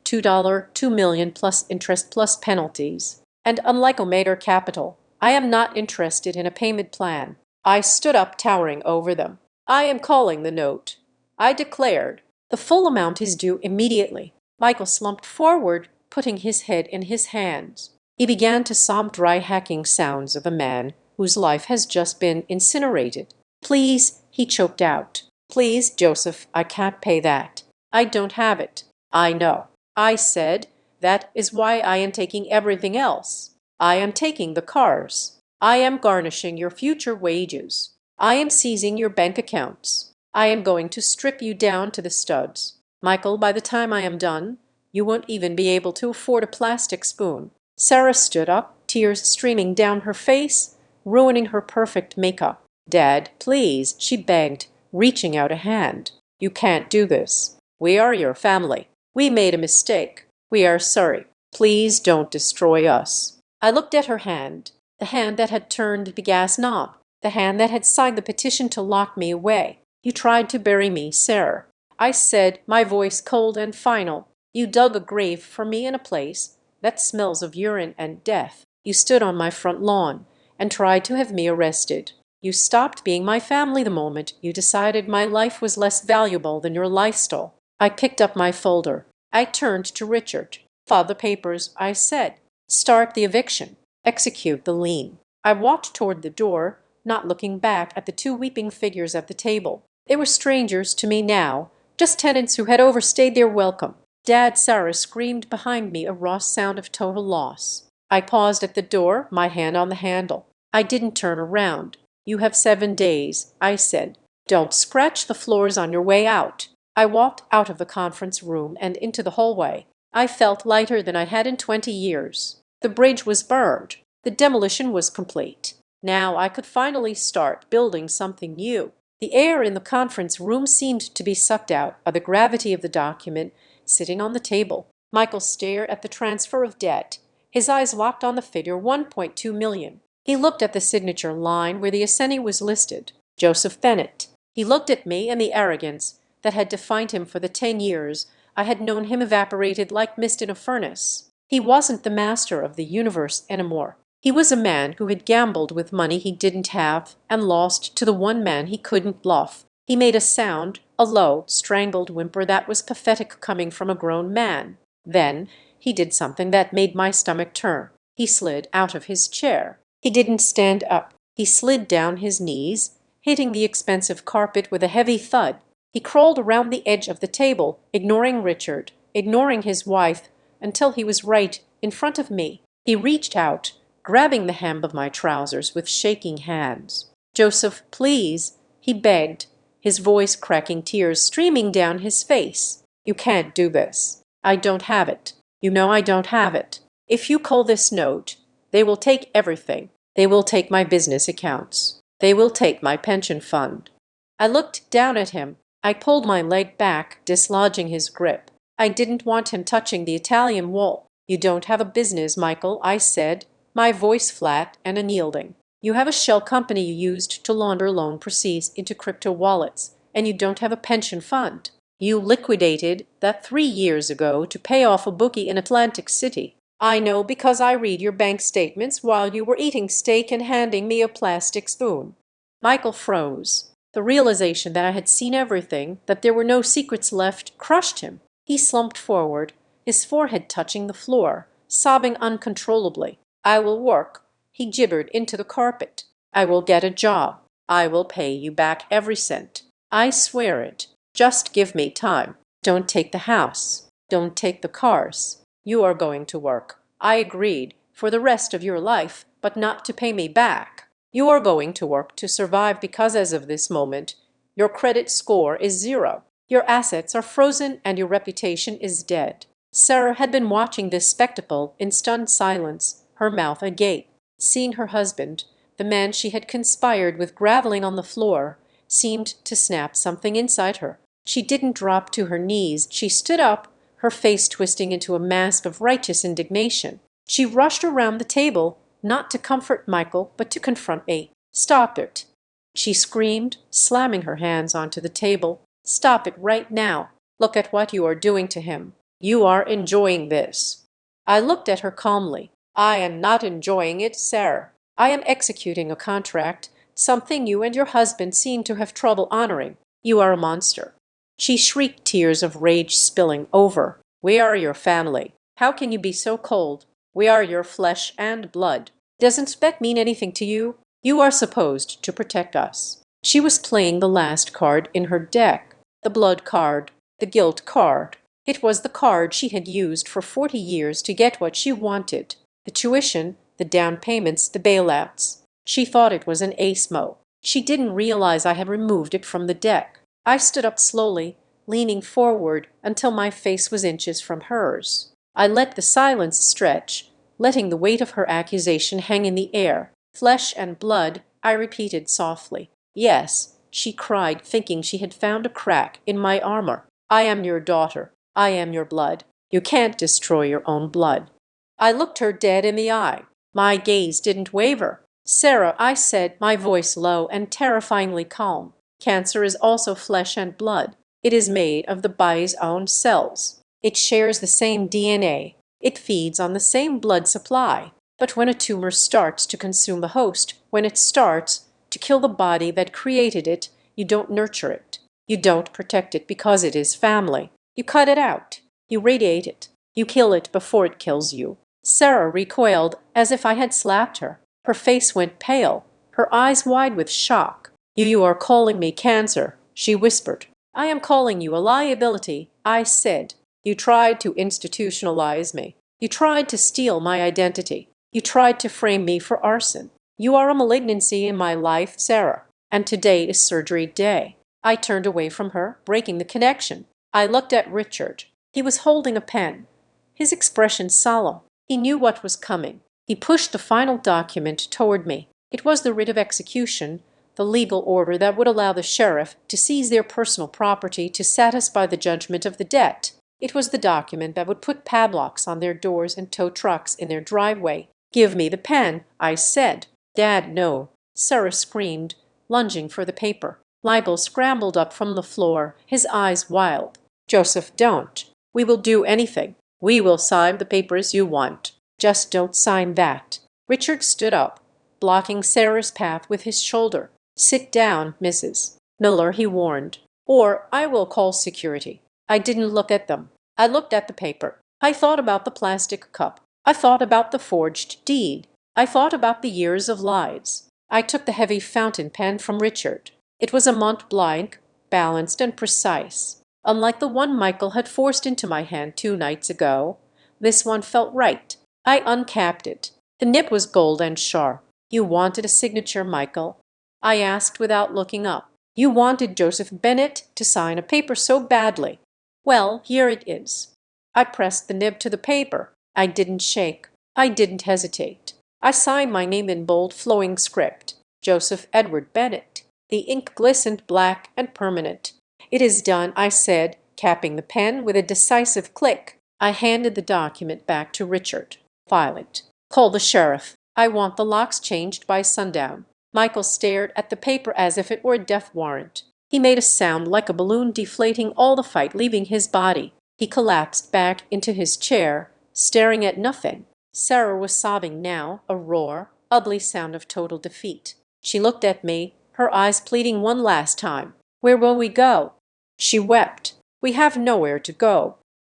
$2 million plus interest plus penalties. And unlike Omega Capital, I am not interested in a payment plan. I stood up, towering over them. I am calling the note. I declared. The full amount is due immediately. Michael slumped forward, putting his head in his hands. He began to sob dry hacking sounds of a man whose life has just been incinerated. Please, he choked out. Please, Joseph, I can't pay that. I don't have it. I know. I said, that is why I am taking everything else. I am taking the cars. I am garnishing your future wages. I am seizing your bank accounts. I am going to strip you down to the studs. Michael, by the time I am done, you won't even be able to afford a plastic spoon. Sarah stood up, tears streaming down her face, ruining her perfect makeup. Dad, please, she begged, reaching out a hand. You can't do this. We are your family. We made a mistake. We are sorry. Please don't destroy us. I looked at her hand, the hand that had turned the gas knob, the hand that had signed the petition to lock me away. You tried to bury me, Sarah. I said, my voice cold and final. You dug a grave for me in a place that smells of urine and death. You stood on my front lawn and tried to have me arrested. You stopped being my family the moment you decided my life was less valuable than your lifestyle. I picked up my folder. I turned to Richard. File the papers, I said. Start the eviction. Execute the lien. I walked toward the door, not looking back at the two weeping figures at the table. They were strangers to me now, just tenants who had overstayed their welcome. Dad, Sarah screamed behind me, a raw sound of total loss. I paused at the door, my hand on the handle. I didn't turn around. You have 7 days, I said. Don't scratch the floors on your way out. I walked out of the conference room and into the hallway. I felt lighter than I had in 20 years. The bridge was burned. The demolition was complete. Now I could finally start building something new. The air in the conference room seemed to be sucked out by the gravity of the document sitting on the table. Michael stared at the transfer of debt. His eyes locked on the figure 1.2 million. He looked at the signature line where the assignee was listed, Joseph Bennett. He looked at me, and the arrogance that had defined him for the 10 years I had known him evaporated like mist in a furnace. He wasn't the master of the universe anymore. He was a man who had gambled with money he didn't have and lost to the one man he couldn't bluff. He made a sound, a low, strangled whimper that was pathetic coming from a grown man. Then he did something that made my stomach turn. He slid out of his chair. He didn't stand up. He slid down his knees, hitting the expensive carpet with a heavy thud. He crawled around the edge of the table, ignoring Richard, ignoring his wife, until he was right in front of me. He reached out, grabbing the hem of my trousers with shaking hands. "Joseph, please," he begged, his voice cracking, tears streaming down his face. "You can't do this. I don't have it. You know I don't have it. If you call this note, they will take everything. They will take my business accounts. They will take my pension fund." I looked down at him. I pulled my leg back, dislodging his grip. I didn't want him touching the Italian wall. "You don't have a business, Michael," I said, my voice flat and unyielding. "You have a shell company you used to launder loan proceeds into crypto wallets, and you don't have a pension fund. You liquidated that 3 years ago to pay off a bookie in Atlantic City. I know because I read your bank statements while you were eating steak and handing me a plastic spoon." Michael froze. The realization that I had seen everything, that there were no secrets left, crushed him. He slumped forward, his forehead touching the floor, sobbing uncontrollably. "I will work," he gibbered into the carpet. "I will get a job. I will pay you back every cent. I swear it. Just give me time. Don't take the house. Don't take the cars. You are going to work," I agreed, "for the rest of your life, but not to pay me back. You are going to work to survive because as of this moment, your credit score is 0. Your assets are frozen and your reputation is dead." Sarah had been watching this spectacle in stunned silence, her mouth agape. Seeing her husband, the man she had conspired with, groveling on the floor, seemed to snap something inside her. She didn't drop to her knees. She stood up, her face twisting into a mask of righteous indignation. She rushed around the table, not to comfort Michael, but to confront me. "Stop it!" she screamed, slamming her hands onto the table. "Stop it right now. Look at what you are doing to him. You are enjoying this." I looked at her calmly. "I am not enjoying it, Sarah. I am executing a contract, something you and your husband seem to have trouble honoring. You are a monster." She shrieked, tears of rage spilling over. "We are your family. How can you be so cold? We are your flesh and blood. Doesn't spec mean anything to you? You are supposed to protect us." She was playing the last card in her deck, the blood card, the guilt card. It was the card she had used for 40 years to get what she wanted: the tuition, the down payments, the bailouts. She thought it was an ace-mo. She didn't realize I had removed it from the deck. I stood up slowly, leaning forward until my face was inches from hers. I let the silence stretch, letting the weight of her accusation hang in the air. "Flesh and blood," I repeated softly. "Yes," she cried, thinking she had found a crack in my armor. "I am your daughter. I am your blood. You can't destroy your own blood." I looked her dead in the eye. My gaze didn't waver. "Sarah," I said, my voice low and terrifyingly calm, "cancer is also flesh and blood. It is made of the body's own cells. It shares the same DNA. It feeds on the same blood supply. But when a tumor starts to consume the host, when it starts to kill the body that created it, you don't nurture it. You don't protect it because it is family. You cut it out. You radiate it. You kill it before it kills you. Sarah recoiled as if I had slapped her. Her face went pale, her eyes wide with shock. You are calling me cancer," she whispered. "I am calling you a liability," I said. "You tried to institutionalize me. You tried to steal my identity. You tried to frame me for arson. You are a malignancy in my life, Sarah, and today is surgery day." I turned away from her, breaking the connection. I looked at Richard. He was holding a pen, his expression solemn. He knew what was coming. He pushed the final document toward me. It was the writ of execution, the legal order that would allow the sheriff to seize their personal property to satisfy the judgment of the debt. It was the document that would put padlocks on their doors and tow trucks in their driveway. "Give me the pen," I said. "Dad, no," Sarah screamed, lunging for the paper. Leibel scrambled up from the floor, his eyes wild. "Joseph, don't. We will do anything. We will sign the papers you want. Just don't sign that." Richard stood up, blocking Sarah's path with his shoulder. "Sit down, Mrs. Miller," he warned, "or I will call security." I didn't look at them. I looked at the paper. I thought about the plastic cup. I thought about the forged deed. I thought about the years of lies. I took the heavy fountain pen from Richard. It was a Mont Blanc, balanced and precise. Unlike the one Michael had forced into my hand 2 nights ago, this one felt right. I uncapped it. The nib was gold and sharp. "You wanted a signature, Michael?" I asked without looking up. "You wanted Joseph Bennett to sign a paper so badly. Well, here it is." I pressed the nib to the paper. I didn't shake. I didn't hesitate. I signed my name in bold, flowing script. Joseph Edward Bennett. The ink glistened black and permanent. "It is done," I said, capping the pen with a decisive click. I handed the document back to Richard. "File it. Call the sheriff. I want the locks changed by sundown." Michael stared at the paper as if it were a death warrant. He made a sound like a balloon deflating, all the fight leaving his body. He collapsed back into his chair, staring at nothing. Sarah was sobbing now, a roar, ugly sound of total defeat. She looked at me, her eyes pleading one last time. "Where will we go?" She wept. "We have nowhere to go."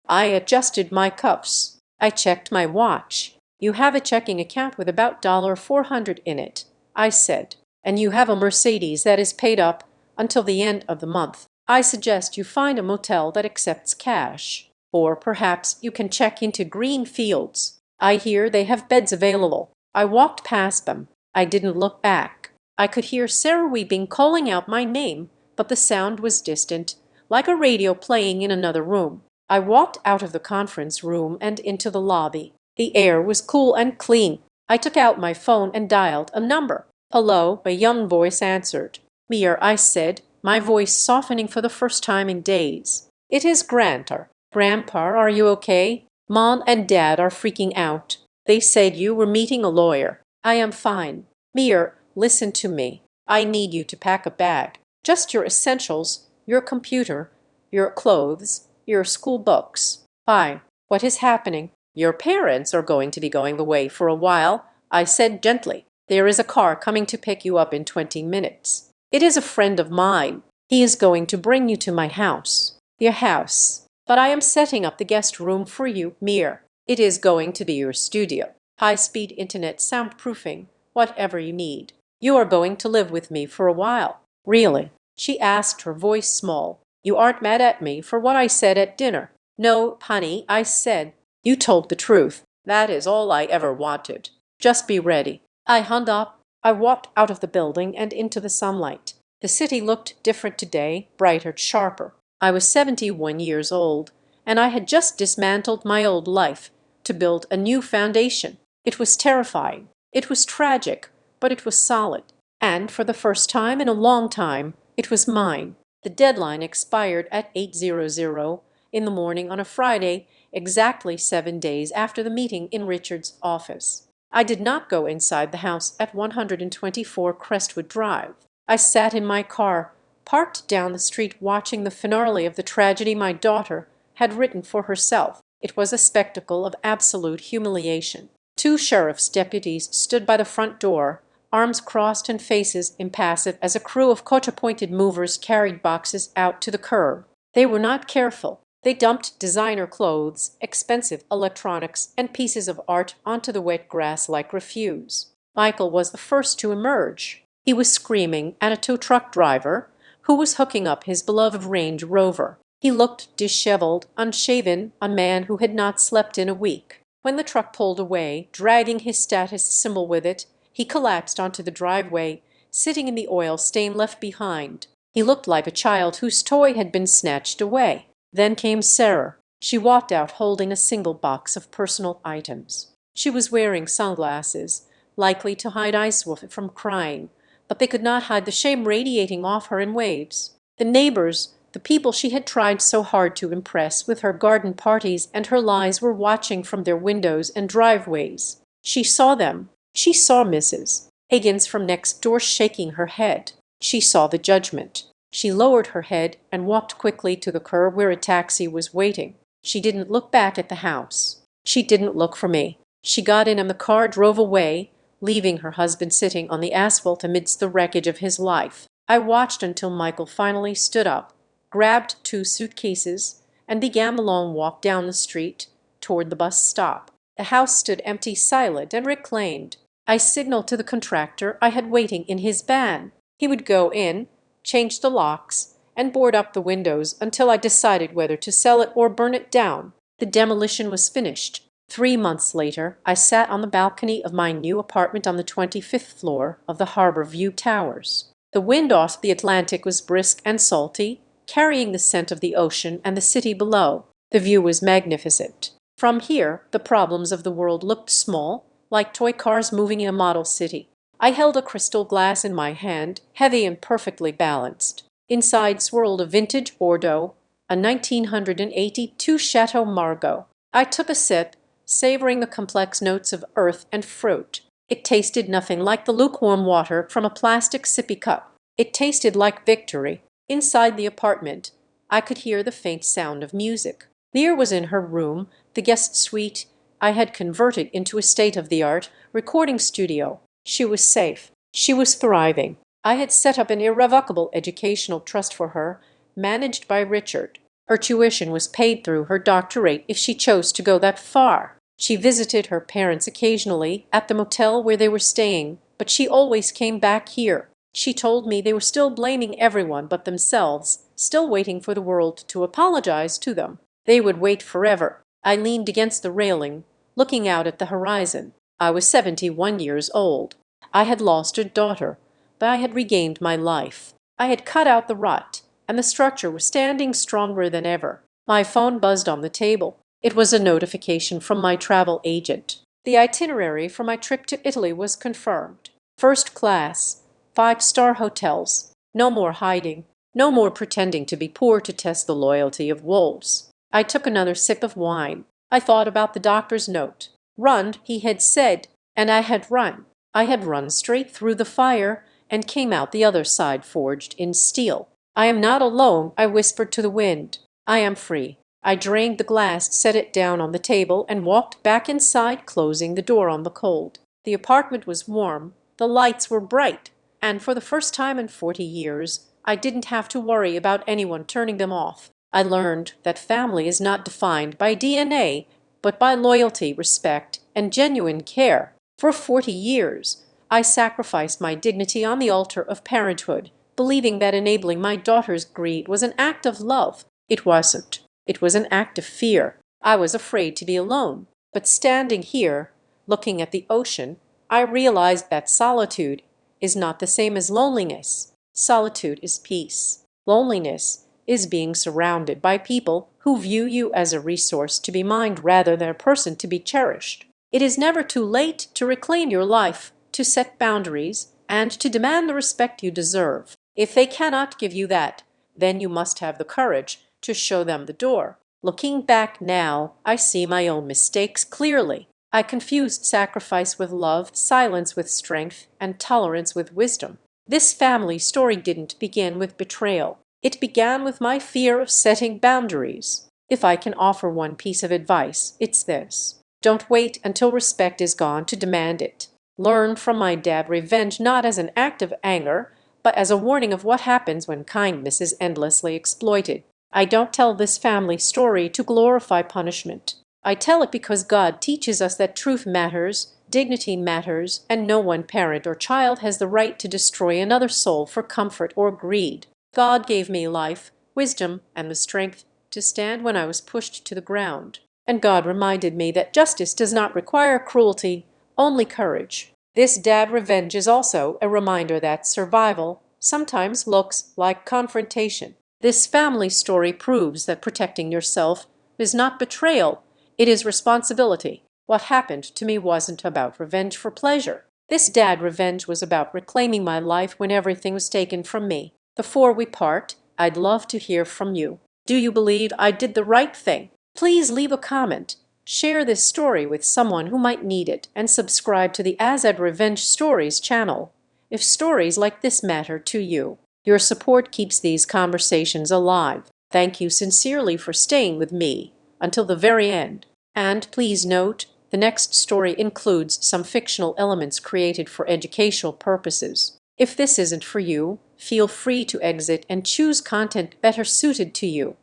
I adjusted my cuffs. I checked my watch. "You have a checking account with about $400 in it," I said, "and you have a Mercedes that is paid up until the end of the month. I suggest you find a motel that accepts cash. Or perhaps you can check into Green Fields. I hear they have beds available." I walked past them. I didn't look back. I could hear Sarah weeping, calling out my name, but the sound was distant, like a radio playing in another room. I walked out of the conference room and into the lobby. The air was cool and clean. I took out my phone and dialed a number. "Hello," a young voice answered. "Mir," I said, my voice softening for the first time in days. "It is Grantor. Grandpa, are you okay? Mom and Dad are freaking out. They said you were meeting a lawyer." "I am fine." "Mir, listen to me. I need you to pack a bag. Just your essentials, your computer, your clothes, your school books." "Fine. What is happening?" "Your parents are going to be going away for a while," I said gently. "There is a car coming to pick you up in 20 minutes. It is a friend of mine. He is going to bring you to my house." "Your house?" "But I am setting up the guest room for you, Mir. It is going to be your studio. High-speed internet, soundproofing, whatever you need. You are going to live with me for a while." "Really?" she asked, her voice small. "You aren't mad at me for what I said at dinner?" "No, honey," I said. "You told the truth. That is all I ever wanted. Just be ready." I hung up. I walked out of the building and into the sunlight. The city looked different today, brighter, sharper. I was 71 years old, and I had just dismantled my old life to build a new foundation. It was terrifying. It was tragic, but it was solid. And for the first time in a long time, it was mine. The deadline expired at 8:00 in the morning on a Friday, exactly 7 days after the meeting in Richard's office. I did not go inside the house at 124 Crestwood Drive. I sat in my car, parked down the street watching the finale of the tragedy my daughter had written for herself. It was a spectacle of absolute humiliation. Two sheriff's deputies stood by the front door, arms crossed and faces impassive as a crew of coach-appointed movers carried boxes out to the curb. They were not careful. They dumped designer clothes, expensive electronics, and pieces of art onto the wet grass like refuse. Michael was the first to emerge. He was screaming at a tow-truck driver who was hooking up his beloved Range Rover. He looked disheveled, unshaven, a man who had not slept in a week. When the truck pulled away, dragging his status symbol with it, he collapsed onto the driveway, sitting in the oil stain left behind. He looked like a child whose toy had been snatched away. Then came Sarah. She walked out holding a single box of personal items. She was wearing sunglasses, likely to hide Icewolf from crying, but they could not hide the shame radiating off her in waves. The neighbors, the people she had tried so hard to impress with her garden parties and her lies, were watching from their windows and driveways. She saw them. She saw Mrs. Higgins from next door shaking her head. She saw the judgment. She lowered her head and walked quickly to the curb where a taxi was waiting. She didn't look back at the house. She didn't look for me. She got in and the car drove away, leaving her husband sitting on the asphalt amidst the wreckage of his life. I watched until Michael finally stood up, grabbed 2 suitcases, and began the long walk down the street toward the bus stop. The house stood empty, silent, and reclaimed. I signaled to the contractor I had waiting in his van. He would go in, change the locks, and board up the windows until I decided whether to sell it or burn it down. The demolition was finished. 3 months later, I sat on the balcony of my new apartment on the 25th floor of the Harbor View Towers. The wind off the Atlantic was brisk and salty, carrying the scent of the ocean and the city below. The view was magnificent. From here, the problems of the world looked small, like toy cars moving in a model city. I held a crystal glass in my hand, heavy and perfectly balanced. Inside swirled a vintage Bordeaux, a 1982 Chateau Margaux. I took a sip, savoring the complex notes of earth and fruit. It tasted nothing like the lukewarm water from a plastic sippy cup. It tasted like victory. Inside the apartment, I could hear the faint sound of music. Lear was in her room, the guest suite I had converted into a state-of-the-art recording studio. She was safe. She was thriving. I had set up an irrevocable educational trust for her, managed by Richard. Her tuition was paid through her doctorate if she chose to go that far. She visited her parents occasionally at the motel where they were staying, but she always came back here. She told me they were still blaming everyone but themselves, still waiting for the world to apologize to them. They would wait forever. I leaned against the railing, looking out at the horizon. I was 71 years old. I had lost a daughter, but I had regained my life. I had cut out the rot, and the structure was standing stronger than ever. My phone buzzed on the table. It was a notification from my travel agent. The itinerary for my trip to Italy was confirmed. First class, 5-star hotels. No more hiding. No more pretending to be poor to test the loyalty of wolves. I took another sip of wine. I thought about the doctor's note. Run, he had said, and I had run. I had run straight through the fire and came out the other side forged in steel. I am not alone, I whispered to the wind. I am free. I drained the glass, set it down on the table, and walked back inside, closing the door on the cold. The apartment was warm, the lights were bright, and for the first time in 40 years, I didn't have to worry about anyone turning them off. I learned that family is not defined by DNA, but by loyalty, respect, and genuine care. For 40 years, I sacrificed my dignity on the altar of parenthood, believing that enabling my daughter's greed was an act of love. It wasn't. It was an act of fear. I was afraid to be alone. But standing here, looking at the ocean, I realized that solitude is not the same as loneliness. Solitude is peace. Loneliness is being surrounded by people who view you as a resource to be mined rather than a person to be cherished. It is never too late to reclaim your life, to set boundaries, and to demand the respect you deserve. If they cannot give you that, then you must have the courage to show them the door. Looking back now, I see my own mistakes clearly. I confused sacrifice with love, silence with strength, and tolerance with wisdom. This family story didn't begin with betrayal. It began with my fear of setting boundaries. If I can offer one piece of advice, it's this: don't wait until respect is gone to demand it. Learn from my dad revenge not as an act of anger, but as a warning of what happens when kindness is endlessly exploited. I don't tell this family story to glorify punishment. I tell it because God teaches us that truth matters, dignity matters, and no one parent or child has the right to destroy another soul for comfort or greed. God gave me life, wisdom, and the strength to stand when I was pushed to the ground. And God reminded me that justice does not require cruelty, only courage. This dad revenge is also a reminder that survival sometimes looks like confrontation. This family story proves that protecting yourself is not betrayal, it is responsibility. What happened to me wasn't about revenge for pleasure. This dad revenge was about reclaiming my life when everything was taken from me. Before we part, I'd love to hear from you. Do you believe I did the right thing? Please leave a comment, share this story with someone who might need it, and subscribe to the Azad Revenge Stories channel if stories like this matter to you. Your support keeps these conversations alive. Thank you sincerely for staying with me until the very end. And please note, the next story includes some fictional elements created for educational purposes. If this isn't for you, feel free to exit and choose content better suited to you.